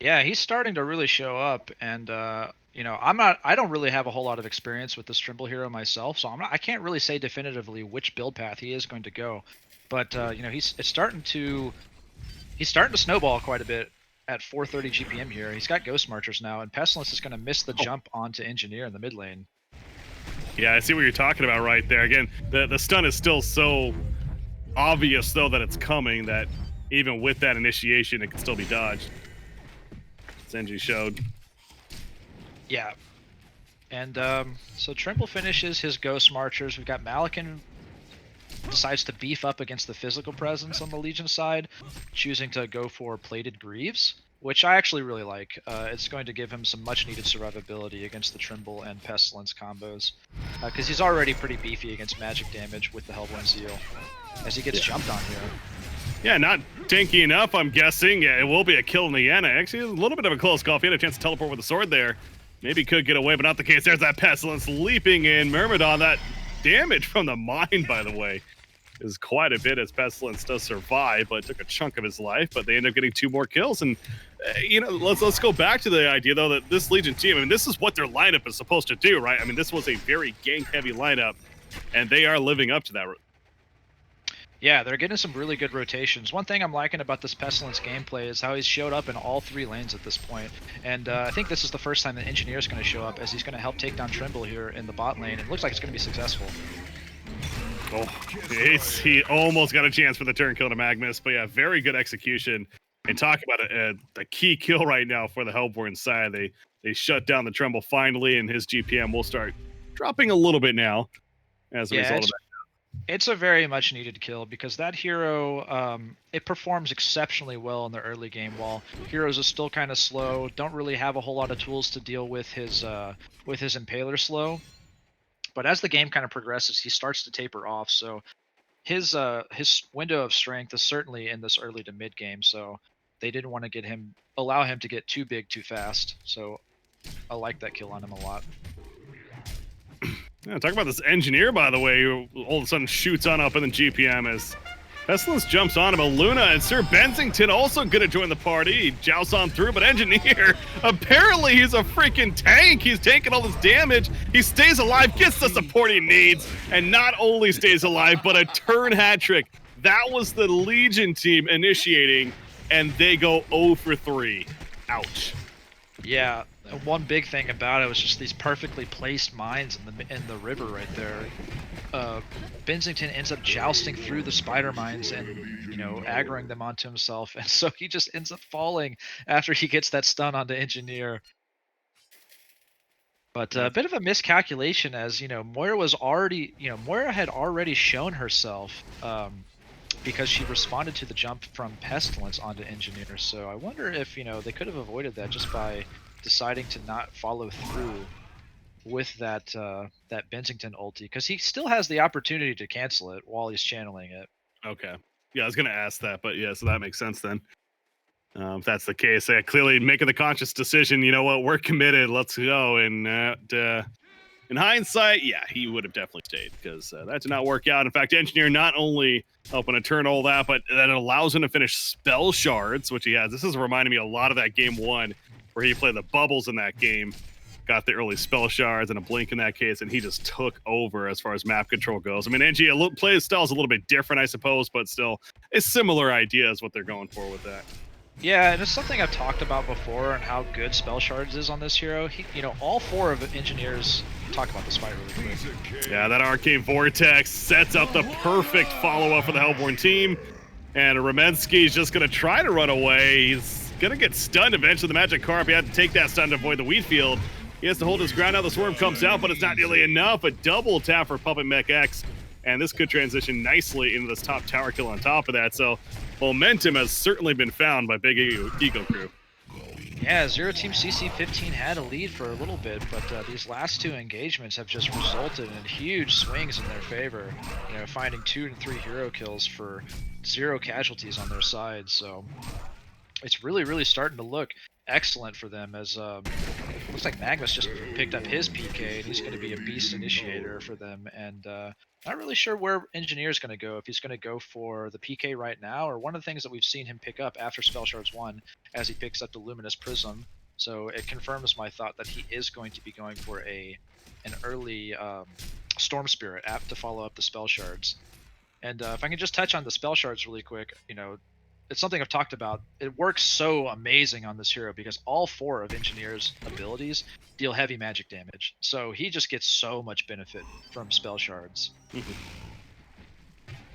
Yeah, he's starting to really show up, and I don't really have a whole lot of experience with this Trimble hero myself, so I can't really say definitively which build path he is going to go. But he's starting to snowball quite a bit at 430 GPM here. He's got Ghost Marchers now, and Pestilence is going to miss the jump onto Engineer in the mid lane. Yeah, I see what you're talking about right there. Again, the stun is still so obvious, though, that it's coming, that even with that initiation, it can still be dodged. Senji showed. Yeah. And so Trimble finishes his Ghost Marchers. We've got Malikan decides to beef up against the physical presence on the Legion side, choosing to go for Plated Greaves, which I actually really like. It's going to give him some much-needed survivability against the Trimble and Pestilence combos, because he's already pretty beefy against magic damage with the Hellborn Zeal, as he gets jumped on here. Yeah, not tanky enough, I'm guessing. Yeah, it will be a kill in the end. Actually, a little bit of a close call. If he had a chance to teleport with the sword there, maybe could get away, but not the case. There's that Pestilence leaping in. Myrmidon, that damage from the mine, by the way, is quite a bit, as Pestilence does survive, but it took a chunk of his life. But they end up getting 2 more kills. And let's go back to the idea, though, that this Legion team, I mean, this is what their lineup is supposed to do, right? I mean, this was a very gank-heavy lineup, and they are living up to that. Yeah, they're getting some really good rotations. One thing I'm liking about this Pestilence gameplay is how he's showed up in all 3 lanes at this point. And I think this is the first time that Engineer is going to show up, as he's going to help take down Trimble here in the bot lane. It looks like it's going to be successful. Oh, he almost got a chance for the turn kill to Magnus, but yeah, very good execution. And talk about the key kill right now for the Hellborn side. They shut down the Tremble finally, and his GPM will start dropping a little bit now as a result of that. It's a very much needed kill, because that hero, it performs exceptionally well in the early game, while heroes are still kind of slow, don't really have a whole lot of tools to deal with his Impaler slow. But as the game kind of progresses, he starts to taper off. So his window of strength is certainly in this early to mid game. So they didn't want to allow him to get too big too fast. So I like that kill on him a lot. Yeah, talk about this Engineer, by the way, who all of a sudden shoots on up in the GPM as Pestilence jumps on him. Luna and Sir Bensington also going to join the party. He jousts on through, but Engineer, apparently he's a freaking tank. He's taking all this damage. He stays alive, gets the support he needs, and not only stays alive, but a turn hat trick. That was the Legion team initiating, and they go 0 for 3. Ouch. Yeah. One big thing about it was just these perfectly placed mines in the river right there. Bensington ends up jousting through the spider mines and aggroing them onto himself, and so he just ends up falling after he gets that stun onto Engineer. But a bit of a miscalculation, as Moira had already shown herself because she responded to the jump from Pestilence onto Engineer. So I wonder if they could have avoided that just by deciding to not follow through with that Bensington ulti, because he still has the opportunity to cancel it while he's channeling it. Okay. Yeah, I was going to ask that, but yeah, so that makes sense then. If that's the case, clearly making the conscious decision, you know what, we're committed, let's go. And in hindsight, yeah, he would have definitely stayed, because that did not work out. In fact, Engineer not only helping to turn all that, but that allows him to finish spell shards, which he has. This is reminding me a lot of that game 1, where he played the bubbles in that game. got the early spell shards and a blink in that case, and he just took over as far as map control goes. I mean, NG play style is a little bit different, I suppose, but still, a similar idea is what they're going for with that. Yeah, and it's something I've talked about before and how good spell shards is on this hero. All 4 of the engineers talk about this fight really quick. Yeah, that Arcane Vortex sets up the perfect follow-up for the Hellborn team. And Ramensky's just going to try to run away. He's going to get stunned eventually. The Magic Carp, he had to take that stun to avoid the wheat field. He has to hold his ground now. The Swarm comes out, but it's not nearly enough. A double tap for Puppet Mech X. And this could transition nicely into this top tower kill on top of that. So momentum has certainly been found by BigEgoCrew. Yeah, 0TeamCC15 had a lead for a little bit, but these last 2 engagements have just resulted in huge swings in their favor. Finding 2 and 3 hero kills for 0 casualties on their side. So it's really starting to look excellent for them, as looks like Magnus just picked up his PK, and he's going to be a beast initiator for them. And not really sure where Engineer's going to go, if he's going to go for the PK right now, or one of the things that we've seen him pick up after Spell Shards 1 as he picks up the Luminous Prism. So it confirms my thought that he is going to be going for an early Storm Spirit apt to follow up the Spell Shards. And if I can just touch on the Spell Shards really quick, it's something I've talked about. It works so amazing on this hero because all 4 of Engineer's abilities deal heavy magic damage. So he just gets so much benefit from Spell Shards.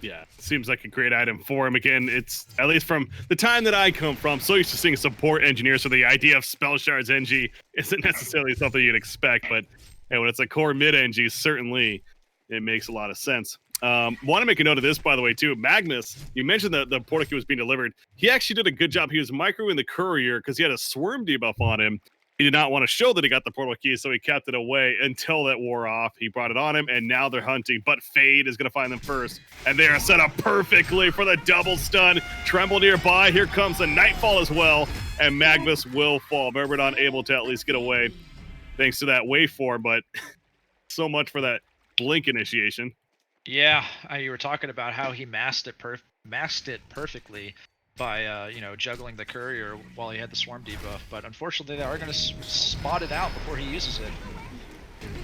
Yeah, seems like a great item for him. Again, it's, at least from the time that I come from, so used to seeing support engineer, so the idea of Spell Shards NG isn't necessarily something you'd expect, but hey, when it's a core mid NG, certainly it makes a lot of sense. Want to make a note of this, by the way, too. Magnus, you mentioned that the portal key was being delivered. He actually did a good job. He was microing the courier because he had a swarm debuff on him. He did not want to show that he got the portal key, so he kept it away until that wore off. He brought it on him, and now they're hunting. But Fade is going to find them first, and they are set up perfectly for the double stun. Tremble nearby. Here comes the Nightfall as well, and Magnus will fall. Myrmidon able to at least get away thanks to that waveform, but so much for that blink initiation. Yeah, you were talking about how he masked it perfectly by juggling the courier while he had the swarm debuff, but unfortunately they are going to spot it out before he uses it.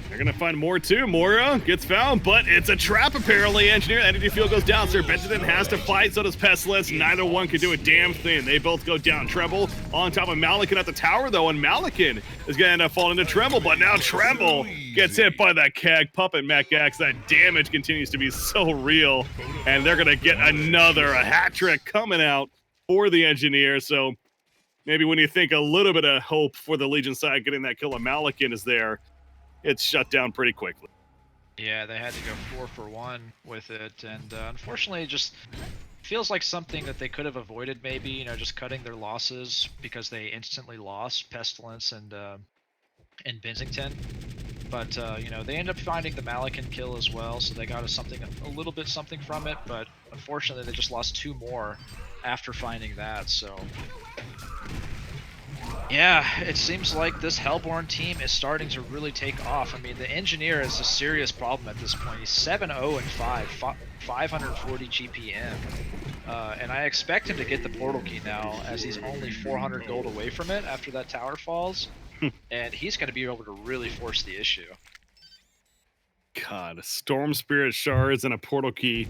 They're going to find more too. Moira gets found, but it's a trap apparently. Engineer energy field goes down. Sir Benjamin has to fight, so does Pestilence. Neither one can do a damn thing. They both go down. Tremble on top of Malikan at the tower though, and Malikan is going to end up falling to Tremble, but now Tremble gets hit by that Keg Puppet Mech X. That damage continues to be so real, and they're going to get a hat trick coming out for the Engineer. So maybe when you think a little bit of hope for the Legion side getting that kill of Malikan is there, it's shut down pretty quickly. Yeah, they had to go 4 for 1 with it, and unfortunately it just feels like something that they could have avoided maybe, just cutting their losses because they instantly lost Pestilence and Bensington. But, they end up finding the Malikan kill as well, so they got a little bit something from it, but unfortunately they just lost 2 more after finding that, so... Yeah, it seems like this Hellborn team is starting to really take off. I mean, the Engineer is a serious problem at this point. He's 7-0-5, 540 GPM. And I expect him to get the portal key now, as he's only 400 gold away from it after that tower falls. And he's going to be able to really force the issue. God, a Storm Spirit shards and a portal key.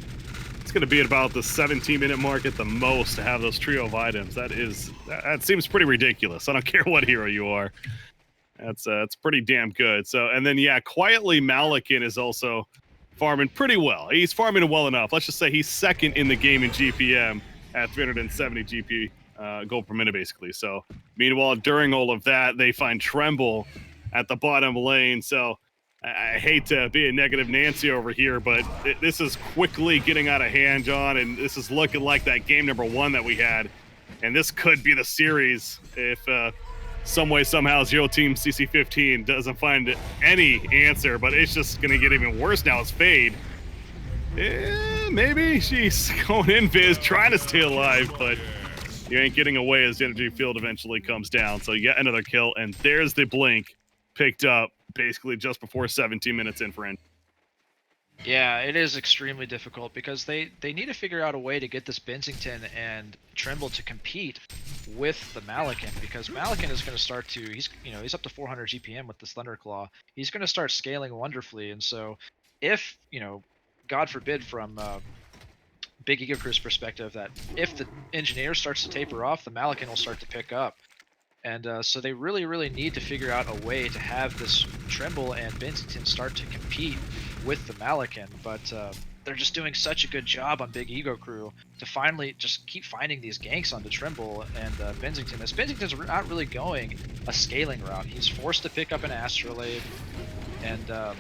It's going to be at about the 17-minute mark at the most to have those trio of items. That seems pretty ridiculous. I don't care what hero you are. That's pretty damn good. So, and then yeah, quietly Malikan is also farming pretty well. He's farming well enough. Let's just say he's second in the game in GPM at 370 GP gold per minute, basically. So, meanwhile, during all of that, they find Tremble at the bottom lane. So, I hate to be a negative Nancy over here, but this is quickly getting out of hand, John, and this is looking like that game number 1 that we had. And this could be the series if some way, somehow, 0TeamCC15 doesn't find any answer, but it's just going to get even worse now as Fade. Maybe she's going in Viz, trying to stay alive, but you ain't getting away as the energy field eventually comes down. So yet another kill, and there's the blink picked up basically just before 17 minutes in for end. Yeah, it is extremely difficult because they need to figure out a way to get this Bensington and Trimble to compete with the Malakin, because Malakin is going to start to he's up to 400 GPM with this Thunderclaw. He's going to start scaling wonderfully, and so if God forbid from Big Ego Crew's perspective, that if the engineer starts to taper off, the Malakin will start to pick up. And so they really, really need to figure out a way to have this Trimble and Bensington start to compete with the Malakin. But they're just doing such a good job on Big Ego Crew to finally just keep finding these ganks onto Trimble and Bensington. As Bensington's not really going a scaling route, he's forced to pick up an Astrolabe, and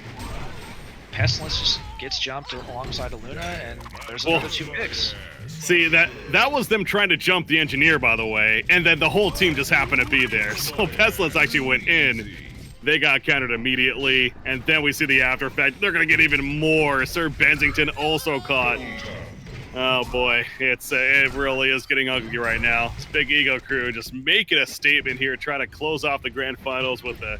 Pestilence just gets jumped alongside of Luna, and there's another 2 picks. See, that was them trying to jump the engineer, by the way, and then the whole team just happened to be there. So Pestilence actually went in. They got countered immediately, and then we see the after effect. They're going to get even more. Sir Bensington also caught. Oh boy, it really is getting ugly right now. It's Big Ego Crew just making a statement here, trying to close off the grand finals with a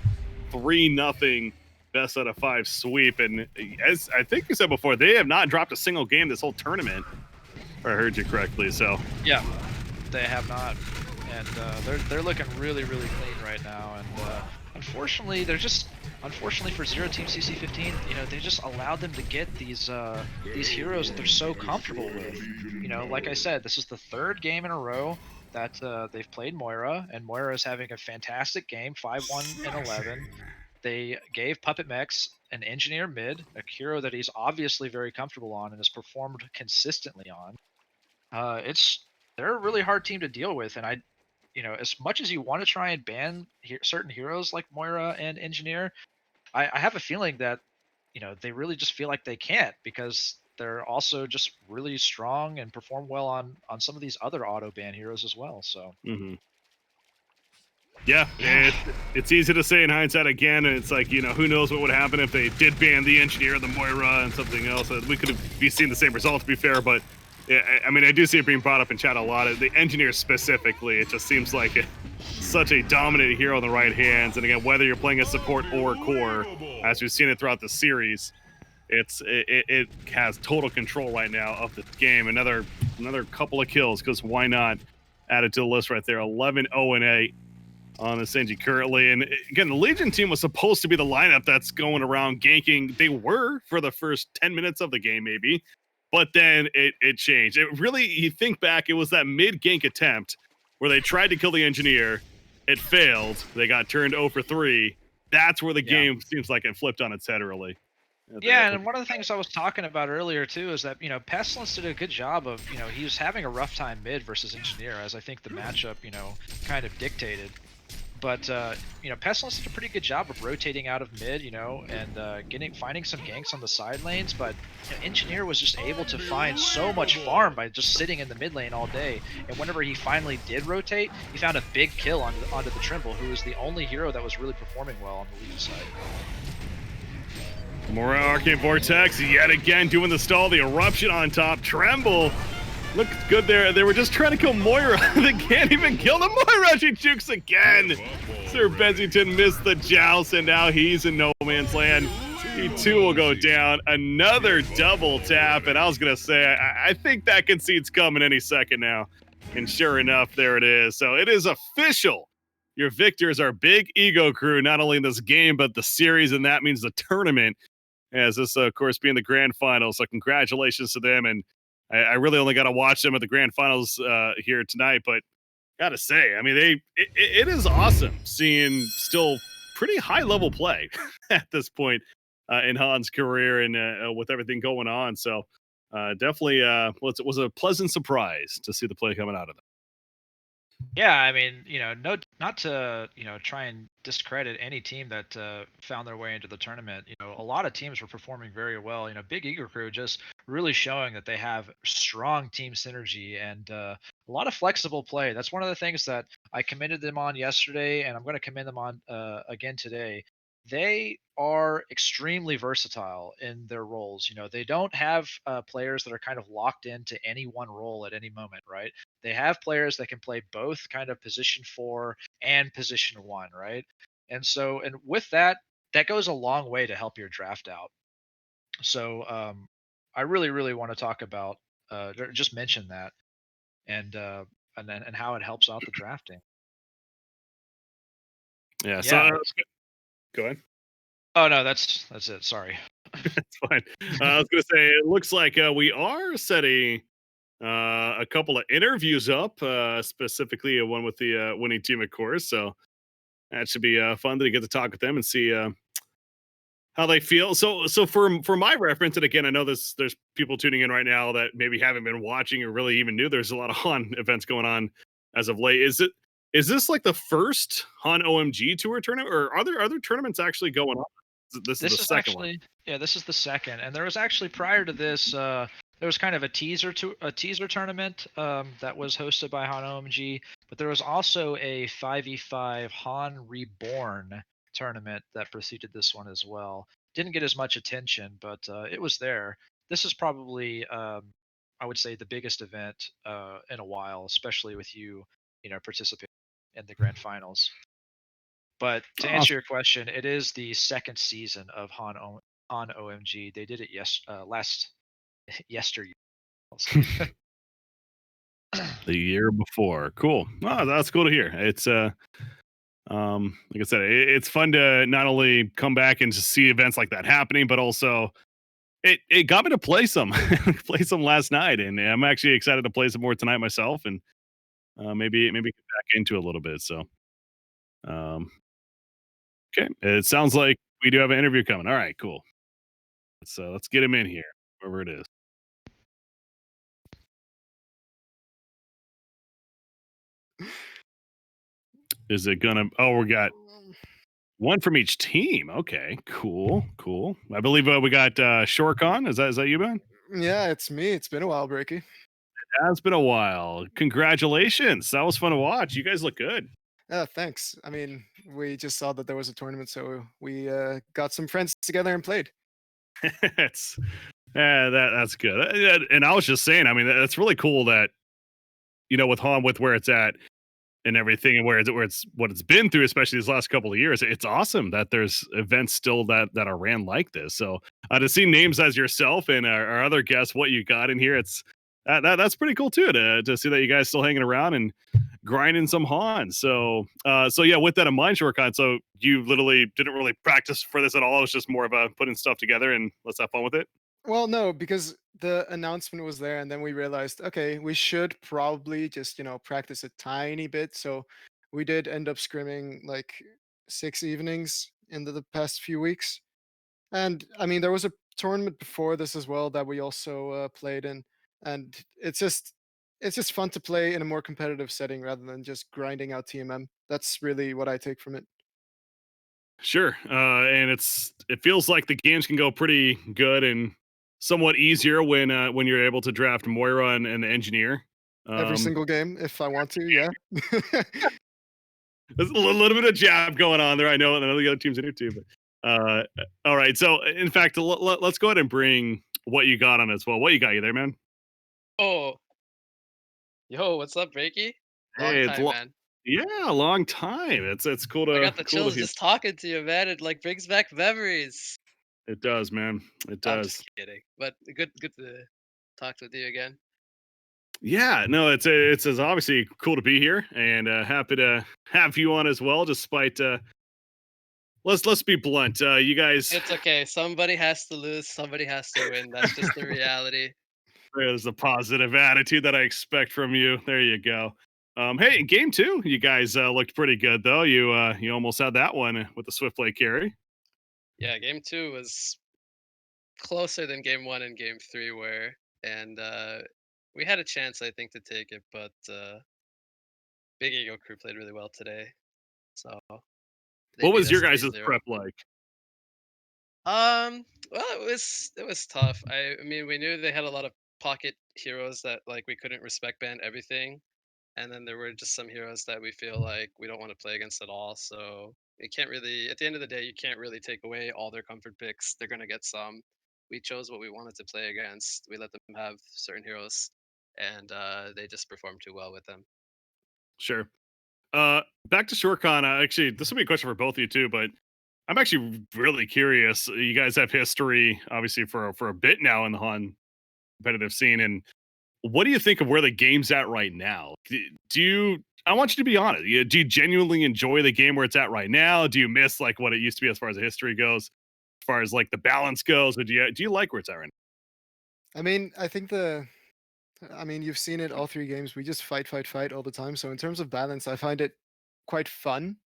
3-0 best out of 5 sweep. And as I think you said before, they have not dropped a single game this whole tournament, if I heard you correctly. So yeah, they have not, and they're looking really, really clean right now. And unfortunately for 0TeamCC15, they just allowed them to get these heroes that they're so comfortable with. Like I said, this is the 3rd game in a row that they've played Moira, and Moira is having a fantastic game, 5-1 and 11. They gave Puppet Mex an engineer mid, a hero that he's obviously very comfortable on and has performed consistently on. They're a really hard team to deal with, and as much as you want to try and ban certain heroes like Moira and Engineer, I have a feeling that they really just feel like they can't, because they're also just really strong and perform well on some of these other auto ban heroes as well. So. yeah, it's easy to say in hindsight again, and it's like, who knows what would happen if they did ban the engineer, the Moira, and something else. We could be seeing the same result, to be fair, but yeah, I mean, I do see it being brought up in chat a lot. The engineer specifically, it just seems like such a dominant hero in the right hands. And again, whether you're playing a support or a core, as we've seen it throughout the series, it has total control right now of the game. Another couple of kills, because why not? Added to the list right there. 11-0-8 on the Senji currently. And again, the Legion team was supposed to be the lineup that's going around ganking. They were for the first 10 minutes of the game, maybe. But then it changed. It really, you think back, it was that mid-gank attempt where they tried to kill the engineer. It failed. They got turned 0 for 3. That's where the game seems like it flipped on its head, really. Yeah, and one of the things I was talking about earlier, too, is that, Pestilence did a good job of, he was having a rough time mid versus Engineer, as I think the matchup, kind of dictated. But Pestilence did a pretty good job of rotating out of mid, and finding some ganks on the side lanes. But Engineer was just able to find so much farm by just sitting in the mid lane all day. And whenever he finally did rotate, he found a big kill onto the Trimble, who was the only hero that was really performing well on the Legion side. More Arcane Vortex yet again doing the stall. The eruption on top. Tremble looks good there. They were just trying to kill Moira. They can't even kill the Moira. She jukes again. Sir Bensington missed the joust, and now he's in no man's land. He too will go down. Another double tap, and I was going to say, I think that concede's coming any second now. And sure enough, there it is. So it is official. Your victors are Big Ego Crew, not only in this game, but the series, and that means the tournament, as this, of course, being the grand finals. So congratulations to them, and I really only got to watch them at the grand finals here tonight, but gotta say, I mean, it is awesome seeing still pretty high level play at this point in HoN's career and with everything going on. So definitely was a pleasant surprise to see the play coming out of them. Yeah, I mean, not to, try and discredit any team that found their way into the tournament. A lot of teams were performing very well. Big Ego Crew just really showing that they have strong team synergy and a lot of flexible play. That's one of the things that I commended them on yesterday, and I'm going to commend them on again today. They are extremely versatile in their roles. They don't have players that are kind of locked into any one role at any moment, right? They have players that can play both kind of position 4 and position 1, right? And with that, that goes a long way to help your draft out. So I really, really want to talk about just mention that and how it helps out the drafting. Yeah. So Yeah. go ahead. Oh no, that's it. Sorry. It's fine. I was gonna say it looks like we are setting a couple of interviews up, specifically one with the winning team, of course. So that should be fun to get to talk with them and see how they feel. So for my reference, and again, I know there's people tuning in right now that maybe haven't been watching or really even knew there's a lot of HoN events going on as of late. Is this like the first HoN OMG tour tournament, or are there other tournaments actually going on? This is the This is second one. actually yeah, this is the second, and there was actually prior to this, there was kind of a teaser tournament that was hosted by HoN OMG, but there was also a 5v5 HoN Reborn tournament that preceded this one as well. Didn't get as much attention, but it was there. This is probably, I would say, the biggest event in a while, especially with you participating in the grand finals. But to answer your question, it is the second season of Han OMG. They did it last yesterday. The year before. Cool. Oh, that's cool to hear. It's like I said, it's fun to not only come back and to see events like that happening, but also it got me to play some play some last night, and I'm actually excited to play some more tonight myself, and maybe get back into it a little bit. So um, okay, it sounds like we do have an interview coming. All right, cool. Let's get him in here, wherever it is. Is it gonna? Oh, we got one from each team. Okay, cool, cool. I believe we got Shorkon. Is that you, Ben? Yeah, it's me. It's been a while, Breaky. It has been a while. Congratulations. That was fun to watch. You guys look good. Yeah, thanks. I mean, we just saw that there was a tournament, so we got some friends together and played. It's that's good. And I was just saying, I mean, that's really cool that with HoN, with where it's at and everything, and where it's what it's been through, especially these last couple of years. It's awesome that there's events still that are ran like this. So to see names as yourself and our other guests, what you got in here, it's that's pretty cool too, to see that you guys still hanging around and grinding some HoN. So yeah, with that in mind, Shortcut, so you literally didn't really practice for this at all. It was just more of a putting stuff together and let's have fun with it. Well, no, because the announcement was there, and then we realized, okay, we should probably just, practice a tiny bit. So we did end up scrimming like 6 evenings in the past few weeks. And I mean, there was a tournament before this as well that we also played in, and it's just fun to play in a more competitive setting rather than just grinding out TMM. That's really what I take from it. Sure. And it feels like the games can go pretty good and somewhat easier when you're able to draft Moira and the engineer. Every Um, single game, if I want to, yeah. there's a little bit of jab going on there. I know, and I know the other teams in here too. But all right. So in fact, let's go ahead and bring what you got on as well. What you got you there, man? Oh, yo, what's up, Breaky? Long Hey, time, man. yeah, a long time. It's cool I to got the cool to chills hear. just talking to you, man. It like brings back memories. It does, man. It I'm just does. kidding, but good to talk with you again. Yeah, no, it's obviously cool to be here and happy to have you on as well. Despite let's be blunt, you guys, It's okay. Somebody has to lose, somebody has to win. That's just the reality. there's a positive attitude that I expect from you. There you go. Hey, in game two, you guys looked pretty good though. You almost had that one with the swift play carry. Yeah, game two was closer than game one and game three were, and we had a chance, I think, to take it, but Big Ego Crew played really well today, so they What beat was your us guys' 3-0. prep like? Well, it was tough. I mean, we knew they had a lot of pocket heroes that like we couldn't respect ban everything, and then there were just some heroes that we feel like we don't want to play against at all. So you can't really, at the end of the day, you can't really take away all their comfort picks. They're gonna get some. We chose what we wanted to play against. We let them have certain heroes, and they just performed too well with them. Sure. Back to Shorecon. Actually, this will be a question for both of you too, but I'm actually really curious. You guys have history, obviously, for a bit now in the HoN competitive scene, and what do you think of where the game's at right now? Do you? I want you to be honest. Do you genuinely enjoy the game where it's at right now? Do you miss like what it used to be as far as the history goes, as far as like the balance goes, or do you like where it's at right I mean, I think I mean, you've seen it all three games. We just fight, fight, fight all the time. So in terms of balance, I find it quite fun.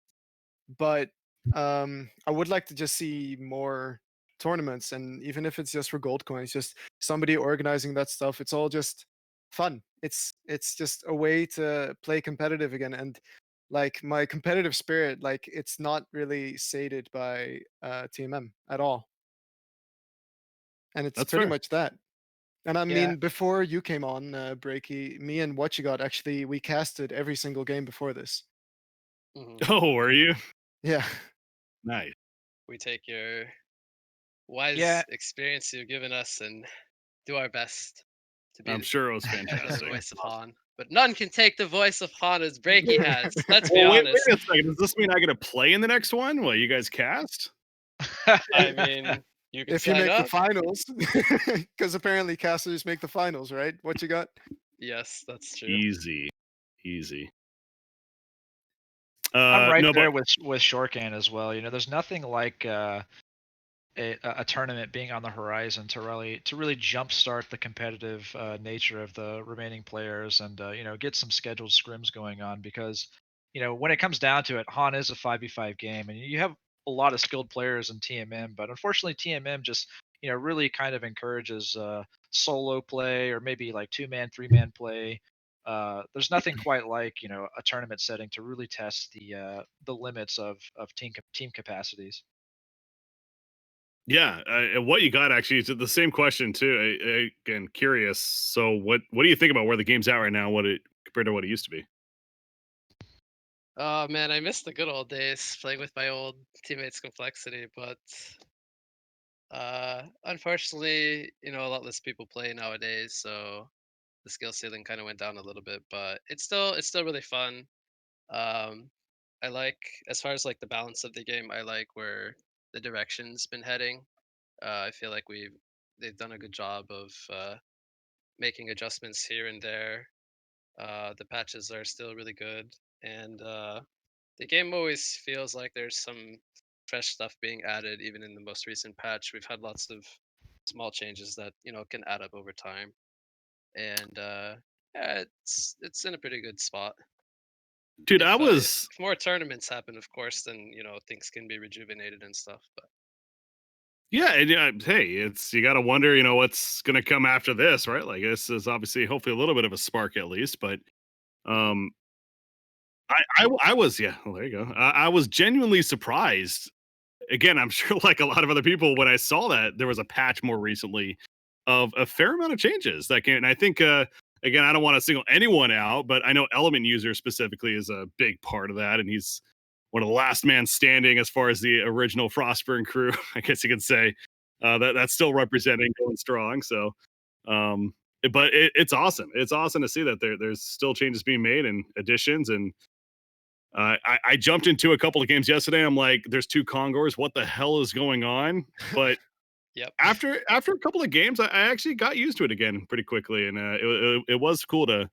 But I would like to just see more tournaments, and even if it's just for gold coins, just somebody organizing that stuff. It's all just fun. It's just a way to play competitive again, and like my competitive spirit, like it's not really sated by TMM at all, and it's That's pretty fair. much that. And I Yeah. mean, before you came on, Breaky, me and What You Got actually we casted every single game before this. Mhm. Oh, were you? Yeah. Nice. We take your Yeah. wise experience you've given us and do our best to be I'm sure it was the fantastic. voice of HoN. But none can take the voice of HoN as Breaky has. Let's be Well, honest. wait a second. Does this mean I get to play in the next one? Well, you guys cast? I mean, you can If you sign make the up. finals, because apparently casters make the finals, right? What you got? Yes, that's true. Easy, easy. I'm right No, but there with Shortcan as well. You know, there's nothing like a tournament being on the horizon to really jumpstart the competitive nature of the remaining players, and you know, get some scheduled scrims going on, because you know, when it comes down to it, HoN is a 5v5 game, and you have a lot of skilled players in TMM, but unfortunately TMM just, you know, really kind of encourages solo play, or maybe like 2-man 3-man play. There's nothing quite like, you know, a tournament setting to really test the limits of team capacities. yeah, what you got actually is the same question too. Again, curious. So, what do you think about where the game's at right now? What it compared to what it used to be? Oh man, I miss the good old days playing with my old teammates Complexity, but unfortunately, you know, a lot less people play nowadays, so the skill ceiling kind of went down a little bit, but it's still really fun. Um, I like, as far as like the balance of the game, I like where the direction's been heading. I feel like they've done a good job of making adjustments here and there. The patches are still really good, and the game always feels like there's some fresh stuff being added. Even in the most recent patch, we've had lots of small changes that, you know, can add up over time, and yeah, it's in a pretty good spot. Dude, I If was more tournaments happen, of course, then, you know, things can be rejuvenated and stuff. But yeah, and yeah. Hey, it's you got to wonder, what's gonna come after this, right? Like this is obviously, hopefully, a little bit of a spark at least, but mhm. um, I was yeah. Well, there you go. I was genuinely surprised. Again, I'm sure like a lot of other people, when I saw that there was a patch more recently of a fair amount of changes that can. And I think again, I don't want to single anyone out, but I know Element User specifically is a big part of that, and he's one of the last man standing as far as the original Frostburn crew, I guess you could say. That's still representing, going strong. So, um, but it's awesome. It's awesome to see that there's still changes being made and additions, and I jumped into a couple of games yesterday. I'm like, there's two Congors. What the hell is going on? But Yep. after a couple of games, I actually got used to it again pretty quickly, and it was cool to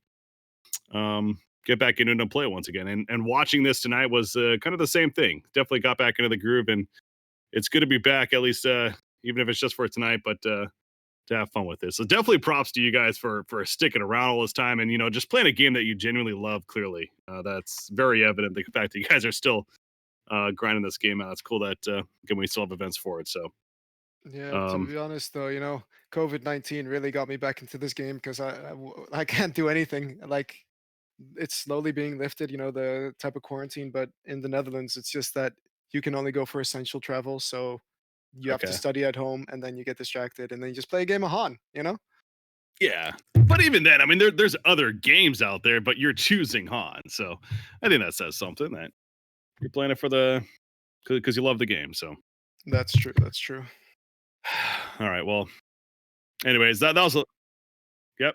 get back into it and play it once again. And watching this tonight was kind of the same thing. Definitely got back into the groove, and it's good to be back, at least even if it's just for tonight. But to have fun with this. So definitely props to you guys for sticking around all this time, and just playing a game that you genuinely love. Clearly, that's very evident. The fact that you guys are still grinding this game out. It's cool that again we still have events for it. So Yeah, to um, be honest though, COVID-19 really got me back into this game because I can't do anything. Like it's slowly being lifted, the type of quarantine, but in the Netherlands, it's just that you can only go for essential travel. So you have to okay, study at home and then you get distracted and then you just play a game of HoN? yeah. But even then, I mean, there's other games out there, but you're choosing Han. So I think that says something that you're playing it for the because you love the game. So That's true. That's true. all right, well, anyways, that was yep.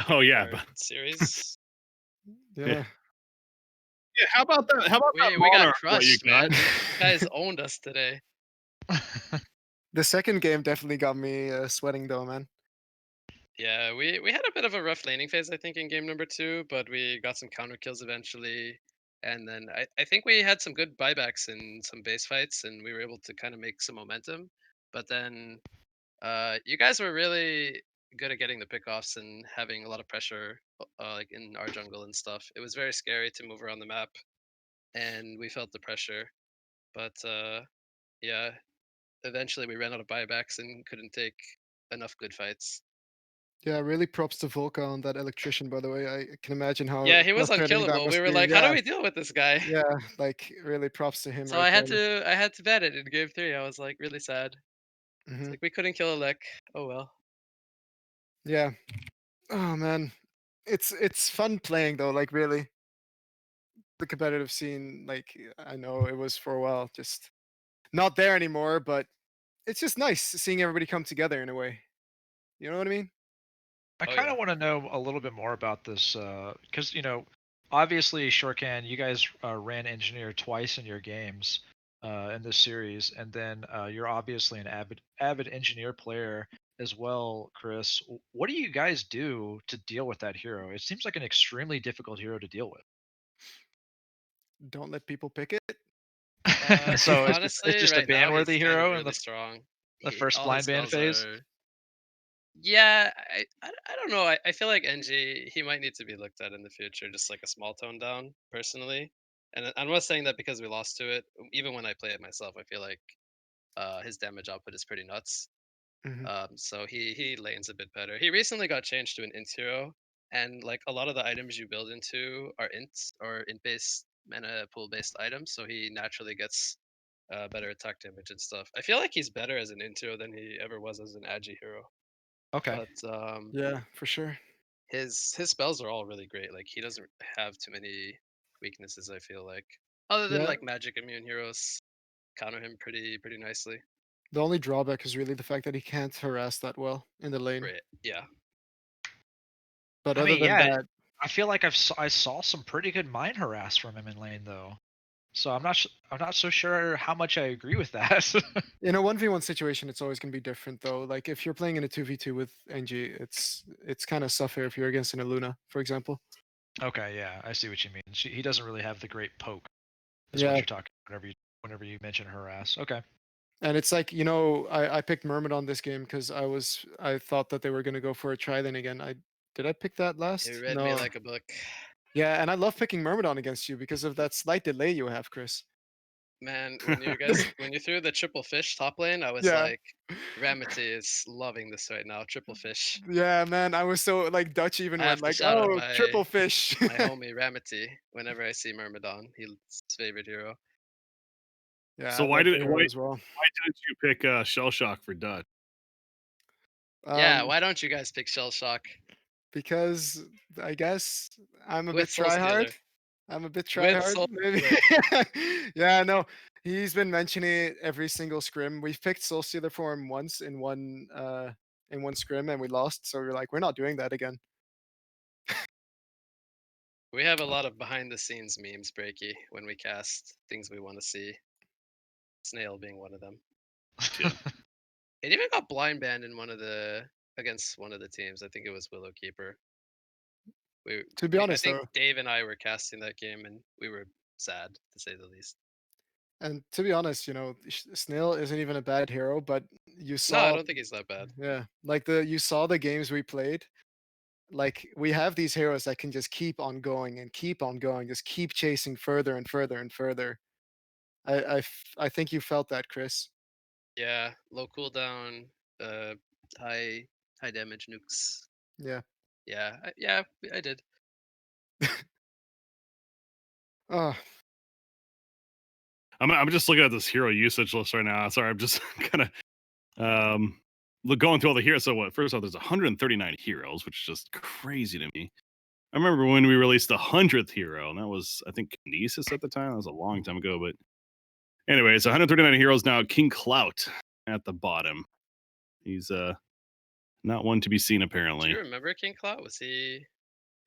Oh yeah, Our series. yeah. Yeah. Yeah, how about that? How about that We got monarch? What you crushed, got? man. You guys owned us today. The second game definitely got me sweating though, man. Yeah, we had a bit of a rough laning phase, I think, in game number 2, but we got some counter kills eventually. And then I think we had some good buybacks in some base fights, and we were able to kind of make some momentum. But then you guys were really good at getting the pickoffs and having a lot of pressure, like in our jungle and stuff. It was very scary to move around the map, and we felt the pressure. But yeah, eventually we ran out of buybacks and couldn't take enough good fights. Yeah, really props to Volca on that electrician, by the way. I can imagine how Yeah, he was frustrating that unkillable. We must were be. like, how do Yeah, we deal with this guy? yeah, like really props to him So right there. I had to bet it in game 3. I was like really sad. It's Hmm. like we couldn't kill Alec. Oh well. Yeah. Oh man, it's fun playing though. Like really, the competitive scene. Like I know it was for a while, just not there anymore. But it's just nice seeing everybody come together in a way. You know what I mean? I Oh kind yeah. of want to know a little bit more about this because obviously Shortcan, you guys ran engineer twice in your games in this series, and then you're obviously an avid engineer player as well, Chris. What do you guys do to deal with that hero? It seems like an extremely difficult hero to deal with. Don't let people pick it. So it's Honestly, just a right now ban he's worthy kind of hero in really strong. the first All his blind ban spells phase. are. Yeah, I don't know. I feel like NG he might need to be looked at in the future, just like a small tone down, personally. And I'm not saying that because we lost to it. Even when I play it myself, I feel like his damage output is pretty nuts. Hmm. So he lanes a bit better. He recently got changed to an int hero, and like a lot of the items you build into are ints or int based mana pool based items. So he naturally gets better attack damage and stuff. I feel like he's better as an int hero than he ever was as an agi hero. Okay. But Yeah, for sure. his spells are all really great. Like he doesn't have too many weaknesses. I feel like other than Yeah. like magic immune heroes counter him pretty nicely. The only drawback is really the fact that he can't harass that well in the lane. Right? Yeah. But I other mean, than yeah, that, I feel like I saw some pretty good mine harass from him in lane though. So I'm not so sure how much I agree with that. in a 1v1 situation, it's always going to be different though. Like if you're playing in a 2v2 with NG, it's kind of suffer if you're against an Aluna, for example. Okay, yeah, I see what you mean. He doesn't really have the great poke. Is what Yeah, you're talking whenever you mention harass. Okay. and it's like, I picked Myrmidon this game because I thought that they were going to go for a try lane again. Did I pick that You last? read me No. like a book. Yeah, and I love picking Myrmidon against you because of that slight delay you have, Chris. Man, when you threw the triple fish top lane, I was Yeah. like, Ramity is loving this right now. Triple fish. Yeah, man, I was so like Dutch even I went have to like, shout out "Oh, triple fish." my homie Ramity whenever I see Myrmidon. He's his favorite hero. Yeah, So I why love the did hero as well. why didn't you pick Shell Shock for Dutch? Yeah, Um, why don't you guys pick Shell Shock because I guess I'm a with bit Soul try hard. Stealer? I'm a bit try With hard, Soul maybe. Stealer. Yeah, no, he's been mentioning it every single scrim. We've picked Soul Stealer for him once in one scrim and we lost, so we're like, we're not doing that again. We have a lot of behind the scenes memes, Breaky, when we cast things we want to see. Snail being one of them. Yeah. It even got blind banned in against one of the teams. I think it was Willowkeeper. To be I honest think though, Dave and I were casting that game, and we were sad to say the least. and to be honest, Snail isn't even a bad hero, but you No, I saw, don't think he's that bad. yeah, like you saw the games we played. Like we have these heroes that can just keep on going and keep on going, just keep chasing further and further and further. I think you felt that, Chris. Yeah, low cooldown, uh, high high damage nukes. Yeah. Yeah, I did. Oh, I'm just looking at this hero usage list right now. Sorry, I'm just kind of going through all the heroes. So what? First off, there's 139 heroes, which is just crazy to me. I remember when we released the 100th hero, and that was I think Kinesis at the time. That was a long time ago, but anyways, 139 heroes now. King Clout at the bottom. He's not one to be seen Do apparently. you remember King Clout? Was he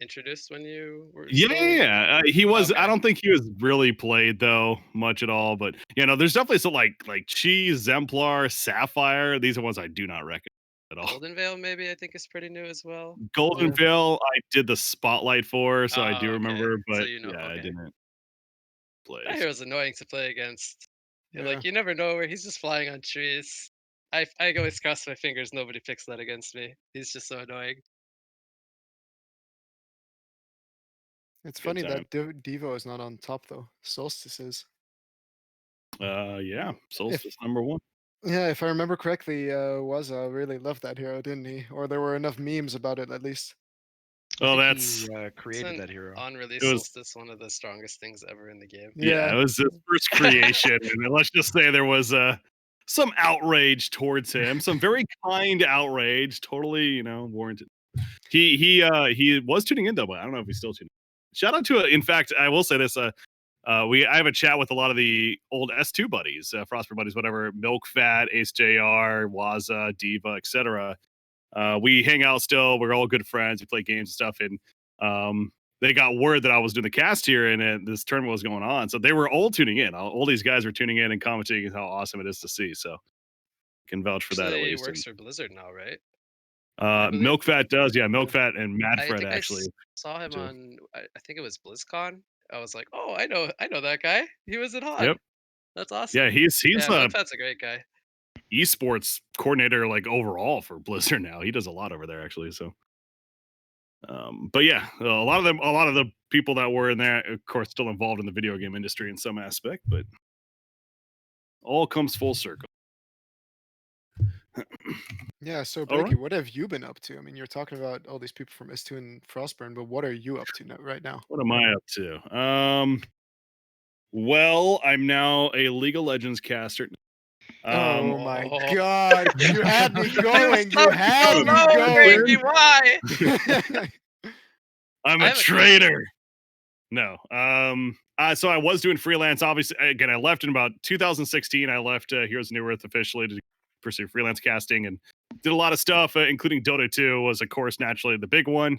introduced when you were Yeah, still? he was. I Okay. don't think he was really played though much at all. But there's definitely some like Cheese, Zemplar, Sapphire. These are ones I do not recognize at all. Golden Veil, maybe I think is pretty new as well. Golden Yeah. Veil, I did the spotlight for, so I do Oh, okay. remember. So But you know, yeah, I okay. didn't play. That hero's annoying to play against. You're Yeah. like, you never know where he's just flying on trees. I always cross my fingers nobody picks that against me. He's just so annoying. It's Good funny time. that Devo is not on top though. Solstice is. Yeah, Solstice #1. Yeah, if I remember correctly, Waza really loved that hero, didn't he? Or there were enough memes about it at least. I Oh, think that's he created Isn't that hero. it on-release was. Solstice one of the strongest things ever in the game? Yeah, Yeah. it was his first creation, and let's just say there was some outrage towards him, some very kind outrage, totally warranted. He was tuning in though, but I don't know if he's still tuning. Shout out to in fact, I will say this. I have a chat with a lot of the old S2 buddies, Frostburn buddies, whatever, Milk Fat, Ace JR, Waza, Diva, etc. We hang out still. We're all good friends. We play games and stuff. And they got word that I was doing the cast here and this tournament was going on. So they were all tuning in. All these guys were tuning in and commenting how awesome it is to see. So I can vouch for that at Actually least. works for Blizzard now, right? I believe. Milk Fat does. Yeah, Milk Fat and Mad I Fred think actually. saw him too. on. I think it was BlizzCon. I was like, oh, I know that guy. He was in HoN. Yep. That's awesome. Yeah, he's Yeah, a Milkfat's a great guy. esports coordinator like overall for Blizzard now. He does a lot over there actually. So but yeah, a lot of the people that were in there, of course, still involved in the video game industry in some aspect, but all comes full circle. Yeah, so All Breaky, right. what have you been up to? I mean, you're talking about all these people from S2 and Frostburn, but what are you up to right now? What am I up to? Well, I'm now a League of Legends caster. Oh my Oh. god, you had me going. So You had me low, going. Breaky, why? I'm I a have a traitor. No. So I was doing freelance. Obviously, again, I left in about 2016. I left Heroes of New Earth officially to pursue freelance casting and did a lot of stuff, including Dota 2 was, of course, naturally the big one.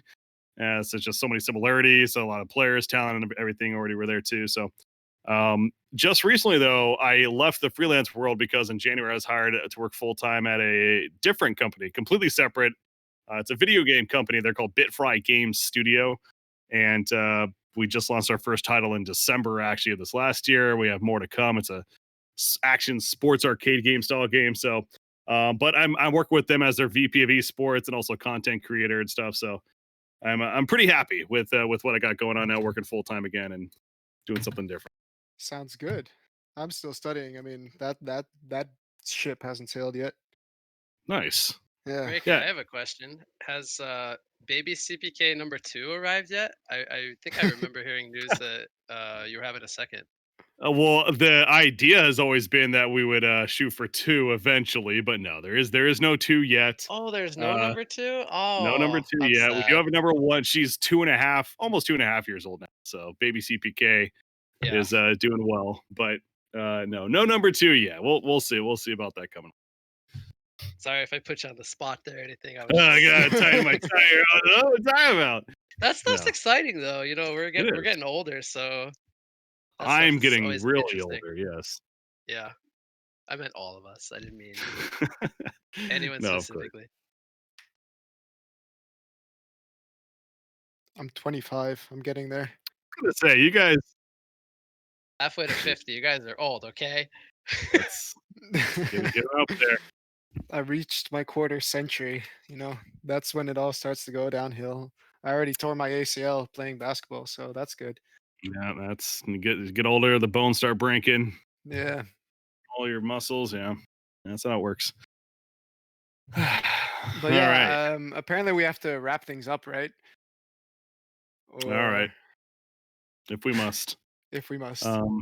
So it's just so many similarities, so a lot of players, talent, and everything already were there too. So just recently, though, I left the freelance world because in January I was hired to work full time at a different company, completely separate. It's a video game company. They're called Bitfry Games Studio, and we just launched our first title in December, actually, of this last year. We have more to come. It's a action sports arcade game style game. So, but I work with them as their VP of esports and also content creator and stuff. So, I'm pretty happy with what I got going on now, working full time again and doing something different. Sounds good. I'm still studying. I mean, that ship hasn't sailed yet. Nice. Yeah. Breaky, I have a question. Has baby CPK #2 arrived yet? I think I remember hearing news that you were having a second. Well, the idea has always been that we would shoot for 2 eventually, but no, there is no 2 yet. Oh, there's no Uh, #2? no Oh, number 2 I'm yet. We do sad. have a #1. She's 2.5, almost 2.5 years old now. So baby CPK Yeah. is doing well, but no number 2 yet. We'll see. We'll see about that coming. Sorry if I put you on the spot there or anything. I was Oh, I just- gotta tie my tire. Oh, time out. That stuff's No. exciting though. You know, we're It getting is. older, so that stuff I'm is getting always really interesting. older. Yes. Yeah. I meant all of us. I didn't mean anyone No, of course. specifically. I'm 25. I'm getting there. I'm gonna say you guys. Halfway to 50. You guys are old, okay? Let's get up there. I reached my quarter century. You know, that's when it all starts to go downhill. I already tore my ACL playing basketball, so that's good. Yeah, that's you get older, the bones start breaking, Yeah. all your muscles. Yeah, that's how it works. But All yeah, right. apparently we have to wrap things up, right? All right. Or If we must. if we must. Um,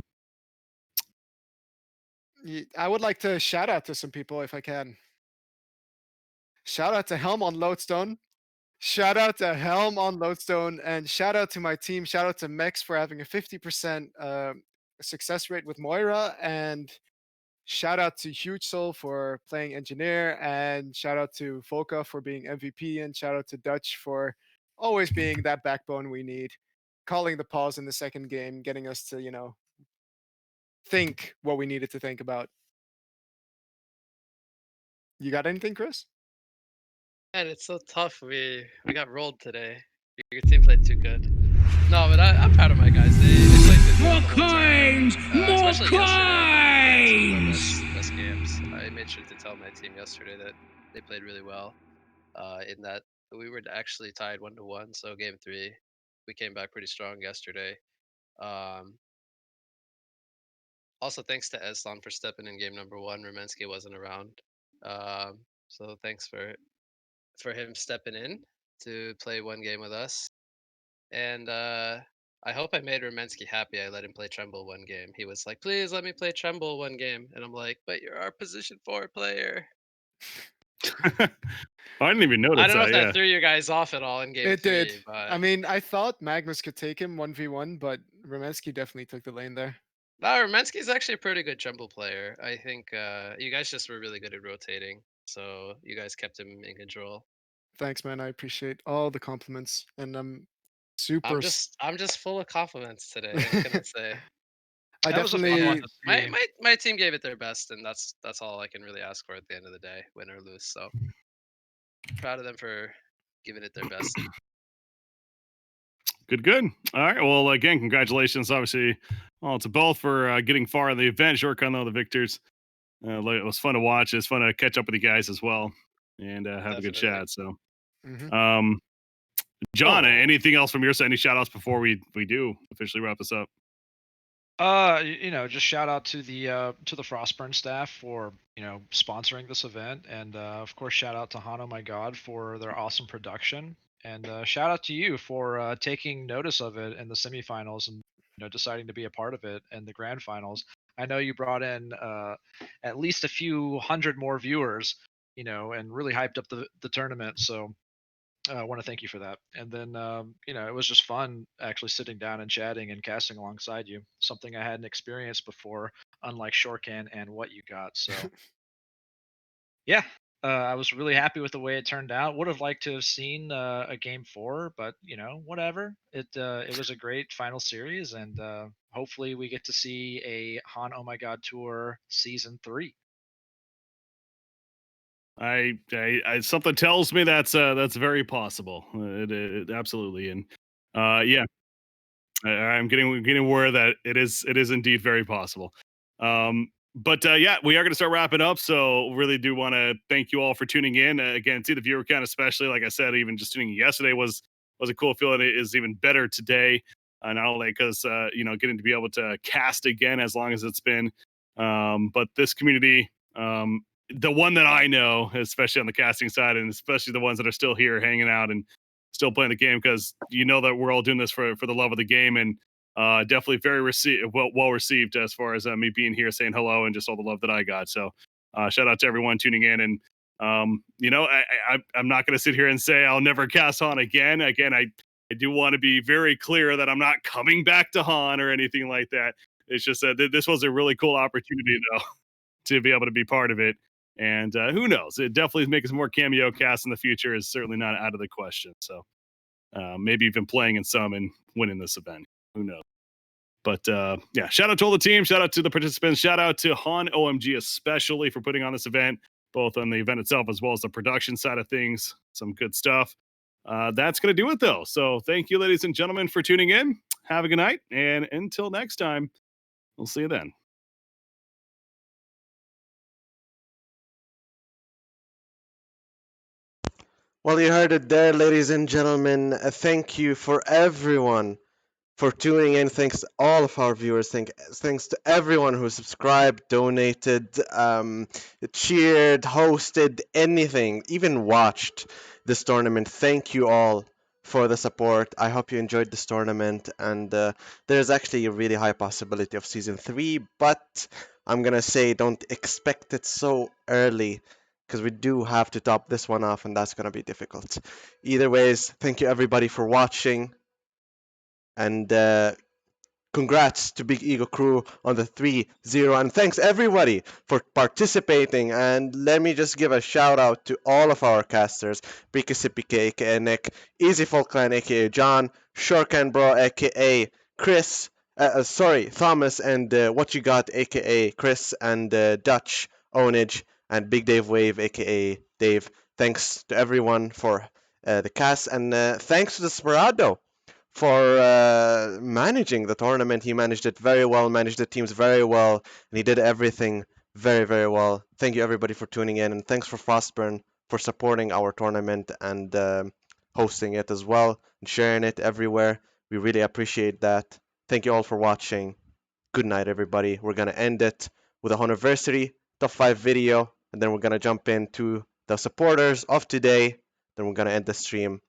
I would like to shout out to some people if I can. Shout out to Helm on Lodestone. Shout out to Helm on Lodestone, and shout out to my team. Shout out to Mex for having a 50% success rate with Moira, and shout out to Huge Soul for playing engineer, and shout out to Volka for being MVP, and shout out to Dutch for always being that backbone we need, calling the pause in the second game, getting us to, think what we needed to think about. You got anything, Chris? Man, it's so tough. We got rolled today. Your team played too good. No, but I'm proud of my guys. They played good More the whole time. coins! More Especially yesterday. I think it was coins! one of our best games. I made sure to tell my team yesterday that they played really well. In that we were actually tied 1-1. So game 3, we came back pretty strong yesterday. Um, Also, thanks to Eslan for stepping in game number 1. Rumensky wasn't around, so thanks for him stepping in to play one game with us. And I hope I made Rumensky happy. I let him play Tremble one game. He was like, "Please let me play Tremble one game," and I'm like, "But you're our position 4 player." I didn't even I notice don't know that. if that Yeah. threw you guys off at all in game It 3, did. but I mean, I thought Magnus could take him 1v1, but Romensky definitely took the lane there. no, Rumensky's actually a pretty good Tremble player. I think you guys just were really good at rotating, so you guys kept him in control. Thanks, man. I appreciate all the compliments, and I'm super. I'm just full of compliments today. What can I say? I That was a fun one definitely. to My see. my team gave it their best, and that's all I can really ask for at the end of the day, win or lose. So proud of them for giving it their best. Good, good. All right. Well, again, congratulations, obviously, to both for getting far in the event. Shortcut, though, the victors. It was fun to watch. It's fun to catch up with you guys as well and have a good Definitely. chat. So, Mhm. John, Oh. anything else from your side? Any shout outs before we do officially wrap this up? Just shout out to the Frostburn staff for sponsoring this event, and of course shout out to HoN, oh my god, for their awesome production, and shout out to you for taking notice of it in the semifinals and deciding to be a part of it in the grand finals. I know you brought in at least a few hundred more viewers, and really hyped up the tournament. So I want to thank you for that. And then, it was just fun actually sitting down and chatting and casting alongside you. Something I hadn't experienced before, unlike Shortcan and what you got. So, yeah, I was really happy with the way it turned out. Would have liked to have seen a game 4, but whatever. It was a great final series, and hopefully we get to see a HoN Oh My God Tour season 3. I something tells me that's very possible. It absolutely, and yeah, I'm getting aware that it is indeed very possible. But yeah, we are going to start wrapping up. So really do want to thank you all for tuning in. Again, see the viewer count, especially like I said, even just tuning in yesterday was a cool feeling. It is even better today, not only because getting to be able to cast again as long as it's been, but this community. The one that I know, especially on the casting side, and especially the ones that are still here hanging out and still playing the game, because that we're all doing this for the love of the game, and definitely very well received as far as me being here, saying hello, and just all the love that I got. So shout out to everyone tuning in, and I'm not going to sit here and say I'll never cast HoN again. Again, I do want to be very clear that I'm not coming back to HoN or anything like that. It's just that this was a really cool opportunity, though, to be able to be part of it. And who knows? It definitely making some more cameo casts in the future is certainly not out of the question. So maybe even playing in some and winning this event. Who knows? But yeah, shout out to all the team. Shout out to the participants. Shout out to HoN OMG especially for putting on this event, both on the event itself as well as the production side of things. Some good stuff. That's going to do it, though. So thank you, ladies and gentlemen, for tuning in. Have a good night. And until next time, we'll see you then. Well, you heard it there, ladies and gentlemen. Thank you for everyone for tuning in. Thanks to all of our viewers. Thanks to everyone who subscribed, donated, cheered, hosted, anything, even watched this tournament. Thank you all for the support. I hope you enjoyed this tournament. And there's actually a really high possibility of season 3, but I'm going to say don't expect it so early, because we do have to top this one off, and that's going to be difficult. Either ways, thank you everybody for watching, and Congrats to BigEgoCrew on the 3-0, and thanks everybody for participating. And let me just give a shout out to all of our casters: BreakyCPK, aka Nick, ezfullclan, aka John, Shortcan Bro, aka Chris, Thomas, and What You Got, aka Chris, and Dutch, Onage, and Big Dave Wave, aka Dave. Thanks to everyone for the cast, and thanks to Desperado for managing the tournament. He managed it very well, managed the teams very well, and he did everything very, very well. Thank you everybody for tuning in, and thanks for Frostburn for supporting our tournament and hosting it as well and sharing it everywhere. We really appreciate that. Thank you all for watching. Good night, everybody. We're gonna end it with a HoNiversary top 5 video, and then we're gonna jump into the supporters of today. Then we're gonna end the stream.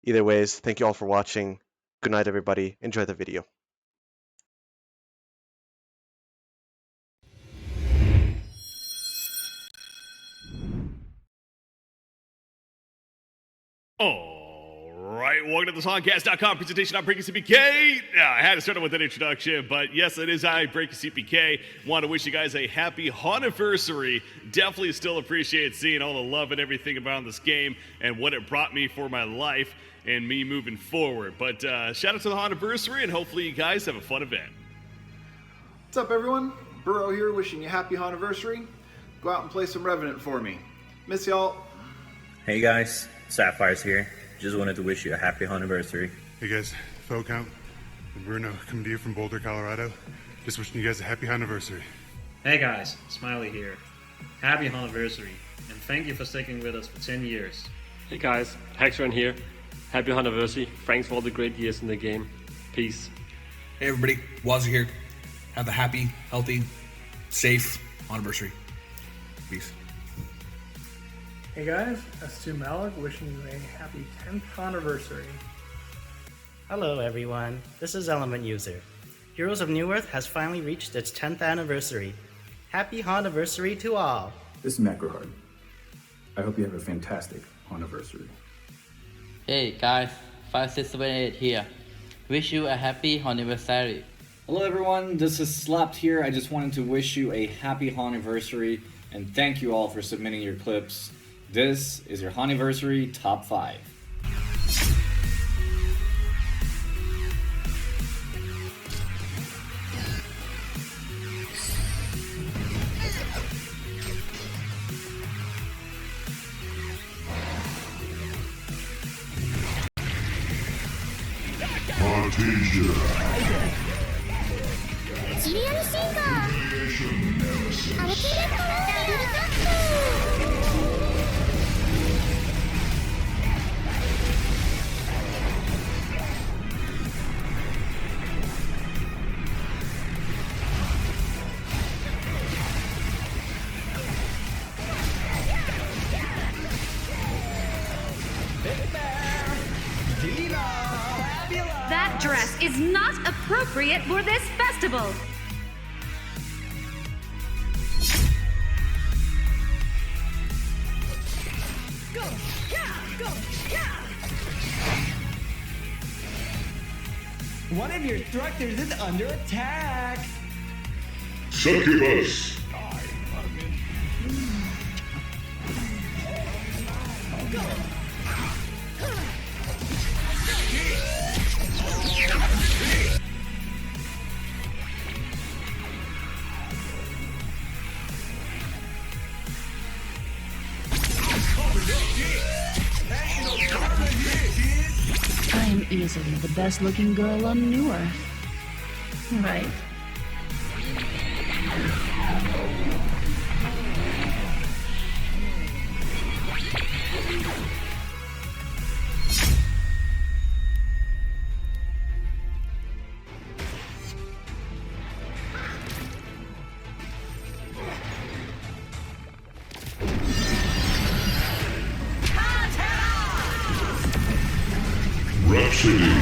Either ways, thank you all for watching. Good night, everybody. Enjoy the video. All right, welcome to the Songcast.com presentation on BreakyCPK. I had to start with an introduction, but yes, it is I, BreakyCPK. Want to wish you guys a happy HoNiversary. Definitely still appreciate seeing all the love and everything about this game and what it brought me for my life and me moving forward. But shout out to the HoNiversary, and hopefully you guys have a fun event. What's up, everyone? Burrow here, wishing you happy HoNiversary. Go out and play some Revenant for me. Miss y'all. Hey guys, Sapphire's here. Just wanted to wish you a happy HoNiversary. Hey guys, Faux Count and Bruno coming to you from Boulder, Colorado. Just wishing you guys a happy HoNiversary. Hey guys, Smiley here. Happy HoNiversary, and thank you for sticking with us for 10 years. Hey guys, Hexron here. Happy HoNiversary. Thanks for all the great years in the game. Peace. Hey everybody, Wazzy here. Have a happy, healthy, safe HoNiversary. Peace. Hey guys, S2 Malik wishing you a happy 10th HoNiversary. Hello everyone, this is Element User. Heroes of New Earth has finally reached its 10th anniversary. Happy HoNiversary to all! This is Macrohard. I hope you have a fantastic HoNiversary. Hey guys, 5678 here. Wish you a happy HoNiversary. Hello everyone, this is Slapped here. I just wanted to wish you a happy HoNiversary and thank you all for submitting your clips. This is your HoNiversary Top 5. That dress is not appropriate for this festival. Go! Yeah! Go! Yeah! One of your structures is under attack! Succubus! Go! I am easily the best looking girl on New Earth. Right. Rhapsody.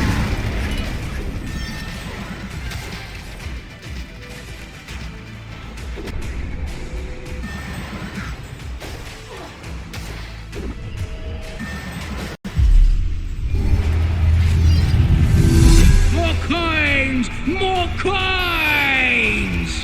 For coins coins! More coins!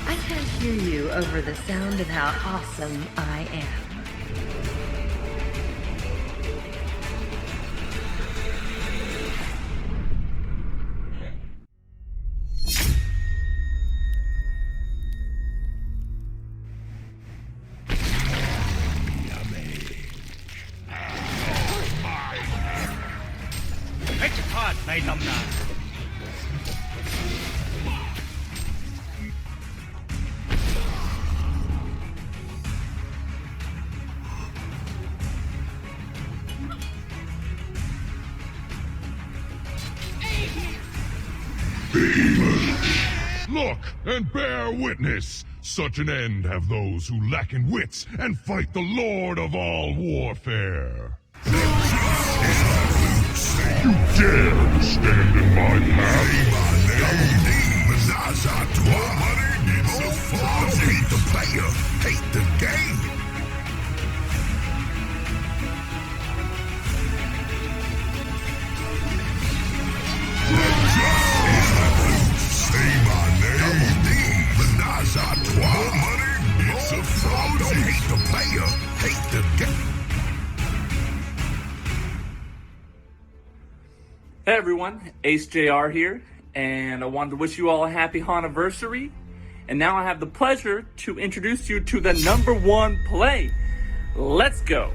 I can't hear you over the sound of how awesome I am. Look and bear witness. Such an end have those who lack in wits and fight the Lord of all warfare. You dare to stand in my path? It's a fun. Hate the player, hate the game. Say my name. Menage a trois. It's a fraud. Don't hate the player, hate the game. Hey everyone, Ace JR here, and I wanted to wish you all a happy HoNiversary. And now I have the pleasure to introduce you to the #1 play. Let's go.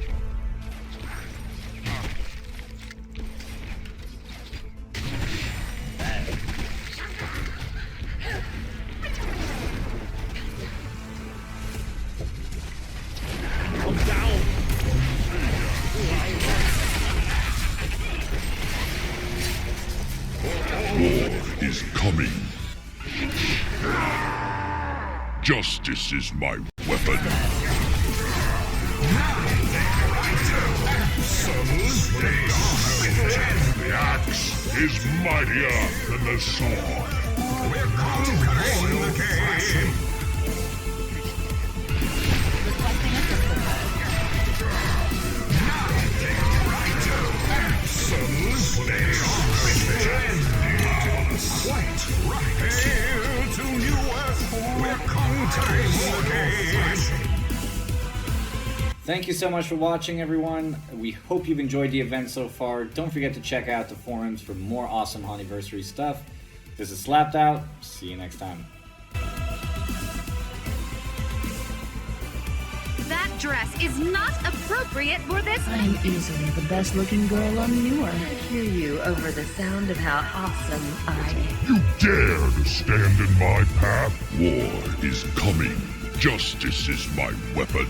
War is coming. Justice is my weapon. The axe is mightier than the sword. We're conquering the game. Thank you so much for watching, everyone. We hope you've enjoyed the event so far. Don't forget to check out the forums for more awesome HoNiversary stuff. This is Slapped Out. See you next time. That dress is not appropriate for this. I'm easily the best looking girl on Newer. I hear you over the sound of how awesome I am. You dare to stand in my path? War is coming. Justice is my weapon.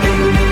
Thank you.